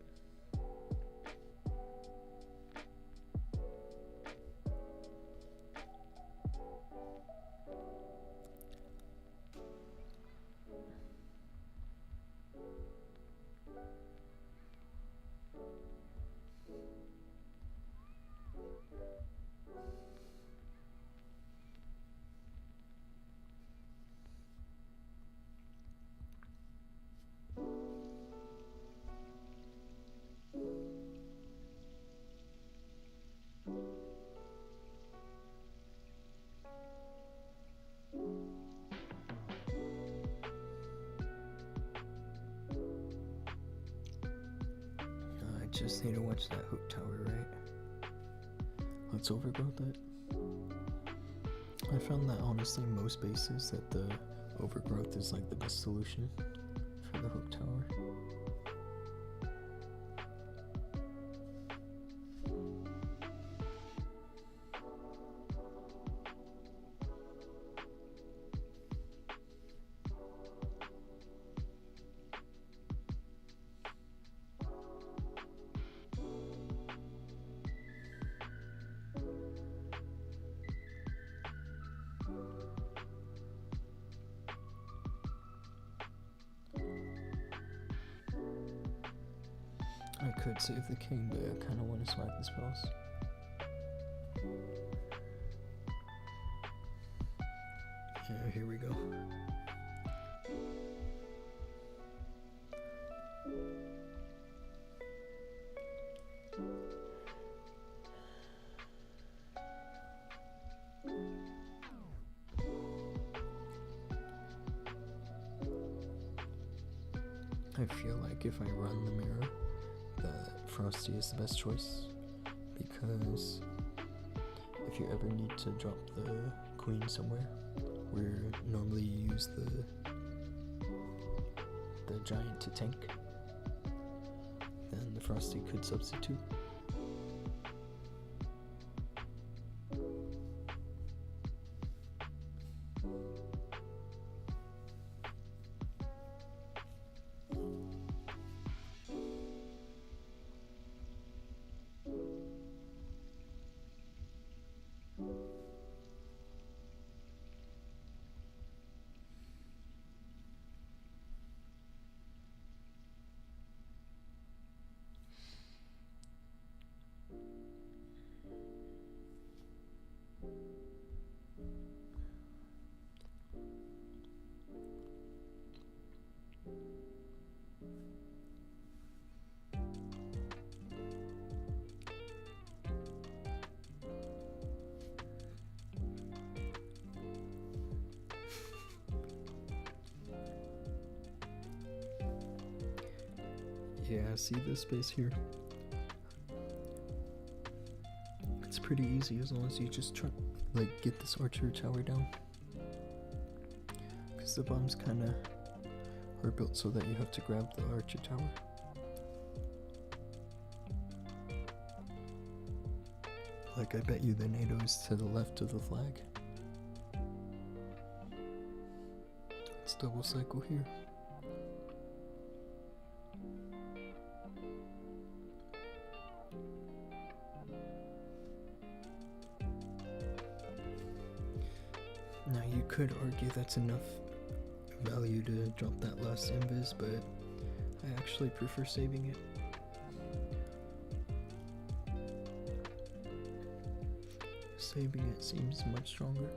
Just need to watch that hook tower, right? Let's overgrowth it. I found that honestly most bases that the overgrowth is like the best solution for the hook tower. I could save the king, but I kind of want to swag the spells. Yeah, here we go. I feel like if I run the mirror, that Frosty is the best choice, because if you ever need to drop the queen somewhere where normally you use the giant to tank, then the Frosty could substitute. Yeah, see this space here? It's pretty easy as long as you just try, get this archer tower down. Because the bombs kinda are built so that you have to grab the archer tower. I bet you the NATO is to the left of the flag. Let's double cycle here. Now you could argue that's enough value to drop that last invis, but I actually prefer saving it. Saving it seems much stronger.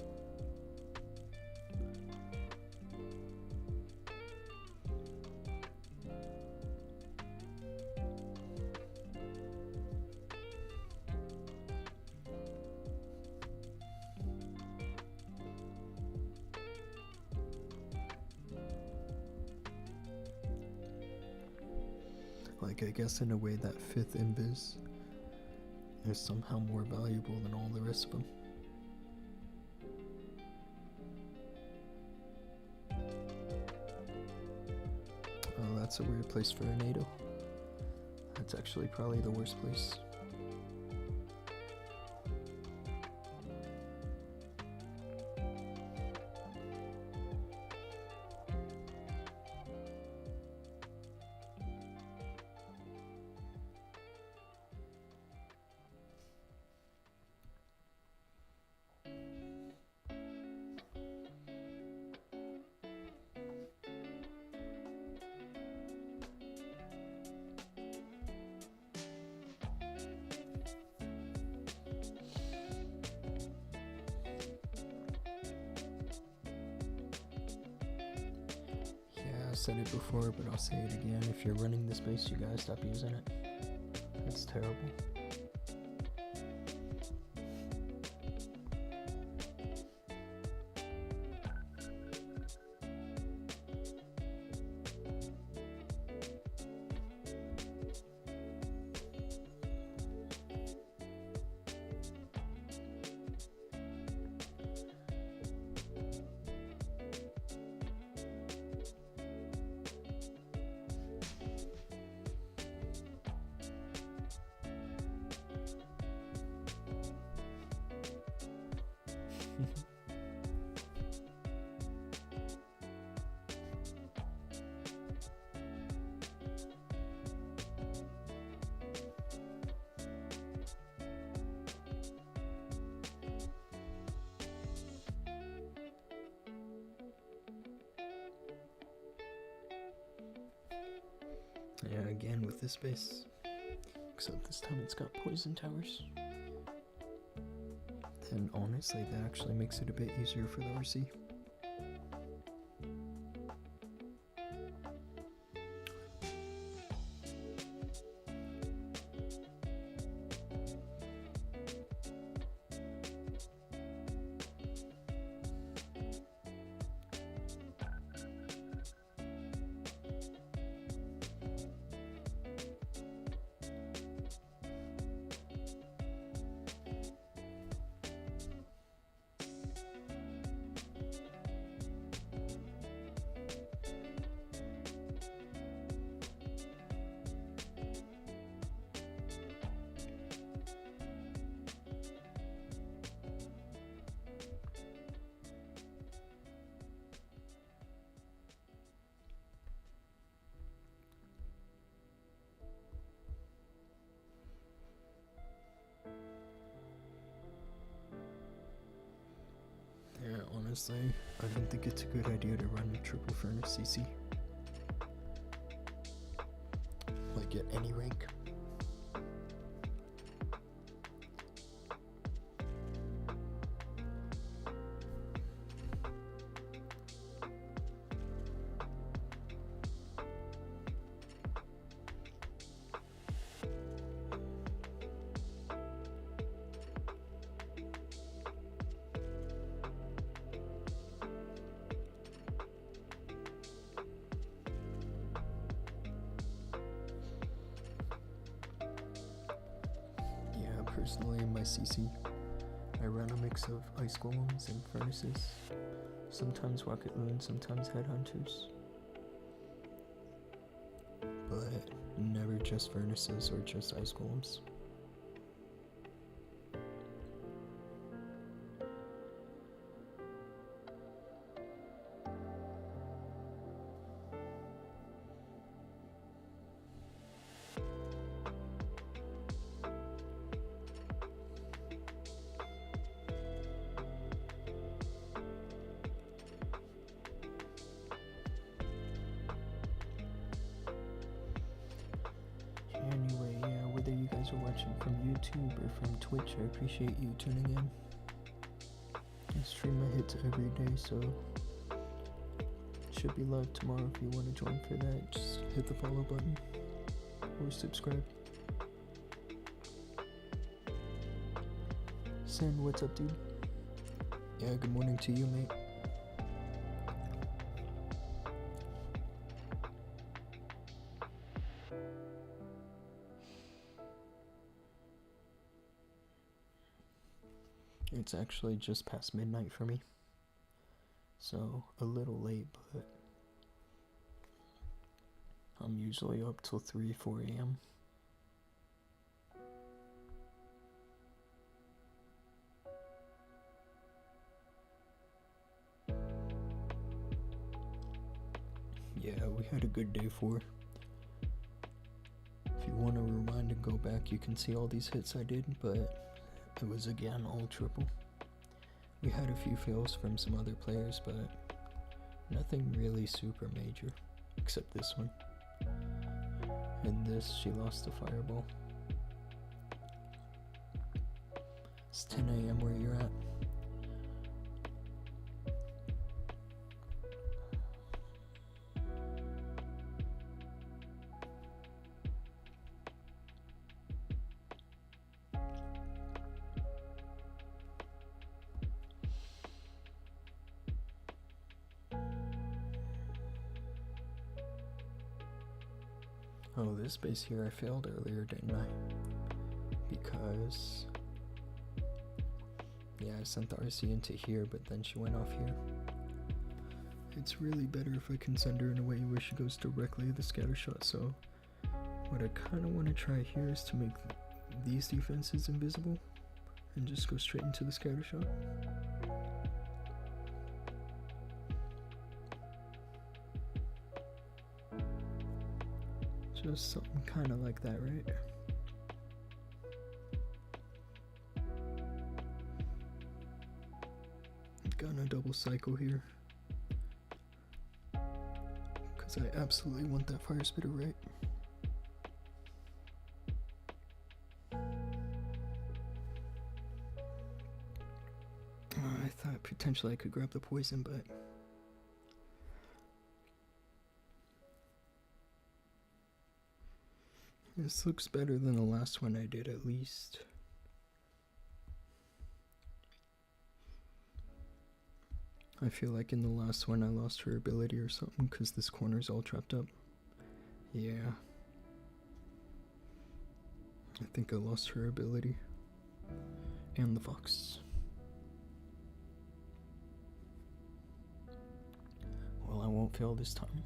I guess in a way that 5th invis is somehow more valuable than all the rest of them. Oh, that's a weird place for a NATO. That's actually probably the worst place. I said it before, but I'll say it again. If you're running this base, you gotta stop using it. It's terrible. Yeah, again with this base. Except this time it's got poison towers. And honestly, that actually makes it a bit easier for the RC. Yeah, honestly, I don't think it's a good idea to run a triple furnace CC. Like at any rank. Personally, in my CC, I run a mix of ice golems and furnaces, sometimes rocket loons, sometimes headhunters, but never just furnaces or just ice golems. Anyway, yeah, whether you guys are watching from YouTube or from Twitch, I appreciate you tuning in. I stream my hits every day, so should be live tomorrow if you want to join for that. Just hit the follow button or subscribe. Sen, what's up, dude? Yeah, good morning to you, mate. It's actually just past midnight for me, so a little late, but I'm usually up till 3-4 a.m. Yeah, we had a good day 4. If you want to rewind and go back, you can see all these hits I did, but it was again all triple. We had a few fails from some other players, but nothing really super major, except this one. And this, she lost a fireball. It's 10 a.m. where you're at. Oh, this base here I failed earlier, didn't I? Because, yeah, I sent the RC into here, but then she went off here. It's really better if I can send her in a way where she goes directly to the scatter shot, so what I kind of want to try here is to make these defenses invisible and just go straight into the scatter shot. Just something kind of like that, right? Gonna double cycle here, because I absolutely want that fire spitter right. thought potentially I could grab the poison, but this looks better than the last one I did, at least. I feel like in the last one I lost her ability or something because this corner's all trapped up. Yeah. I think I lost her ability. And the fox. Well, I won't fail this time.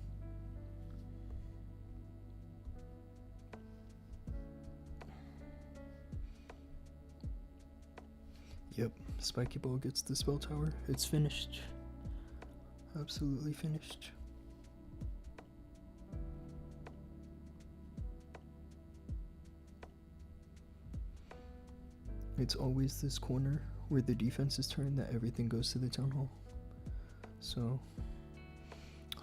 Yep, Spiky Ball gets the spell tower. It's finished. Absolutely finished. It's always this corner where the defense is turned that everything goes to the town hall. So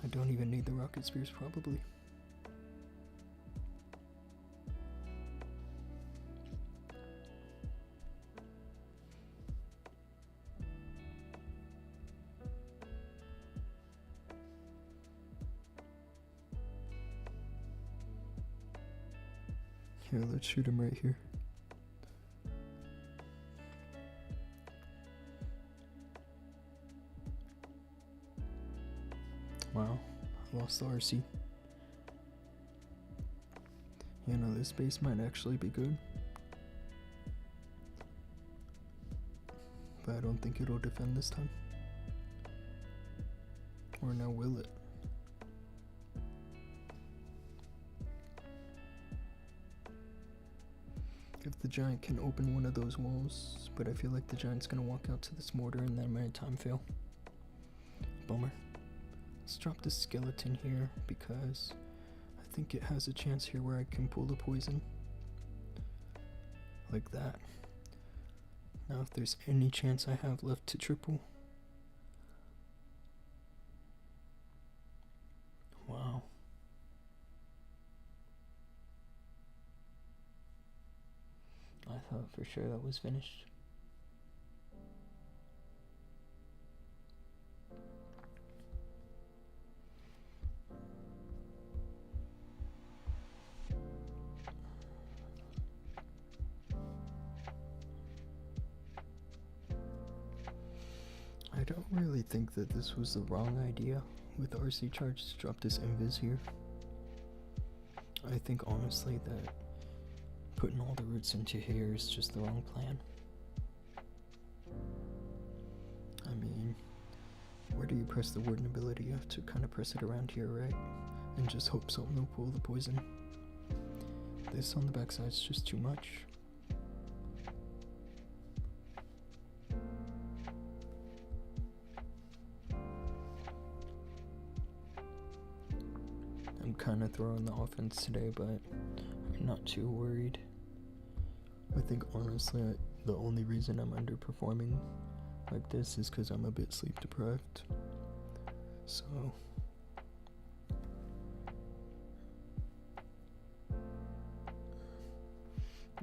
I don't even need the rocket spears probably. Here, let's shoot him right here. Wow, I lost the RC. You know, this base might actually be good. But I don't think it'll defend this time. Or now will it? If the giant can open one of those walls, but I feel like the giant's gonna walk out to this mortar and then my time fail. Bummer. Let's drop this skeleton here because I think it has a chance here where I can pull the poison. Like that. Now if there's any chance I have left to triple. Wow. I thought for sure that was finished. I don't really think that this was the wrong idea with RC charge to drop this invis here. I think honestly that putting all the roots into here is just the wrong plan. I mean, where do you press the warden ability? You have to kind of press it around here, right? And just hope something will pull the poison. This on the backside is just too much. I'm kind of throwing the offense today, but I'm not too worried. I think honestly the only reason I'm underperforming like this is because I'm a bit sleep deprived. So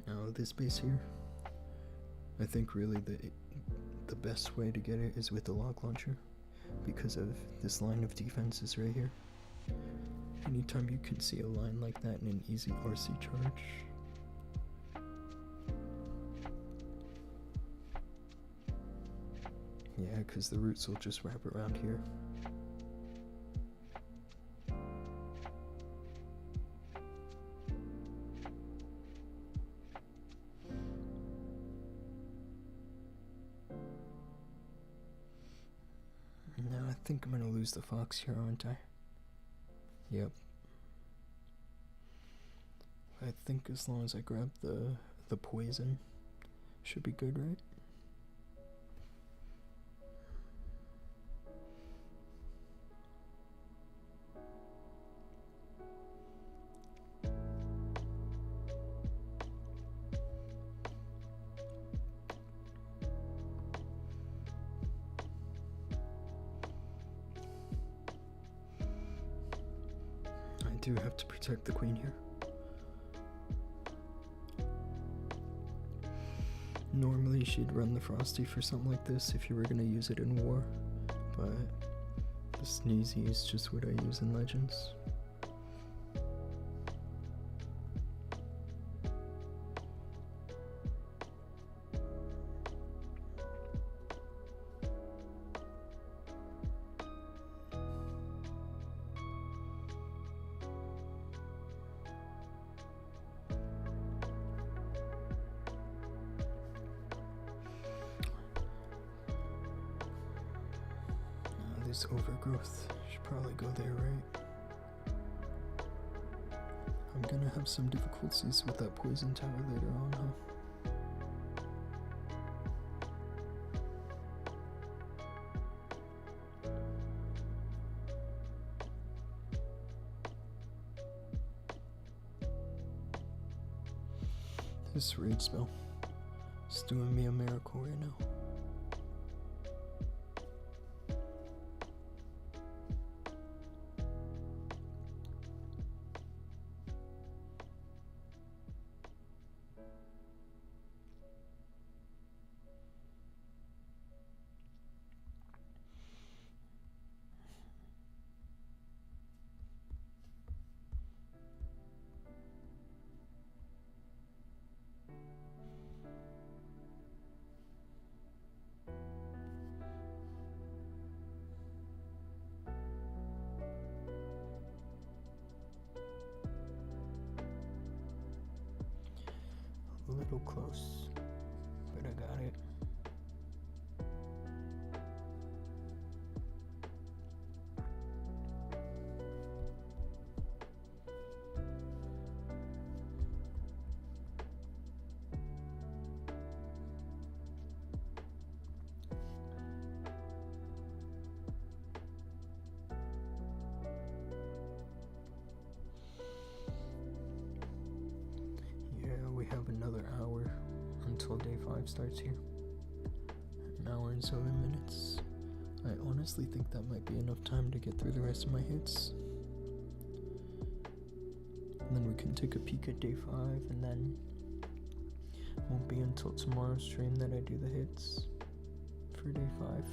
now this base here, I think really the best way to get it is with the log launcher because of this line of defenses right here. Anytime you can see a line like that in an easy RC charge. Yeah, because the roots will just wrap around here. Now I think I'm gonna lose the fox here, aren't I? Yep. I think as long as I grab the poison, should be good, right? I do have to protect the queen here. Normally she'd run the Frosty for something like this if you were gonna use it in war, but the Sneezy is just what I use in Legends. This overgrowth should probably go there, right? I'm gonna have some difficulties with that poison tower later on, huh? This rage spell is doing me a miracle right now. A little close, but I got it. We have another hour until day 5 starts here. An hour and 7 minutes. I honestly think that might be enough time to get through the rest of my hits. And then we can take a peek at day 5, and then it won't be until tomorrow's stream that I do the hits for day 5.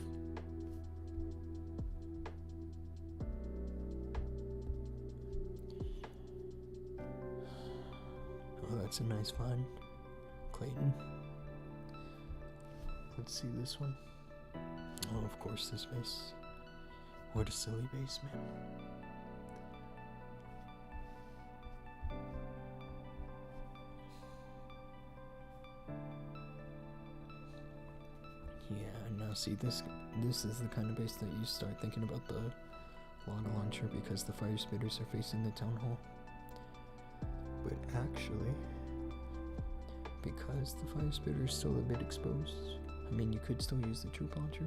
Oh, that's a nice find, Clayton. Let's see this one. Oh, of course, this base. What a silly base, man. Yeah, now see, this is the kind of base that you start thinking about the log launcher, because the fire spitters are facing the town hall. But actually, because the fire spitter is still a bit exposed, I mean, you could still use the troop launcher.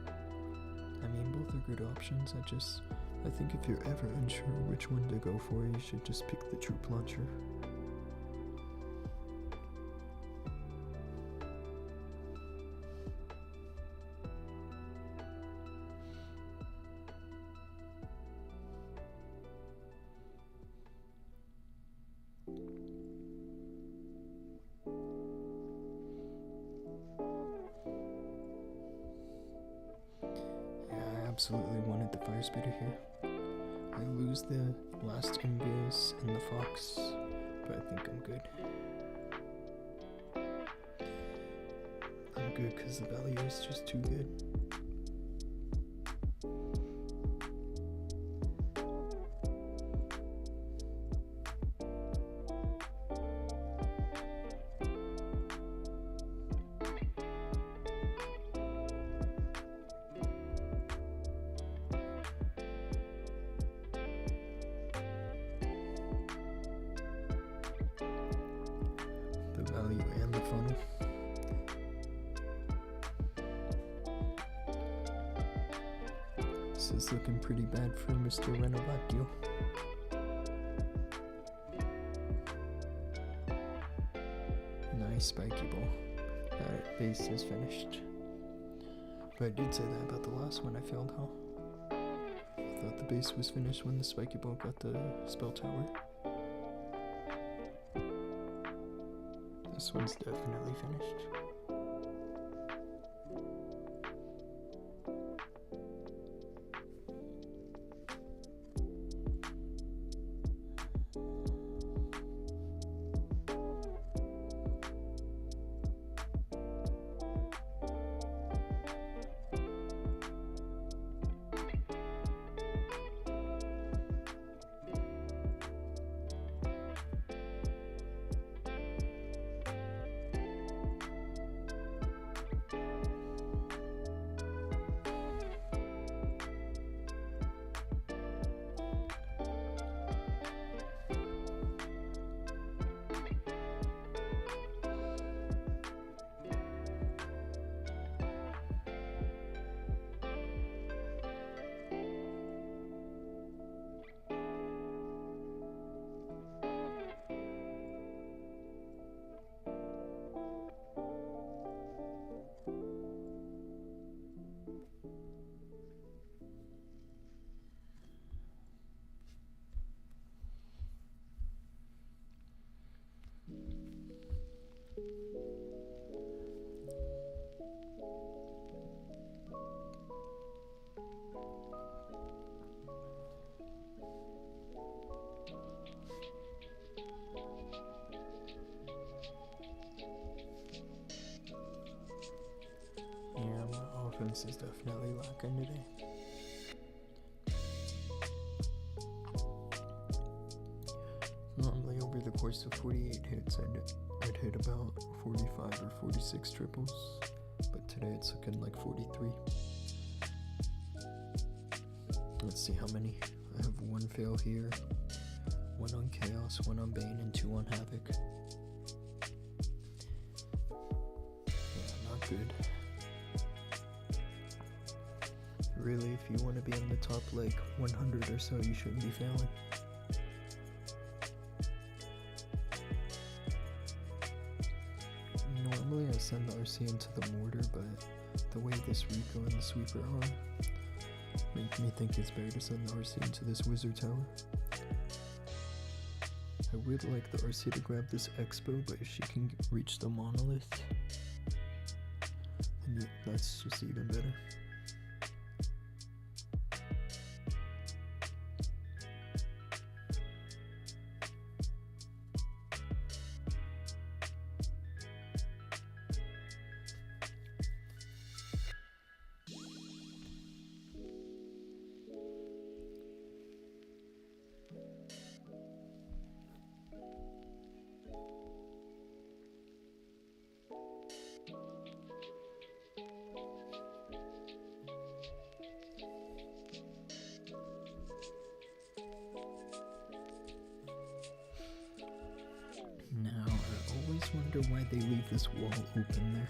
I mean, both are good options. I think if you're ever unsure which one to go for, you should just pick the troop launcher. Absolutely wanted the fire spitter here. I lose the last envious and the fox, but I think I'm good. I'm good because the value is just too good. Value and the funnel. This is looking pretty bad for Mr. Renovatio. Nice spiky ball. That base is finished. But I did say that about the last one I failed, huh? I thought the base was finished when the spiky ball got the spell tower. This one's definitely finished. Yeah, my offense is definitely lacking today. Normally over the course of 48 hits, I'd hit about 45 or 46 triples, but today it's looking like 43. Let's see how many. I have one fail here, one on Chaos, one on Bane, and two on Havoc. Yeah, not good. Really, if you want to be in the top like 100 or so, you shouldn't be failing. Normally I send the RC into the mortar, but the way this Rico and the sweeper are, make me think it's better to send the RC into this wizard tower. I would like the RC to grab this Expo, but if she can reach the monolith, then that's just even better. Now, I always wonder why they leave this wall open there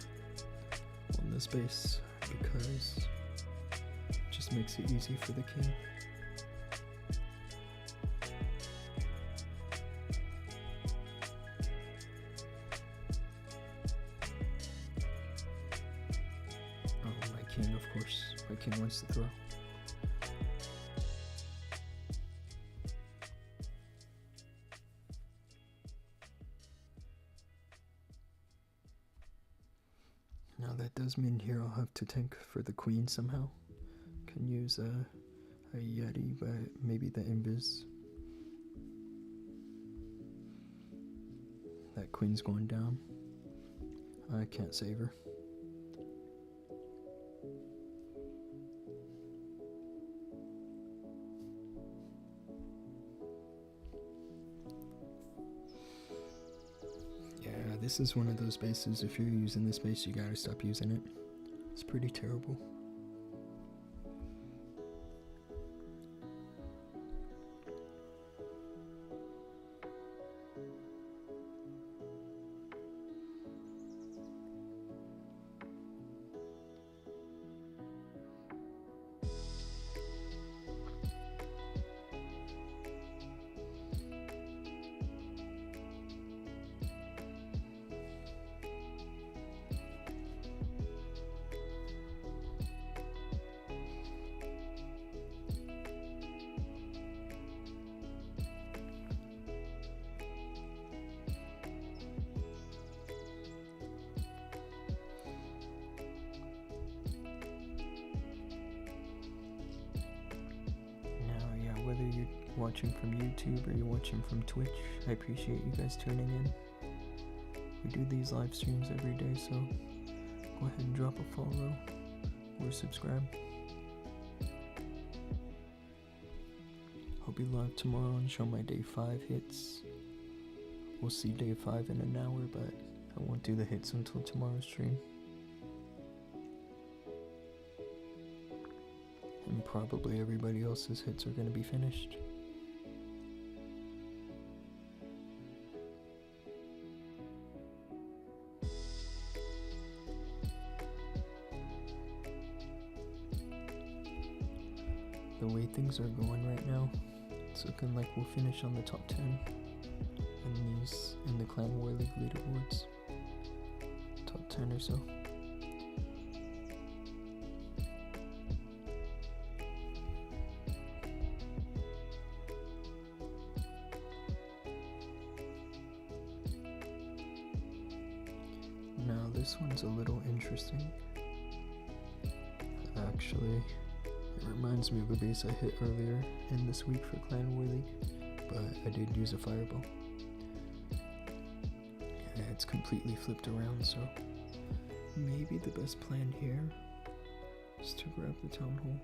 on this base, because it just makes it easy for the king. Oh, my king, of course. My king wants to throw. Now that does mean here I'll have to tank for the queen somehow. Can use a Yeti, but maybe the Invis. That queen's going down. I can't save her. This is one of those bases, if you're using this base, you gotta stop using it. It's pretty terrible. watching from YouTube or you're watching from Twitch. I appreciate you guys tuning in. We do these live streams every day, so go ahead and drop a follow or subscribe. I'll be live tomorrow and show my day 5 hits. We'll see day 5 in an hour, but I won't do the hits until tomorrow's stream. And probably everybody else's hits are going to be finished. The way things are going right now, it's looking like we'll finish on the top 10 in the Clan War League leaderboards. Top 10 or so. Now this one's a little interesting. Actually, it reminds me of a base I hit earlier in this week for Clan War League, but I did use a fireball. Yeah, it's completely flipped around, so maybe the best plan here is to grab the town hall.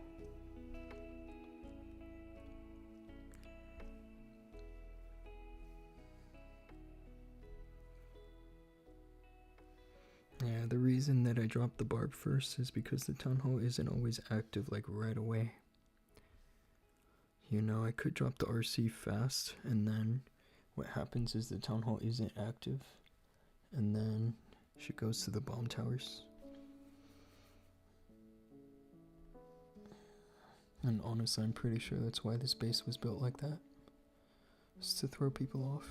Yeah, the reason that I dropped the barb first is because the town hall isn't always active like right away. You know, I could drop the RC fast, and then what happens is the town hall isn't active, and then she goes to the bomb towers. And honestly, I'm pretty sure that's why this base was built like that. It's to throw people off.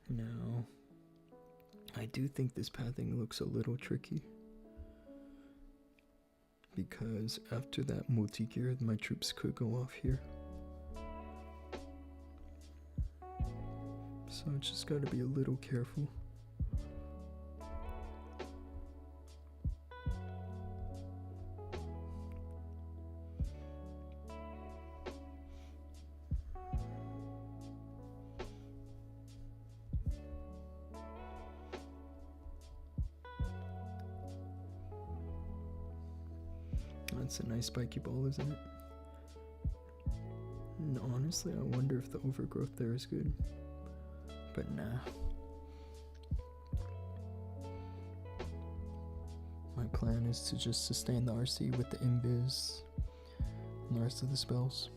Now, I do think this pathing looks a little tricky, because after that multi-gear, my troops could go off here. So I just gotta be a little careful. That's a nice spiky ball, isn't it? And honestly, I wonder if the overgrowth there is good. But nah. My plan is to just sustain the RC with the invis and the rest of the spells.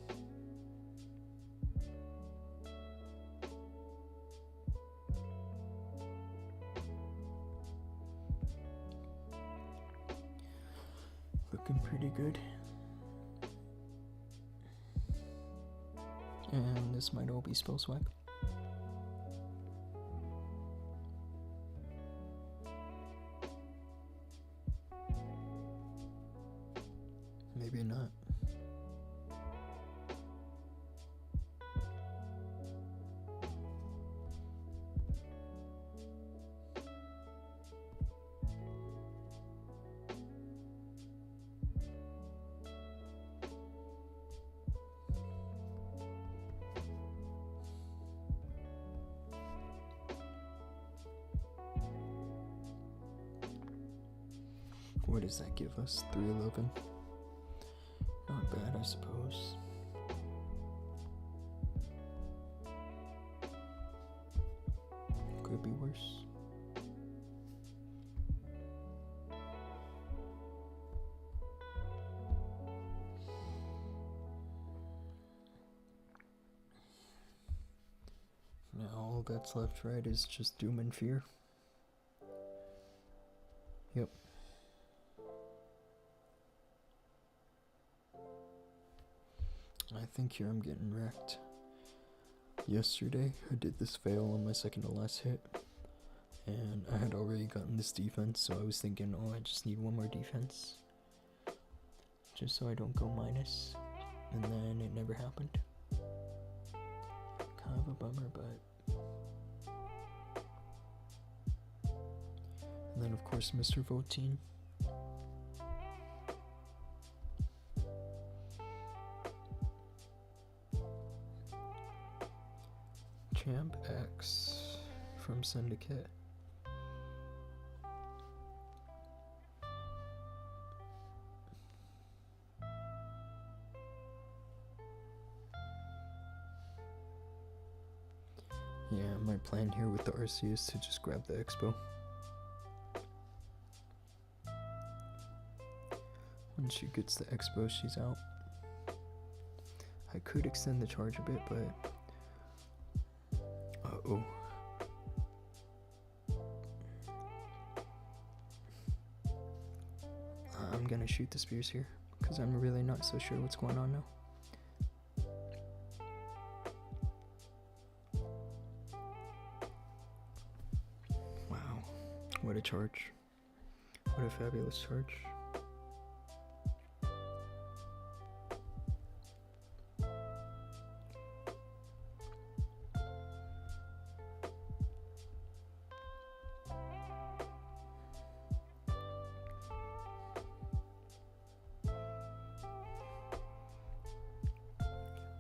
Looking pretty good. And this might all be spell swag. Maybe not. What does that give us? 311. Not bad, I suppose. Could be worse. Now all that's left, right, is just doom and fear. Yep. I think here I'm getting wrecked. Yesterday, I did this fail on my second to last hit, and I had already gotten this defense, so I was thinking, oh, I just need one more defense, just so I don't go minus, and then it never happened. Kind of a bummer, but... And then, of course, Mr. Voteen. Champ X from Syndicate. Yeah, my plan here with the RC is to just grab the Expo. When she gets the Expo, she's out. I could extend the charge a bit, but... Uh-oh. I'm gonna shoot the spears here, because I'm really not so sure what's going on now. Wow, what a charge. What a fabulous charge.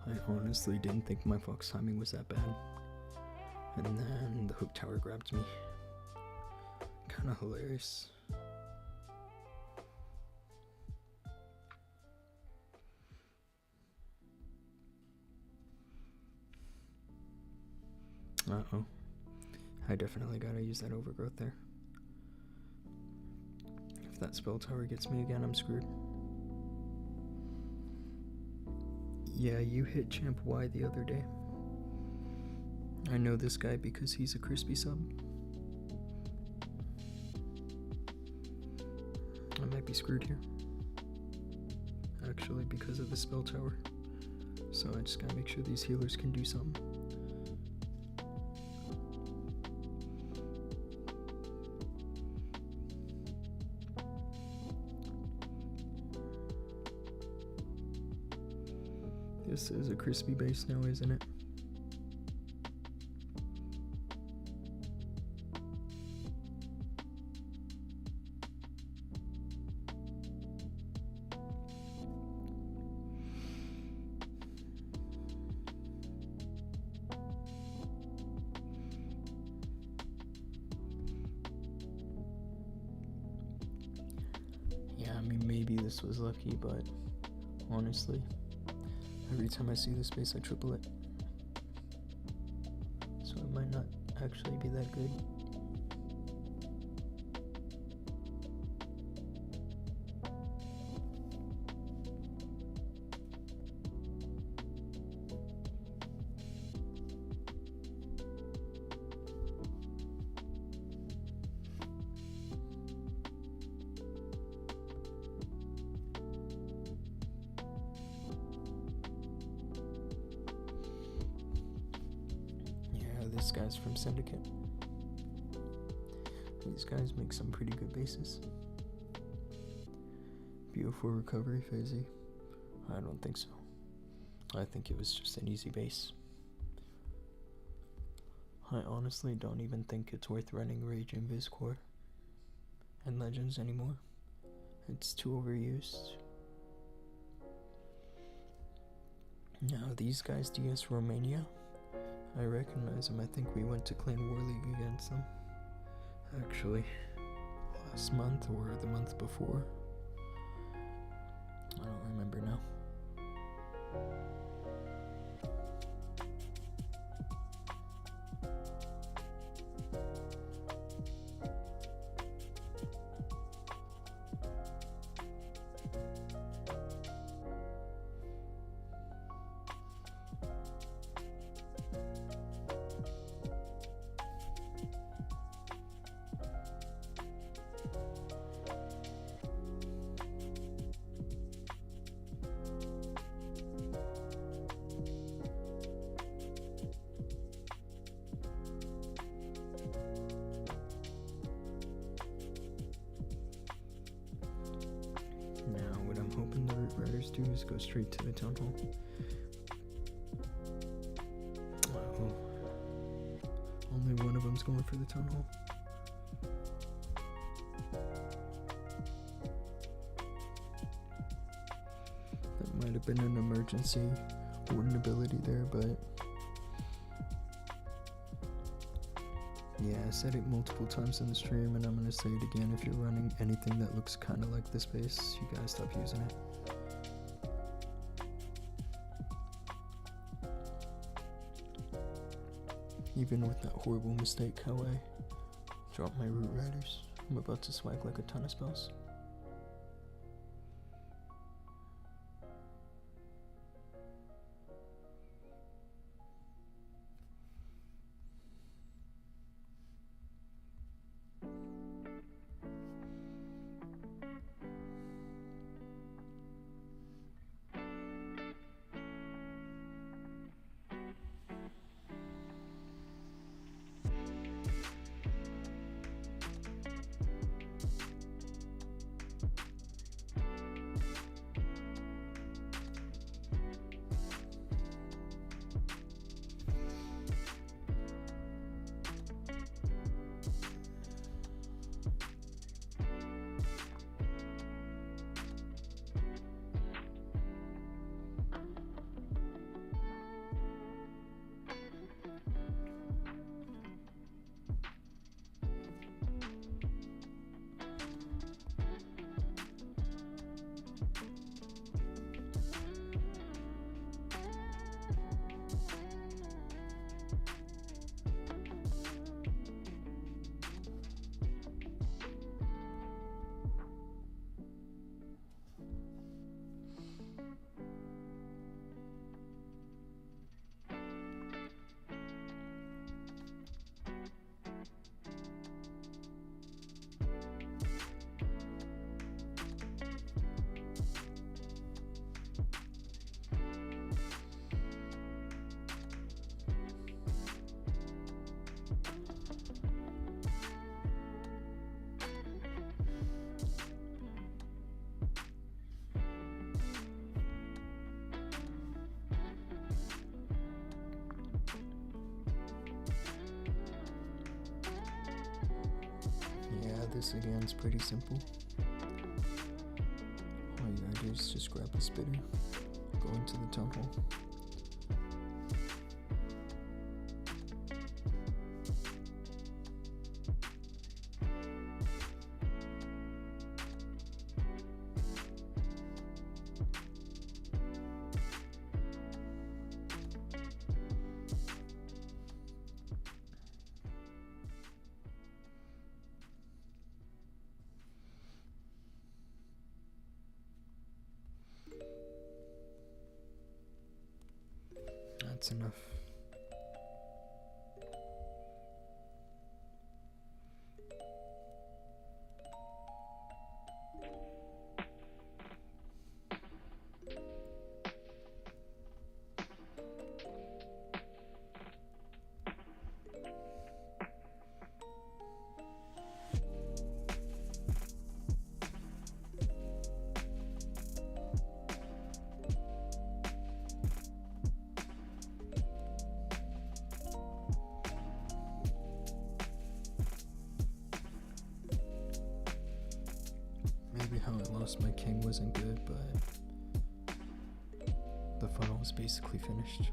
I honestly didn't think my fox timing was that bad. And then the hook tower grabbed me. Kinda hilarious. Uh-oh. I definitely gotta use that overgrowth there. If that spell tower gets me again, I'm screwed. Yeah, you hit Champ Y the other day. I know this guy because he's a crispy sub. I might be screwed here. Actually, because of the spell tower. So I just gotta make sure these healers can do something. This is a crispy base now, isn't it? Yeah, I mean, maybe this was lucky, but honestly, every time I see this base, I triple it. So it might not actually be that good. This guy's from Syndicate. These guys make some pretty good bases. Beautiful recovery, Fizzy. I don't think so. I think it was just an easy base. I honestly don't even think it's worth running Rage Invis Core and Legends anymore. It's too overused. Now these guys DS Romania. I recognize them. I think we went to Clan War League against them. Actually, last month or the month before. I don't remember now. Now, what I'm hoping the Root Riders do is go straight to the Town Hall. Oh. Only one of them's going for the Town Hall. That might have been an emergency warden ability there, but Yeah, I said it multiple times in the stream, and I'm gonna say it again. If you're running anything that looks kind of like this base, you guys stop using it. Even with that horrible mistake how I dropped my root riders, I'm about to swag like a ton of spells. This again is pretty simple. All you gotta do is just grab the spitter, go into the temple. That's enough. Maybe how I lost my king wasn't good, but the funnel was basically finished.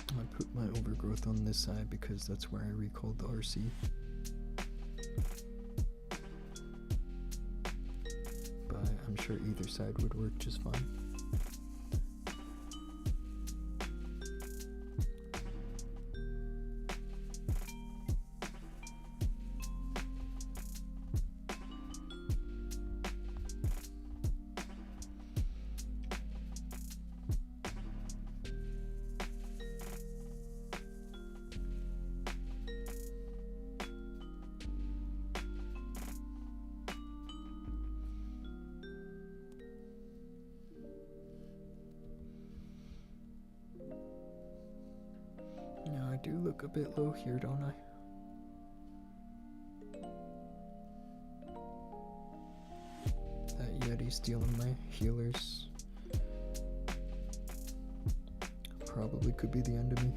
I put my overgrowth on this side because that's where I recalled the RC. But I'm sure either side would work just fine. Now I do look a bit low here, don't I? That Yeti stealing my healers probably could be the end of me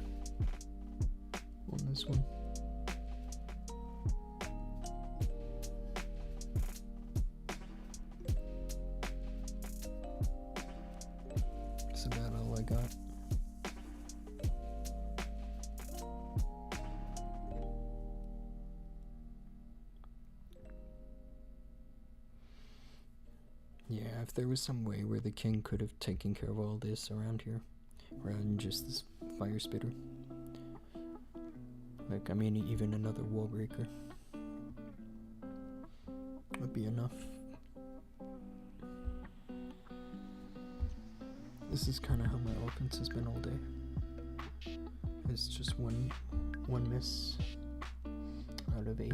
on this one. Yeah, if there was some way where the king could have taken care of all this around here, rather than just this fire spitter. Like, I mean, even another wall breaker would be enough. This is kind of how my offense has been all day. It's just one miss out of 8.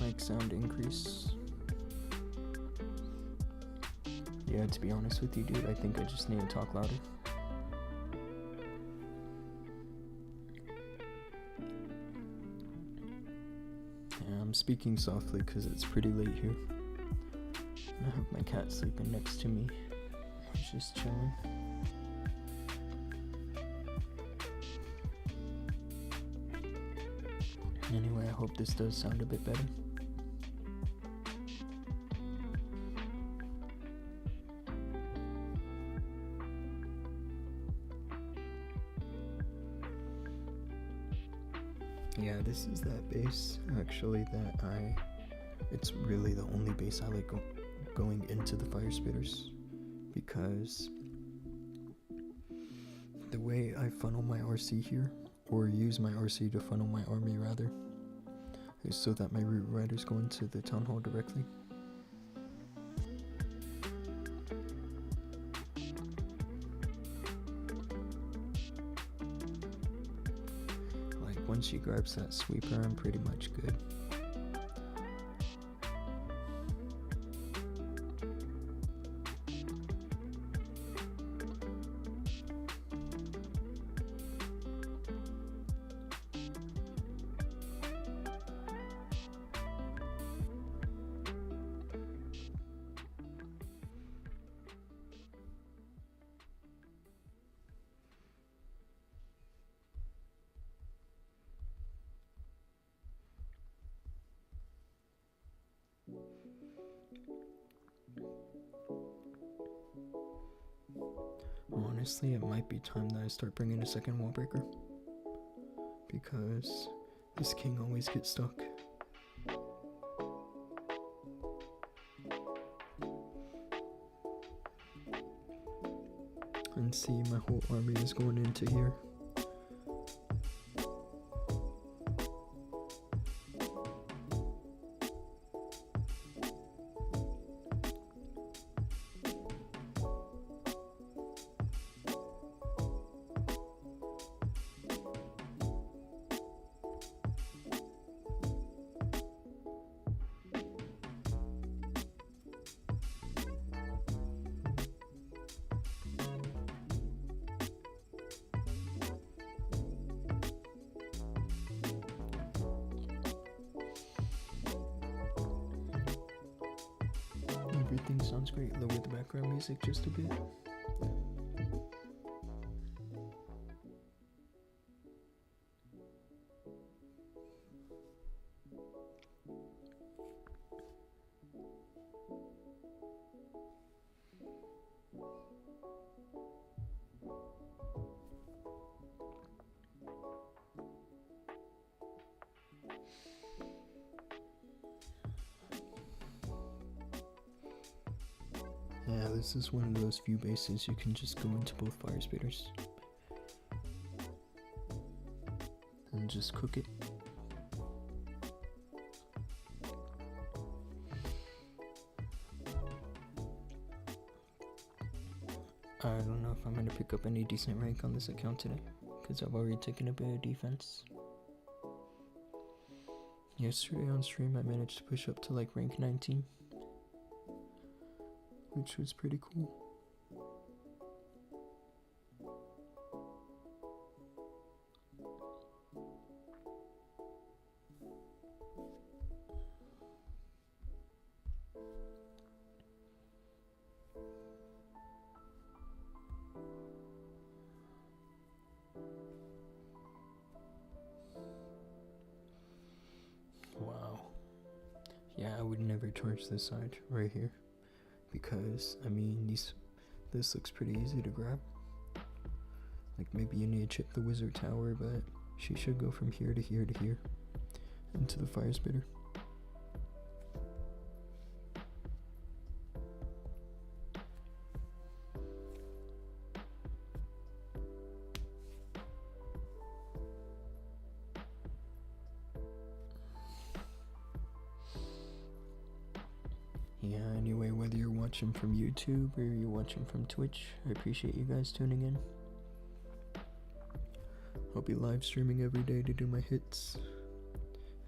Mic sound increase. Yeah, to be honest with you, dude, I think I just need to talk louder. Yeah, I'm speaking softly because it's pretty late here. I have my cat sleeping next to me. He's just chilling. Anyway, I hope this does sound a bit better. Yeah, this is that bass, actually, it's really the only bass I like going into the fire spitters, because the way I funnel my RC here, or use my RC to funnel my army rather, is so that my root riders go into the town hall directly. Once she grabs that sweeper, I'm pretty much good. Honestly, it might be time that I start bringing a second wall breaker, because this king always gets stuck. And see, my whole army is going into here. Everything sounds great. Lower the background music just a bit. Yeah, this is one of those few bases you can just go into both fire spitters and just cook it. I don't know if I'm going to pick up any decent rank on this account today, because I've already taken a bit of defense. Yesterday on stream I managed to push up to like rank 19. Which was pretty cool. would never torch this side right here, because I mean this looks pretty easy to grab. Like maybe you need to chip the wizard tower, but she should go from here to here to here into the fire spitter. Yeah, anyway, whether you're watching from YouTube or you're watching from Twitch, I appreciate you guys tuning in. I'll be live streaming every day to do my hits.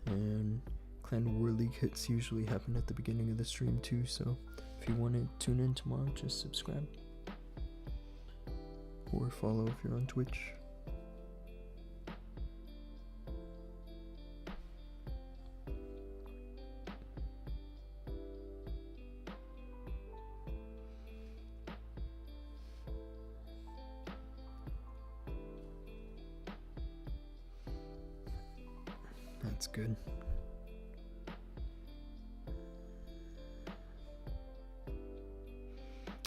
And Clan War League hits usually happen at the beginning of the stream too, so if you want to tune in tomorrow, just subscribe. Or follow if you're on Twitch. That's good.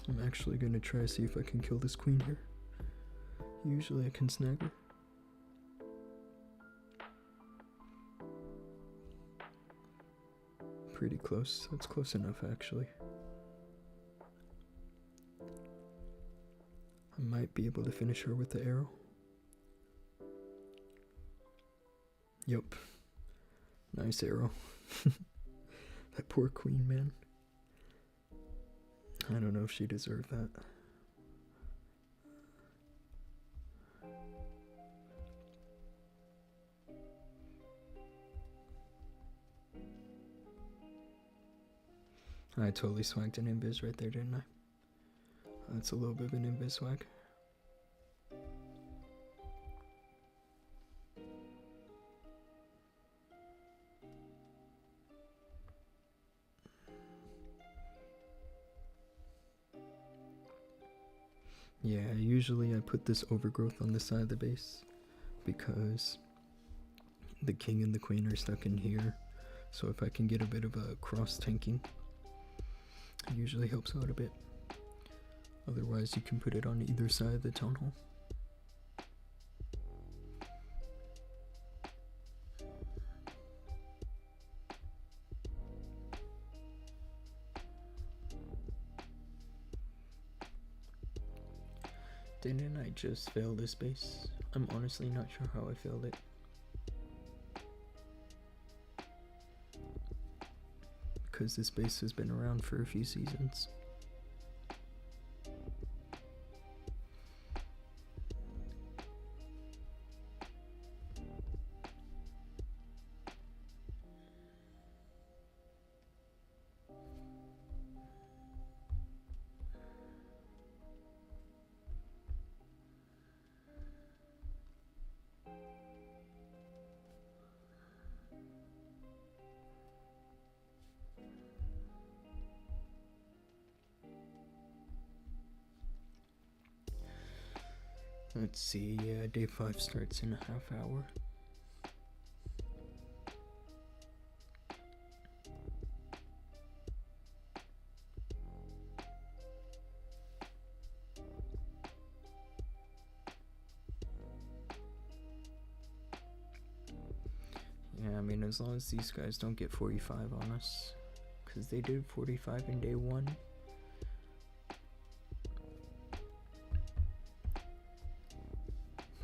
I'm actually gonna try to see if I can kill this queen here. Usually I can snag her. Pretty close. That's close enough actually. I might be able to finish her with the arrow. Yup. Nice arrow. That poor queen, man. I don't know if she deserved that. I totally swagged an invis right there, didn't I? That's a little bit of an invis swag. Yeah, usually I put this overgrowth on the side of the base because the king and the queen are stuck in here. So if I can get a bit of a cross tanking, it usually helps out a bit. Otherwise you can put it on either side of the town hall. Didn't I just fail this base? I'm honestly not sure how I failed it. Because this base has been around for a few seasons. Let's see, yeah, day 5 starts in a half hour. Yeah, I mean, as long as these guys don't get 45 on us, because they did 45 in day 1.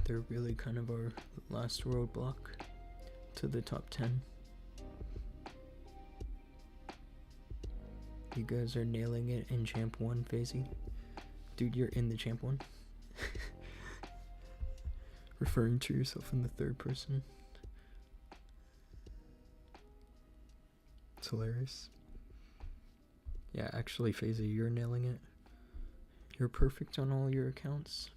They're really kind of our last roadblock to the top 10. You guys are nailing it in Champ 1, Phasey. Dude, you're in the Champ 1. Referring to yourself in the third person. It's hilarious. Yeah, actually, Phasey, you're nailing it. You're perfect on all your accounts.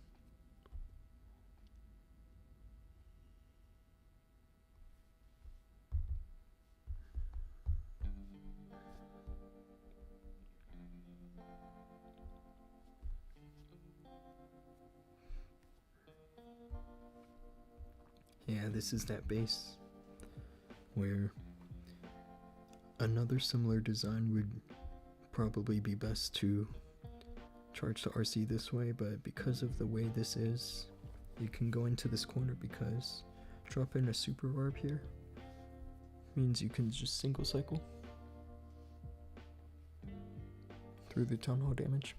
Yeah, this is that base where Another similar design would probably be best to charge the RC this way, but because of the way this is, you can go into this corner because drop in a super orb here means you can just single cycle through the town hall damage.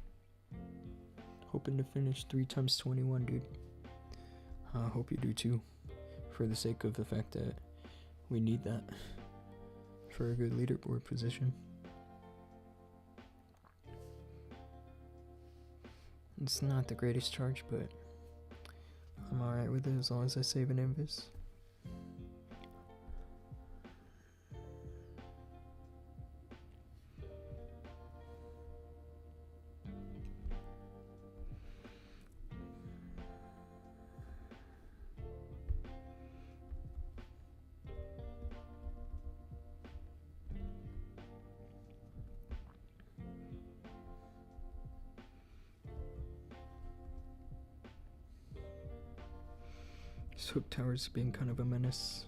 Hoping to finish 3 times 21, dude. Hope you do too, for the sake of the fact that we need that for a good leaderboard position. It's not the greatest charge, but I'm alright with it as long as I save an invis. This hook tower's being kind of a menace.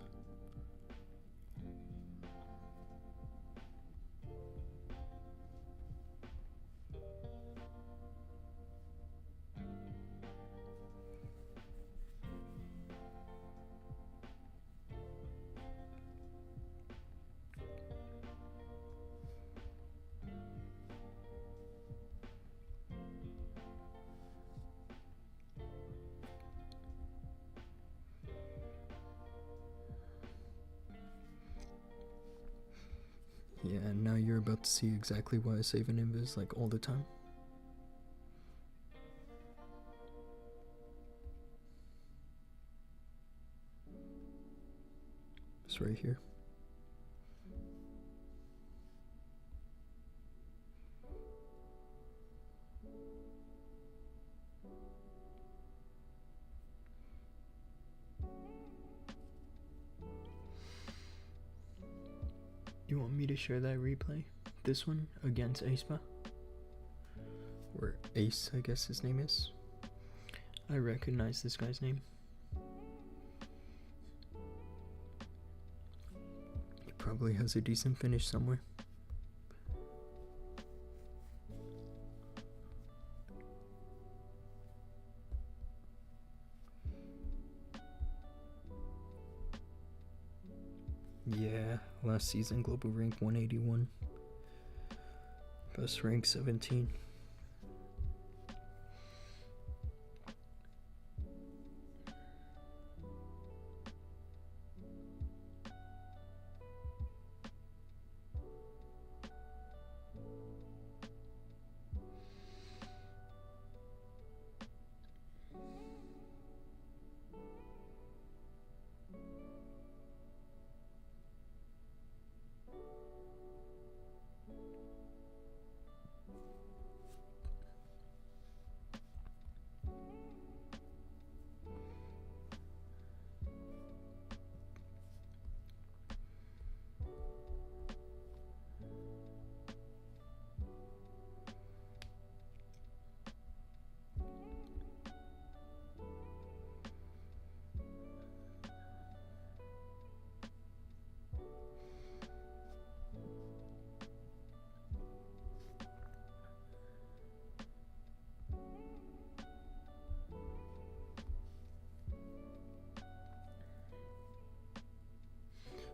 Yeah, and now you're about to see exactly why I save an invis like all the time. It's right here. You want me to share that replay? This one against Aespa? Or Ace, I guess his name is. I recognize this guy's name. He probably has a decent finish somewhere. Yeah, last season global rank 181. Best rank 17.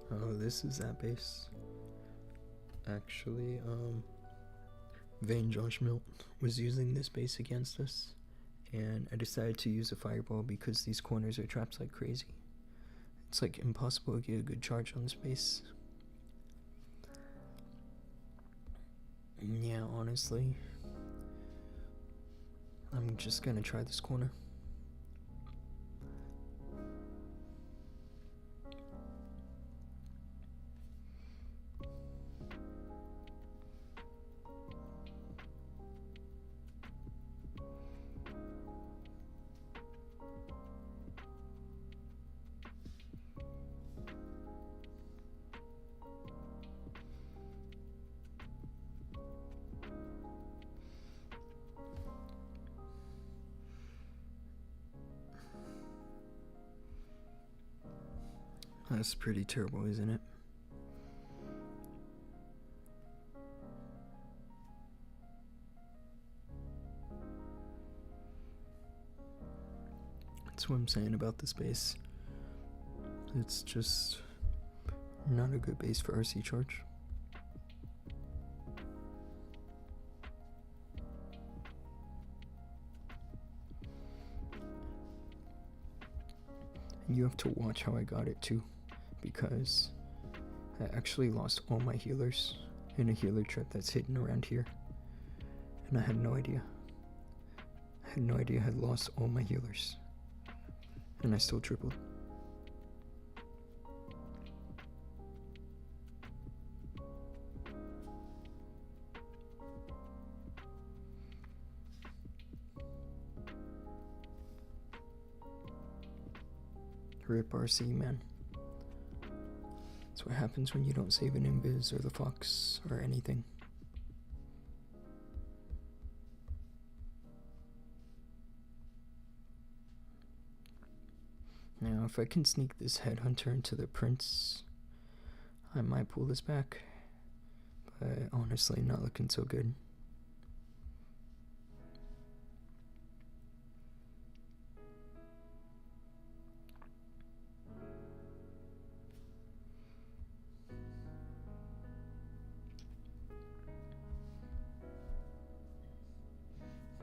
Oh, this is that base. Actually, Vane Josh Milt was using this base against us, and I decided to use a fireball because these corners are trapped like crazy. It's like impossible to get a good charge on this base. Yeah, honestly, I'm just gonna try this corner. That's pretty terrible, isn't it? That's what I'm saying about this base. It's just not a good base for RC charge. And you have to watch how I got it too, because I actually lost all my healers in a healer trap that's hidden around here. And I had no idea. I had no idea I had lost all my healers. And I still tripled. Rip RC, man. That's what happens when you don't save an invis or the fox or anything. Now, if I can sneak this headhunter into the prince, I might pull this back. But honestly, not looking so good.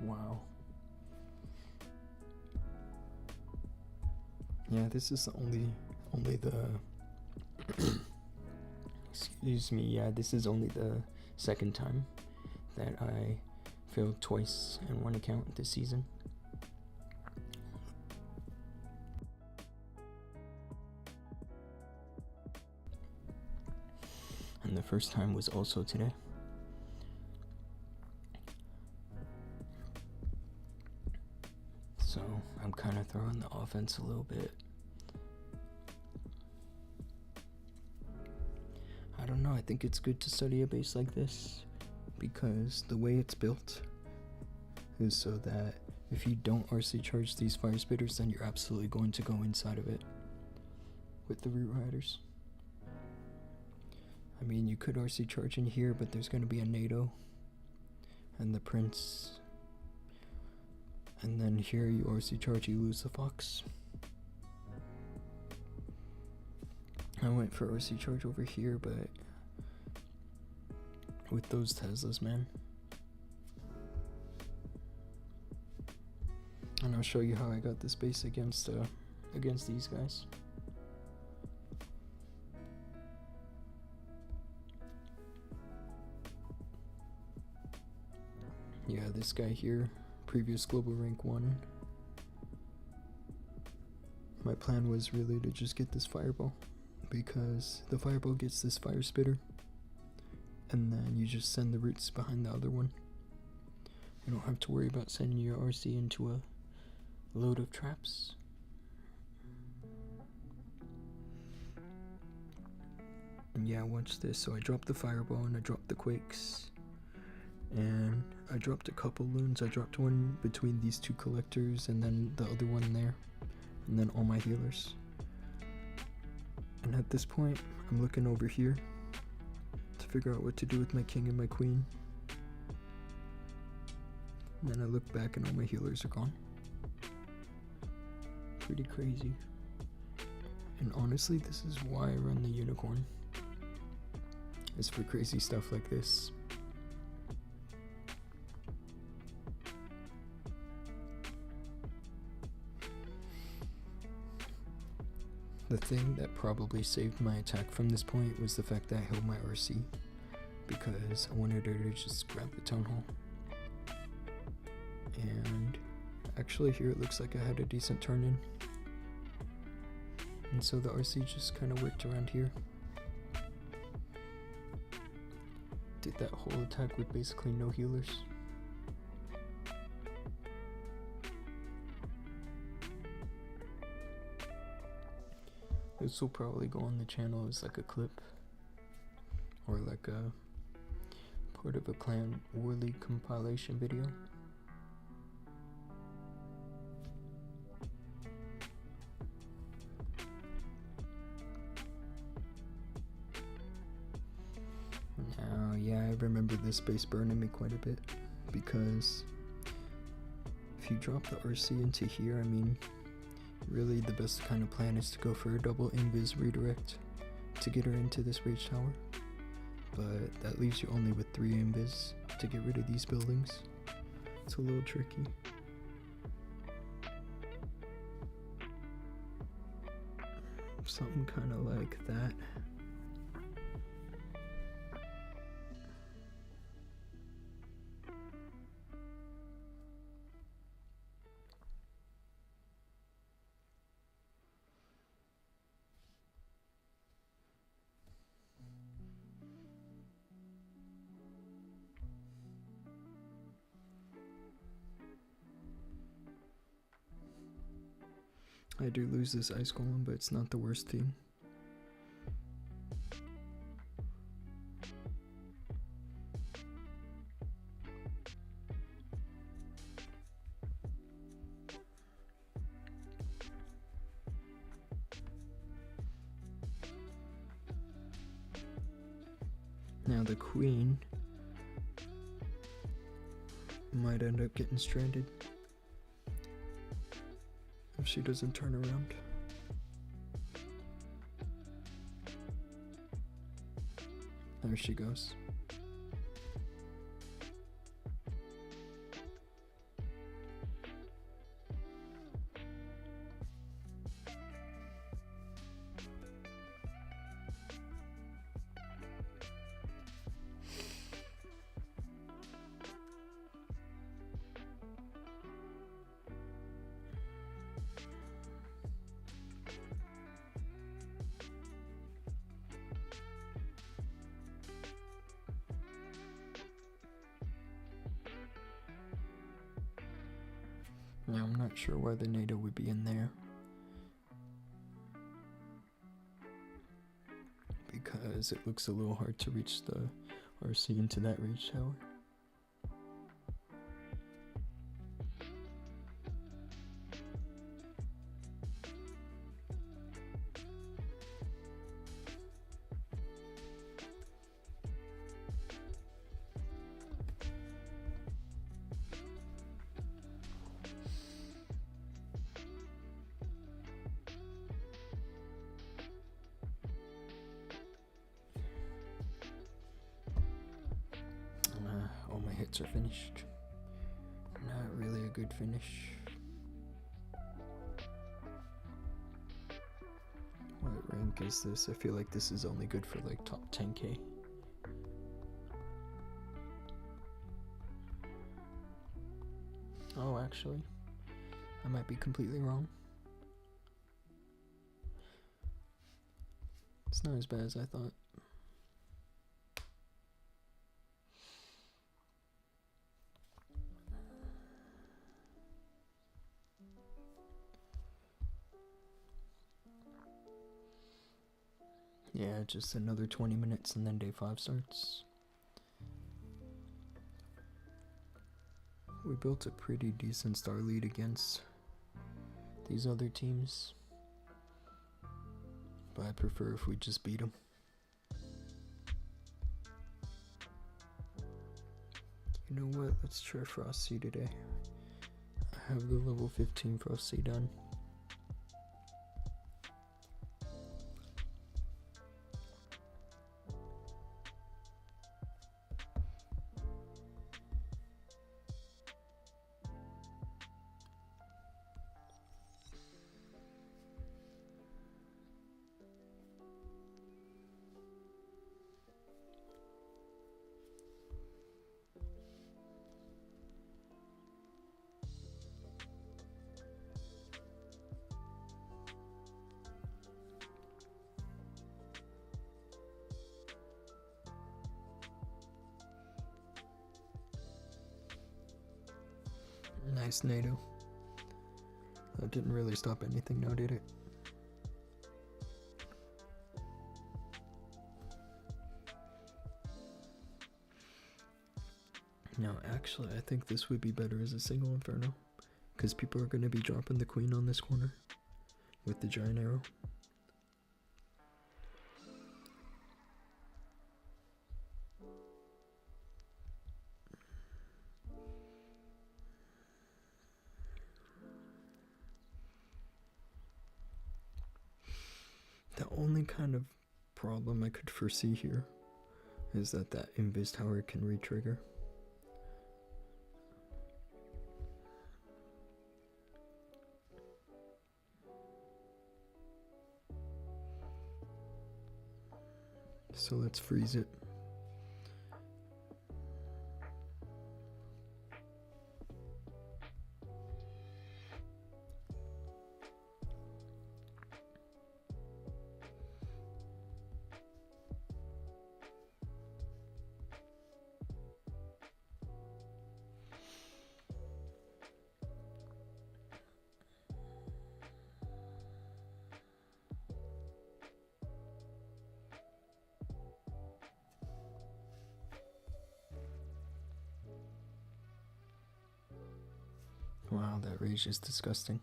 Wow. Yeah, this is only the excuse me, yeah, this is only the second time that I failed twice in one account this season. And the first time was also today. So I'm kind of throwing the offense a little bit. I don't know, I think it's good to study a base like this because the way it's built is so that if you don't RC charge these fire spitters, then you're absolutely going to go inside of it with the root riders. I mean, you could RC charge in here, but there's going to be a NATO and the prince. And then here you RC charge, you lose the fox. I went for RC charge over here, but with those Teslas, man. And I'll show you how I got this base against these guys. Yeah, this guy here, previous global rank 1. My plan was really to just get this fireball, because the fireball gets this fire spitter, and then you just send the roots behind the other one. You don't have to worry about sending your RC into a load of traps. And yeah, watch this. So I dropped the fireball and I dropped the quakes. And I dropped a couple loons. I dropped one between these two collectors and then the other one there. And then all my healers. And at this point, I'm looking over here to figure out what to do with my king and my queen. And then I look back and all my healers are gone. Pretty crazy. And honestly, this is why I run the unicorn. It's for crazy stuff like this. The thing that probably saved my attack from this point was the fact that I held my RC, because I wanted her to just grab the town hall. And actually here it looks like I had a decent turn in. And so the RC just kind of worked around here. Did that whole attack with basically no healers. This will probably go on the channel as like a clip, or like a part of a Clan War League compilation video. Now, yeah, I remember this base burning me quite a bit, because if you drop the RC into here, I mean, Really, the best kind of plan is to go for a double invis redirect to get her into this rage tower. But that leaves you only with 3 invis to get rid of these buildings. It's a little tricky. Something kind of like that. I do lose this ice golem, but it's not the worst thing. Now the queen might end up getting stranded if she doesn't turn around. There she goes. Now I'm not sure why the NATO would be in there. Because it looks a little hard to reach the RC into that reach tower. All my hits are finished. Not really a good finish. What rank is this? I feel like this is only good for like top 10k. Oh, actually, I might be completely wrong. It's not as bad as I thought. Yeah, just another 20 minutes and then day 5 starts. We built a pretty decent star lead against these other teams, but I prefer if we just beat them. You know what, let's try Frost Sea today. I have the level 15 Frost Sea done. Nice NATO. That didn't really stop anything now, did it? Now, actually, I think this would be better as a single Inferno, because people are going to be dropping the queen on this corner with the giant arrow. only kind of problem I could foresee here is that invis tower can re-trigger. So let's freeze it. Wow, that rage is disgusting.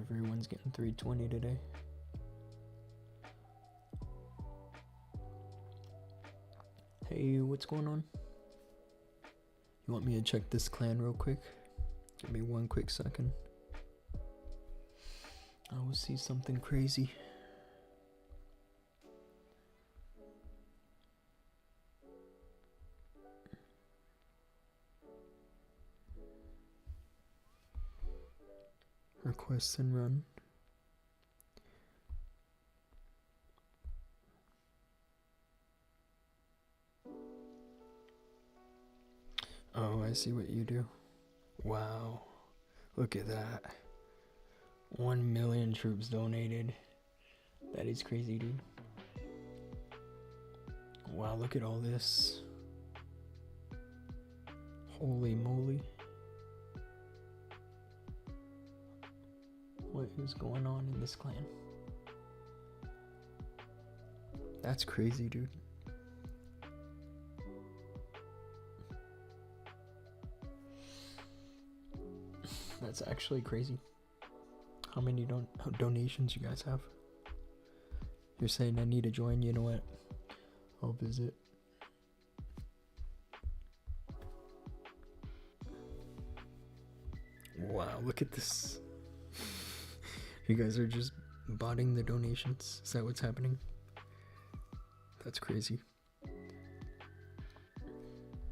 Everyone's getting 320 today. Hey, what's going on? You want me to check this clan real quick? Give me 1 quick second. I will see something crazy. Request and run. Oh, I see what you do. Wow. Look at that. 1 million troops donated. That is crazy, dude. Wow, look at all this. Holy moly. What is going on in this clan? That's crazy, dude. That's actually crazy. How many donations you guys have? You're saying I need to join, you know what? I'll visit. Wow, look at this. You guys are just botting the donations. Is that what's happening? That's crazy.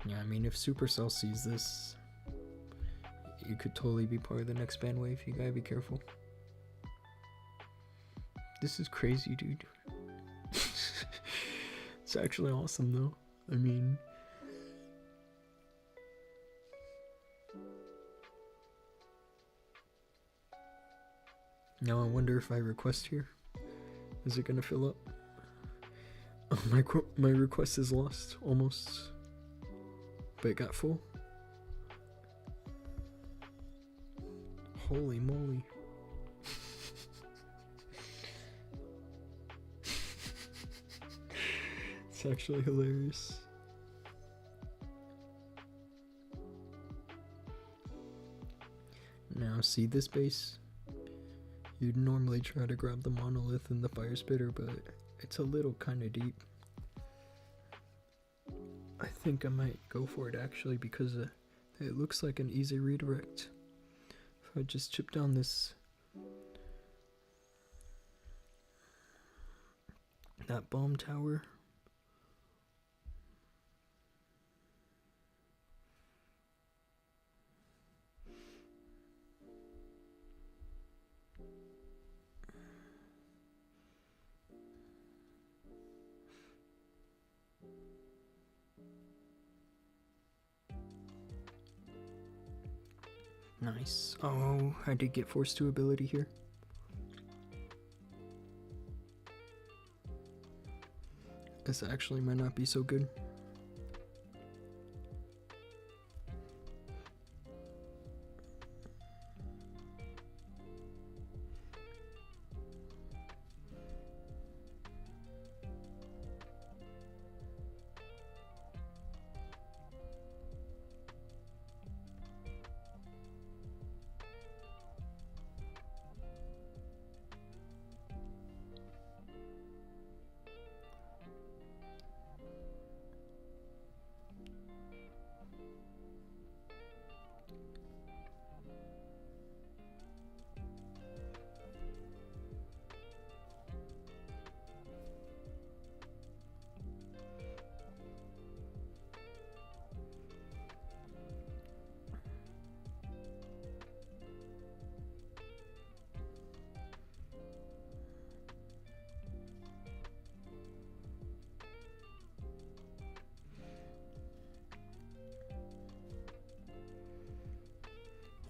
Yeah, I mean, if Supercell sees this, you could totally be part of the next bandwave. You gotta be careful. This is crazy, dude. It's actually awesome, though. I mean... Now I wonder if I request here, is it gonna fill up? Oh, my request is lost, almost. But it got full. Holy moly. It's actually hilarious. Now see this base? You'd normally try to grab the monolith and the fire spitter, but it's a little kind of deep. I think I might go for it actually because it looks like an easy redirect. If I just chip down that bomb tower. Nice. Oh, I did get force 2 ability here. This actually might not be so good.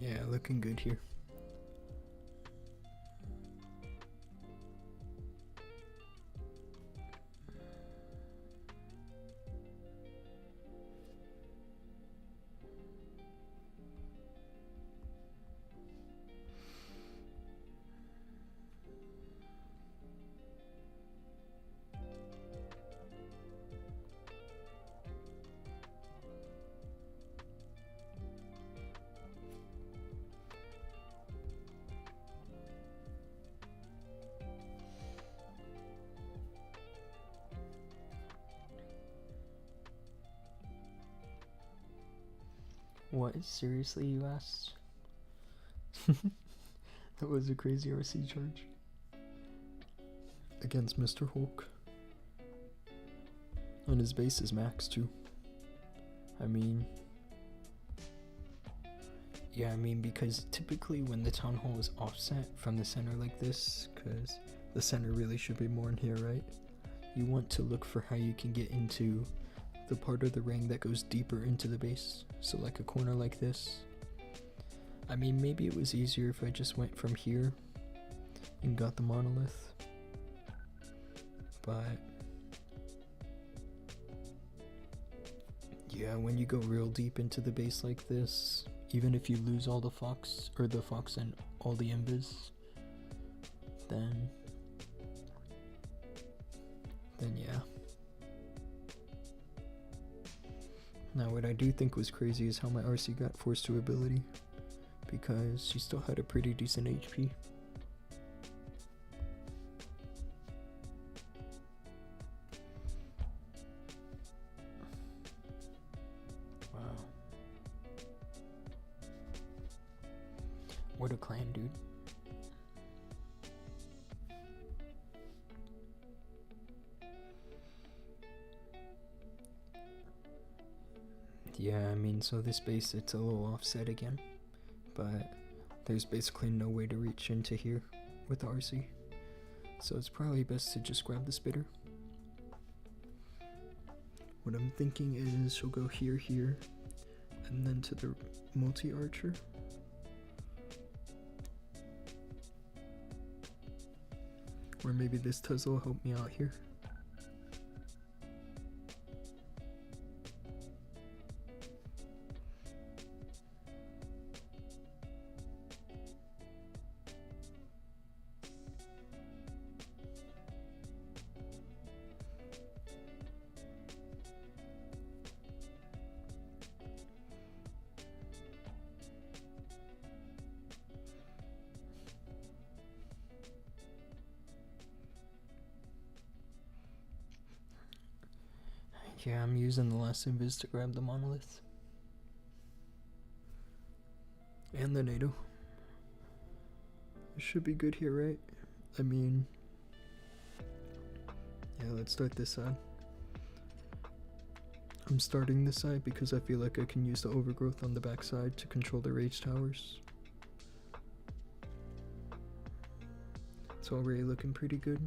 Yeah, looking good here. What? Seriously, you asked? That was a crazy RC charge. Against Mr. Hulk. And his base is max too. I mean... Yeah, I mean, because typically when the town hall is offset from the center like this, because the center really should be more in here, right? You want to look for how you can get into the part of the ring that goes deeper into the base. So like a corner like this. I mean, maybe it was easier if I just went from here and got the monolith. But yeah, when you go real deep into the base like this, even if you lose all the fox, or the fox and all the invis, then yeah. Now what I do think was crazy is how my RC got forced to ability, because she still had a pretty decent HP. Wow. What a clan, dude. Yeah, I mean, so this base, it's a little offset again, but there's basically no way to reach into here with the RC, so it's probably best to just grab the spitter. What I'm thinking is she'll go here, here, and then to the multi-archer. Or maybe this Tesla will help me out here. Yeah, I'm using the last invis to grab the monolith. And the NATO. It should be good here, right? I mean... Yeah, let's start this side. I'm starting this side because I feel like I can use the overgrowth on the back side to control the rage towers. It's already looking pretty good.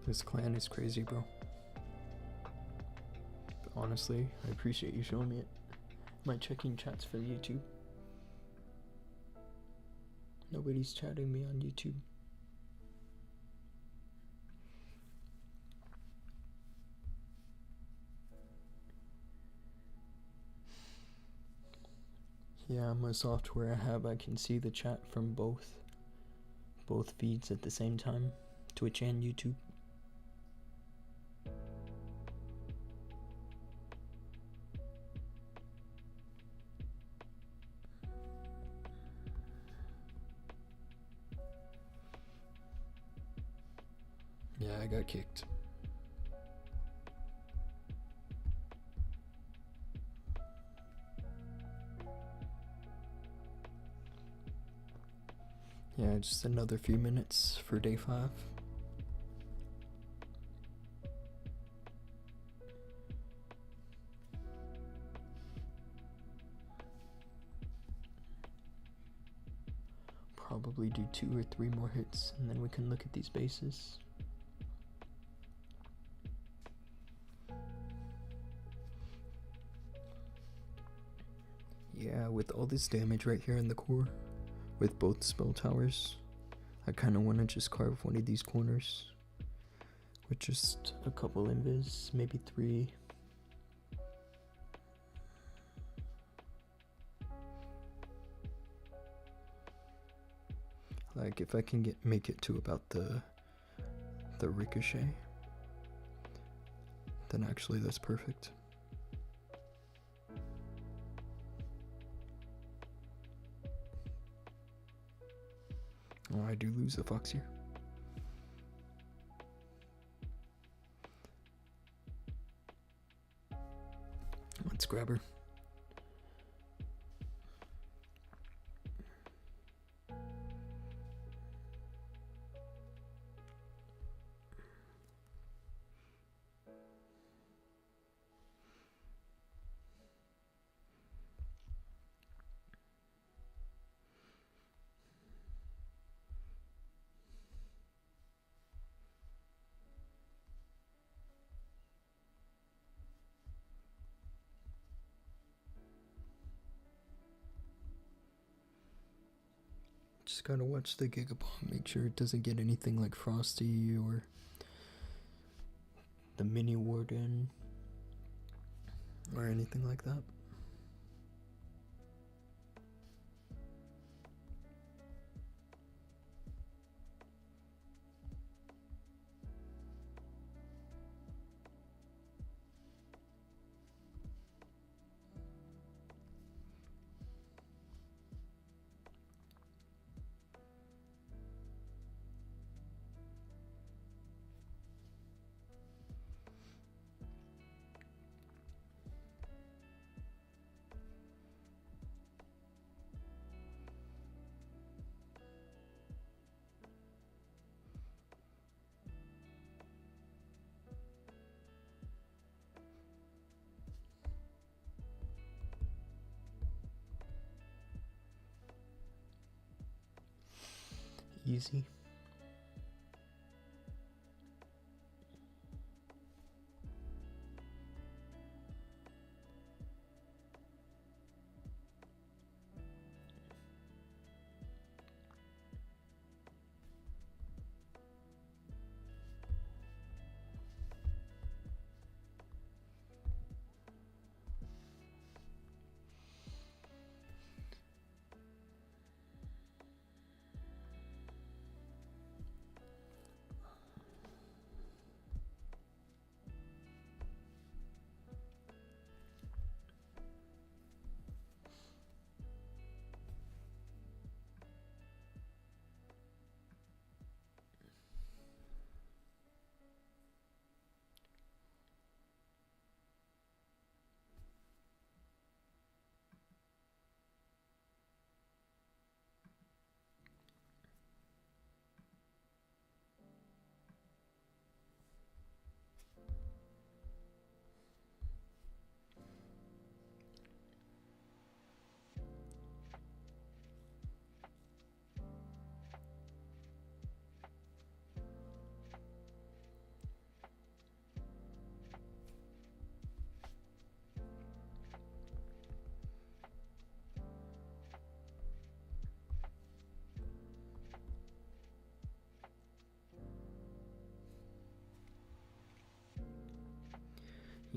This clan is crazy, bro. But honestly, I appreciate you showing me it. Am I checking chats for YouTube? Nobody's chatting me on YouTube. Yeah, my software I have, I can see the chat from both feeds at the same time, Twitch and YouTube. Yeah, I got kicked. Yeah, just another few minutes for day 5. Probably do 2 or 3 more hits, and then we can look at these bases. Yeah, with all this damage right here in the core, with both spell towers, I kind of want to just carve one of these corners with just a couple invis, maybe 3. Like if I can make it to about the ricochet, then actually that's perfect. Oh, I do lose a fox here. Let's grab her. Just gotta watch the Gigabomb, make sure it doesn't get anything like Frosty or the Mini Warden or anything like that. Easy.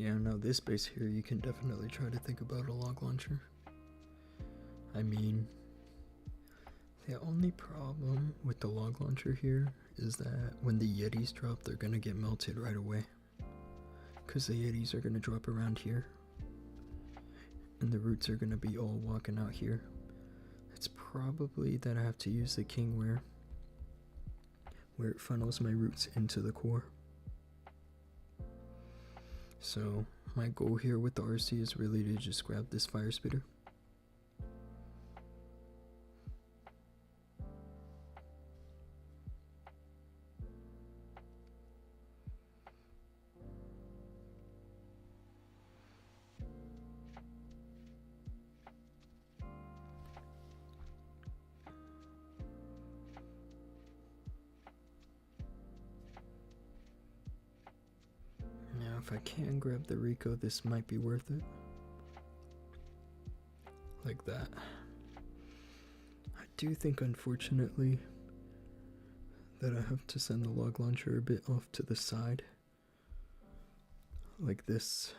Yeah, no, this base here, you can definitely try to think about a log launcher. I mean, the only problem with the log launcher here is that when the Yetis drop, they're gonna get melted right away. Because the Yetis are gonna drop around here. And the roots are gonna be all walking out here. It's probably that I have to use the kingware, where it funnels my roots into the core. So my goal here with the RC is really to just grab this fire spitter. If I can grab the Rico, this might be worth it. Like that. I do think, unfortunately, that I have to send the log launcher a bit off to the side. Like this.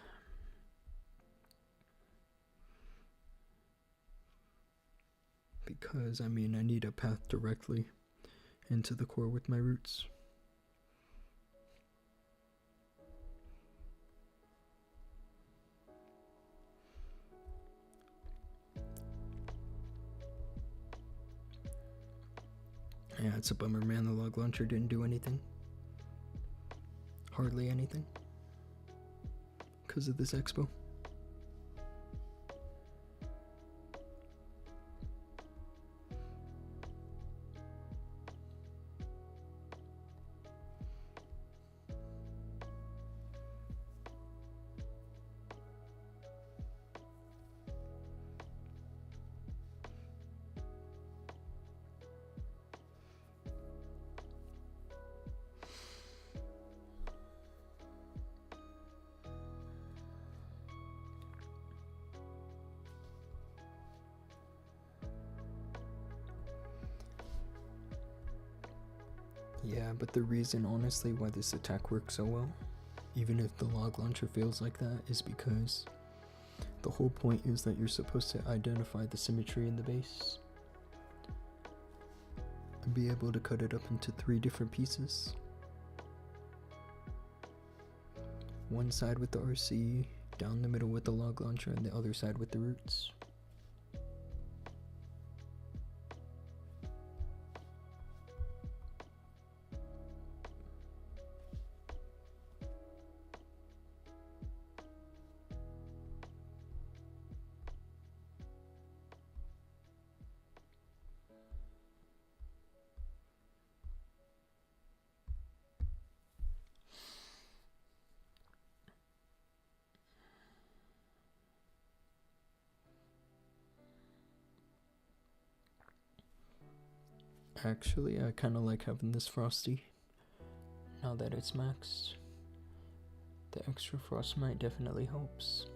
Because, I mean, I need a path directly into the core with my roots. Yeah, it's a bummer, man. The log launcher didn't do anything. Hardly anything. Because of this expo. Yeah, but the reason, honestly, why this attack works so well, even if the log launcher fails like that, is because the whole point is that you're supposed to identify the symmetry in the base and be able to cut it up into 3 different pieces. One side with the RC, down the middle with the log launcher, and the other side with the roots. Actually, I kind of like having this frosty, now that it's maxed. The extra frostmite definitely helps.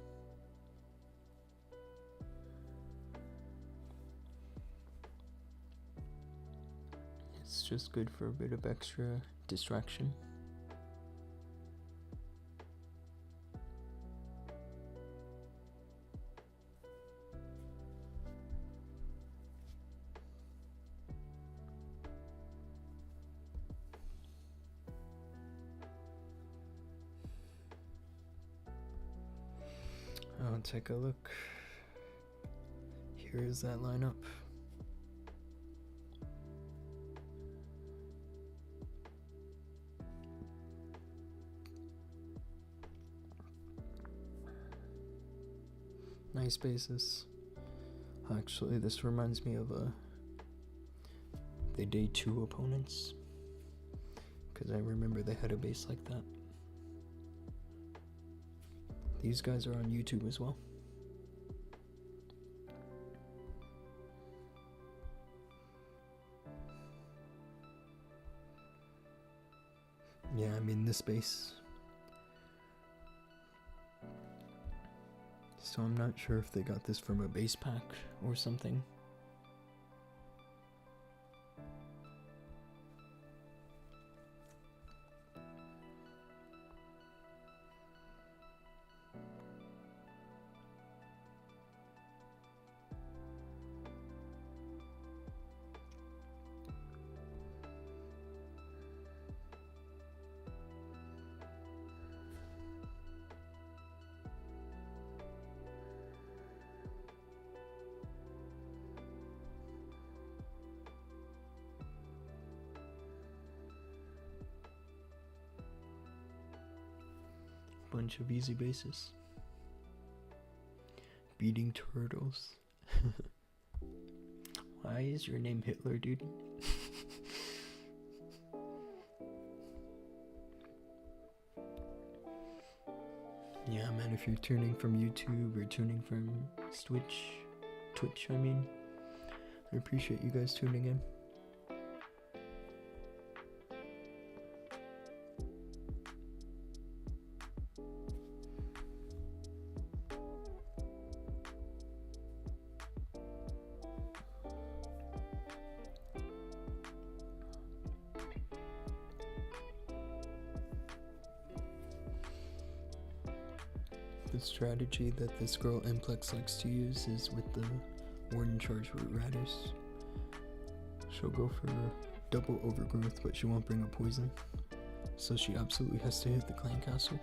It's just good for a bit of extra distraction. I'll take a look. Here is that lineup. Nice bases. Actually, this reminds me of the day 2 opponents, because I remember they had a base like that. These guys are on YouTube as well. Yeah, I mean this base. So I'm not sure if they got this from a base pack or something. bunch of easy bases. Beating turtles. Why is your name Hitler, dude? Yeah, man, if you're tuning from YouTube or tuning from Twitch, I mean, I appreciate you guys tuning in. The strategy that this girl Implex likes to use is with the Warden Charge Root Riders. She'll go for double overgrowth, but she won't bring a poison. So she absolutely has to hit the clan castle.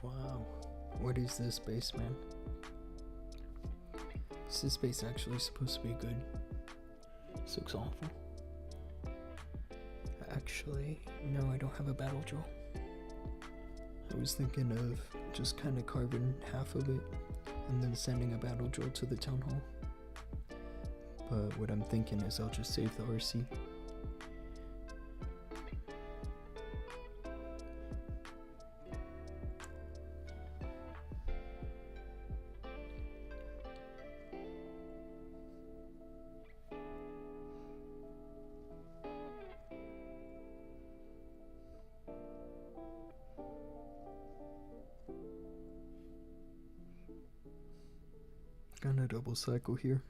Wow, what is this base, man? Is this base actually supposed to be good? This looks awful. Actually, no, I don't have a battle drill. I was thinking of just kind of carving half of it and then sending a battle drill to the town hall. But what I'm thinking is I'll just save the RC. Gonna double cycle here.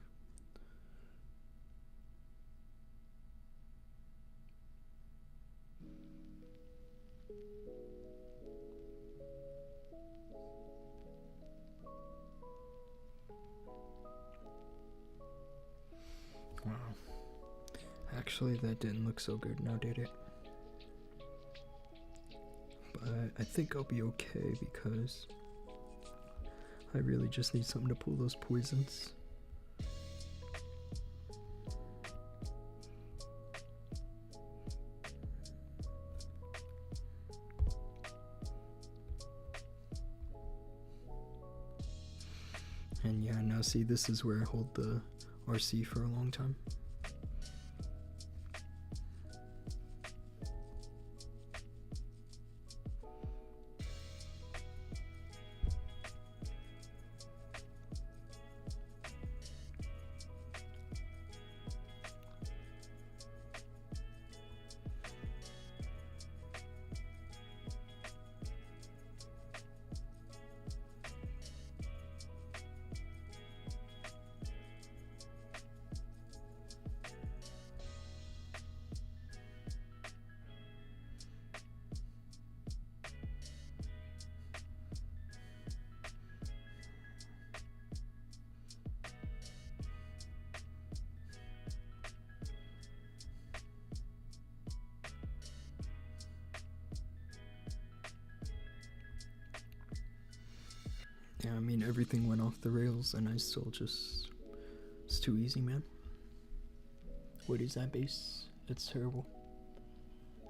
Wow. Actually, that didn't look so good now, did it? But I think I'll be okay because I really just need something to pull those poisons. And yeah, now see, this is where I hold the RC for a long time. Yeah, I mean, everything went off the rails and I still just... It's too easy, man. What is that base? It's terrible.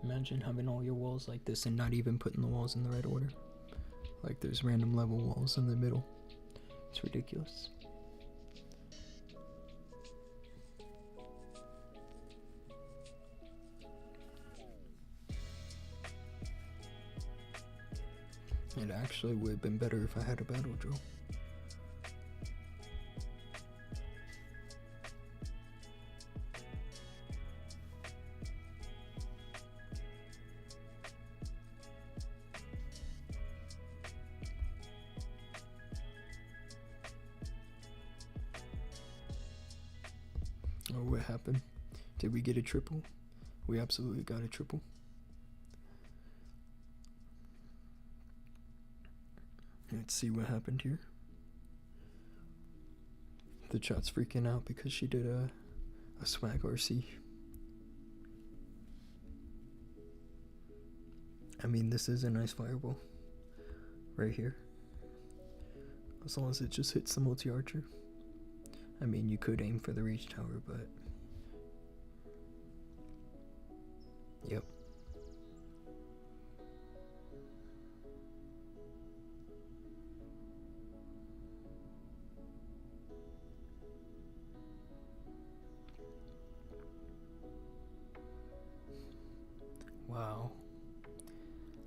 Imagine having all your walls like this and not even putting the walls in the right order. Like there's random level walls in the middle. It's ridiculous. It actually would have been better if I had a battle drill. happen? Did we get a triple? We absolutely got a triple. Let's see what happened here. The chat's freaking out because she did a swag RC. I mean, this is a nice fireball right here. As long as it just hits the multi-archer. I mean, you could aim for the reach tower, but... Yep. Wow.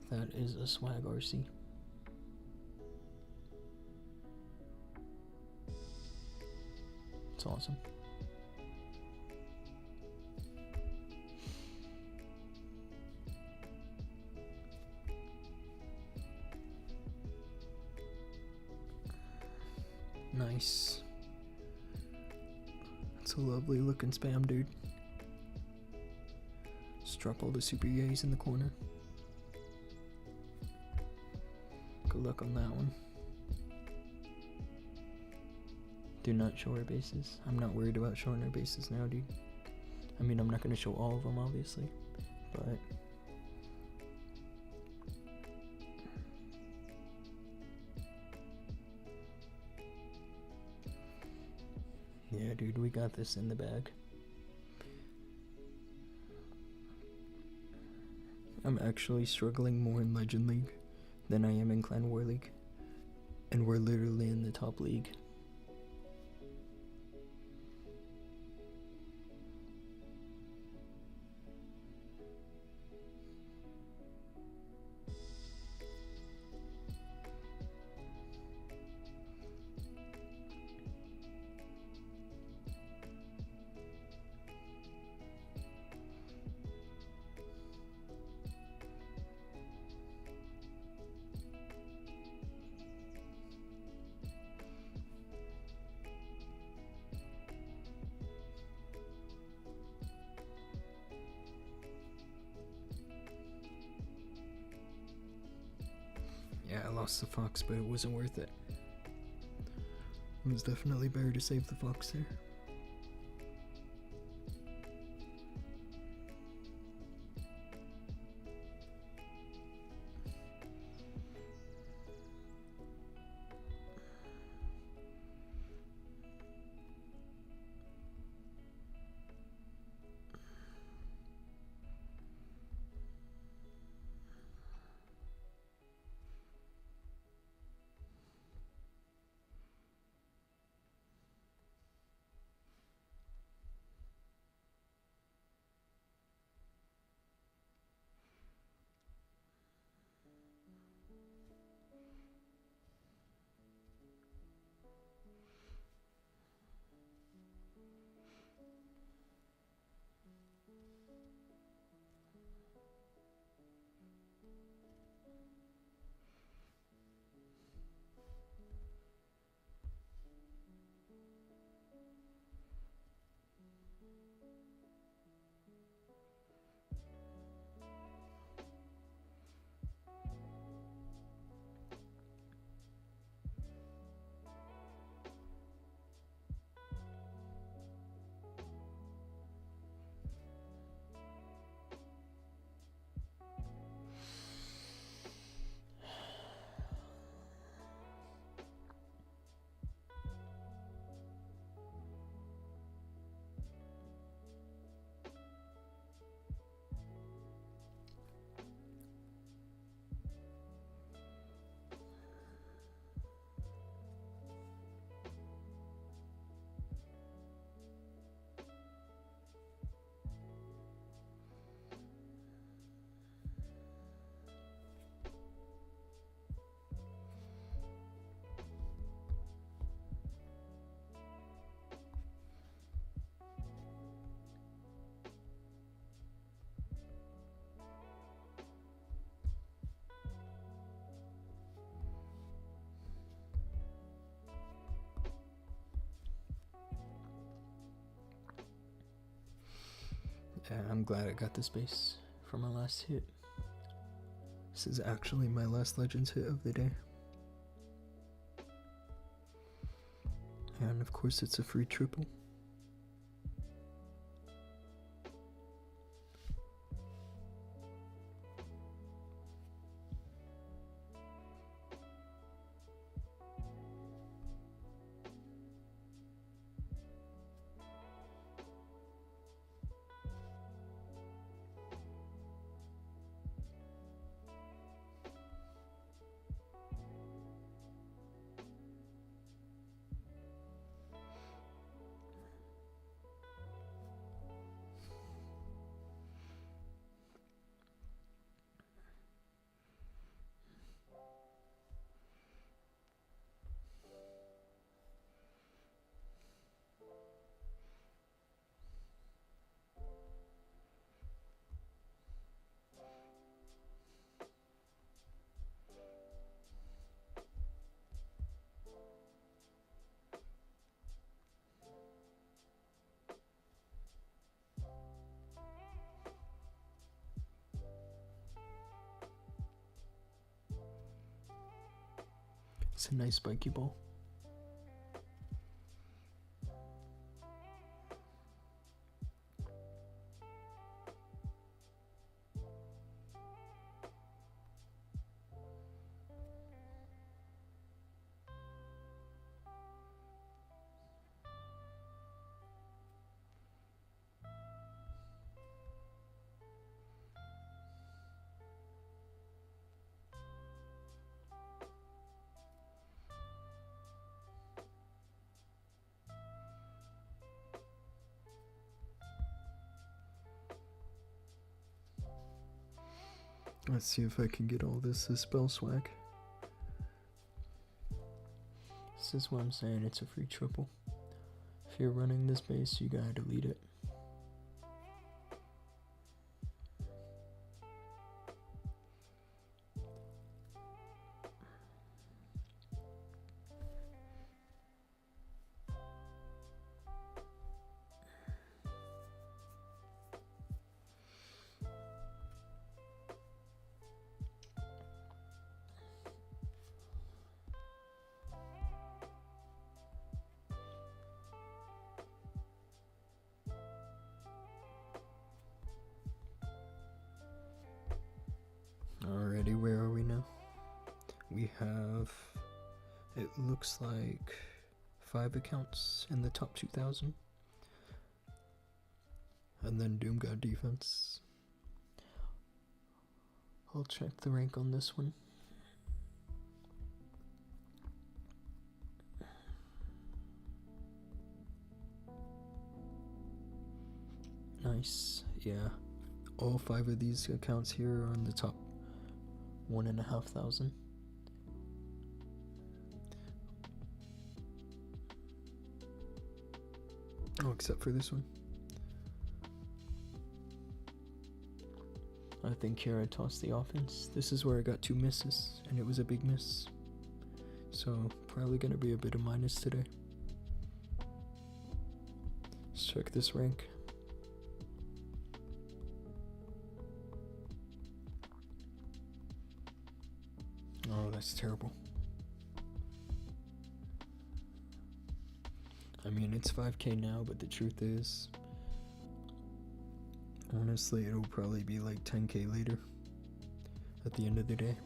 That is a swag RC. It's awesome. Nice. It's a lovely looking spam, dude. Just drop all the super yays in the corner. Good luck on that one. Do not show our bases. I'm not worried about showing our bases now, dude. I mean, I'm not going to show all of them, obviously, but... Yeah, dude, we got this in the bag. I'm actually struggling more in Legend League than I am in Clan War League. And we're literally in the top league. Yeah, I lost the fox, but it wasn't worth it. It was definitely better to save the fox there. I'm glad I got this base for my last hit. This is actually my last Legends hit of the day. And of course it's a free triple. It's a nice spiky ball. Let's see if I can get all this spell swag. This is what I'm saying, it's a free triple. If you're running this base, you gotta delete it. Alrighty, where are we now? We have, it looks like 5 accounts in the top 2,000. And then Doom got defense. I'll check the rank on this one. Nice, yeah. All 5 of these accounts here are on the top 1,500. Oh, except for this one. I think here I tossed the offense. This is where I got 2 misses, and it was a big miss. So, probably gonna be a bit of minus today. Let's check this rank. Oh, that's terrible. I mean, it's 5k now, but the truth is, honestly, it'll probably be like 10k later at the end of the day.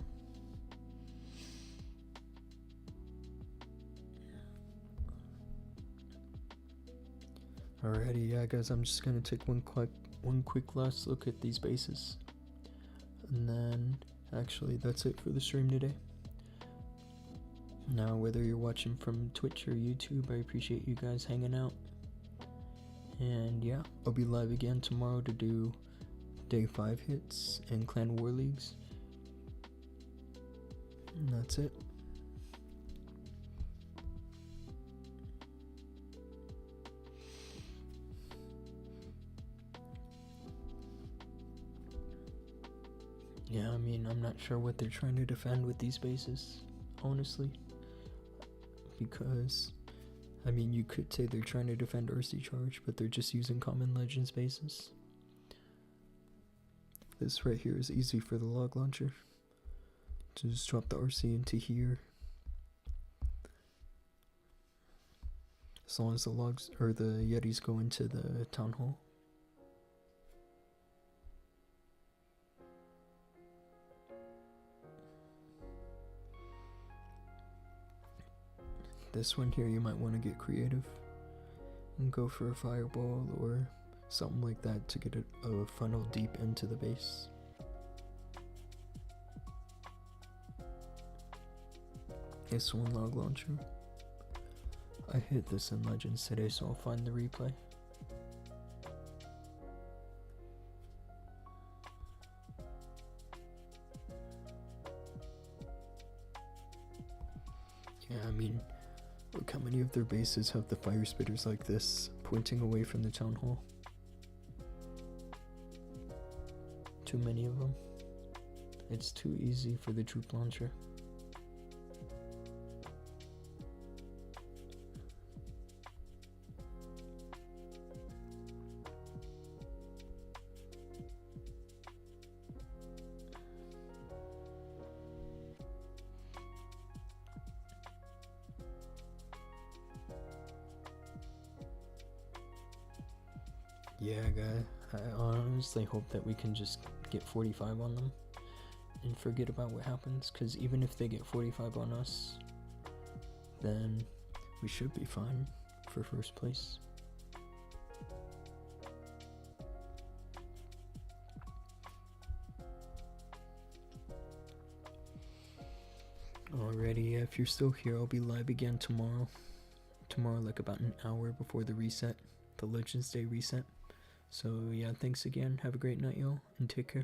Alrighty, yeah guys, I'm just gonna take one quick last look at these bases. And then, actually, that's it for the stream today. Now, whether you're watching from Twitch or YouTube, I appreciate you guys hanging out. And yeah, I'll be live again tomorrow to do day 5 hits and Clan War Leagues. And that's it. Yeah, I mean, I'm not sure what they're trying to defend with these bases, honestly. Because, I mean, you could say they're trying to defend RC Charge, but they're just using common Legends bases. This right here is easy for the log launcher. So just drop the RC into here. As long as the logs or the Yetis go into the town hall. This one here, you might want to get creative and go for a fireball or something like that to get a funnel deep into the base. This one log launcher. I hit this in Legends today, so I'll find the replay. Yeah, I mean, look how many of their bases have the fire spitters like this, pointing away from the town hall. Too many of them. It's too easy for the troop launcher. Yeah, guy, I honestly hope that we can just get 45 on them and forget about what happens, because even if they get 45 on us, then we should be fine for first place. Alrighty, if you're still here, I'll be live again tomorrow. Tomorrow, like about an hour before the reset, the Legends Day reset. So yeah, thanks again. Have a great night, y'all, and take care.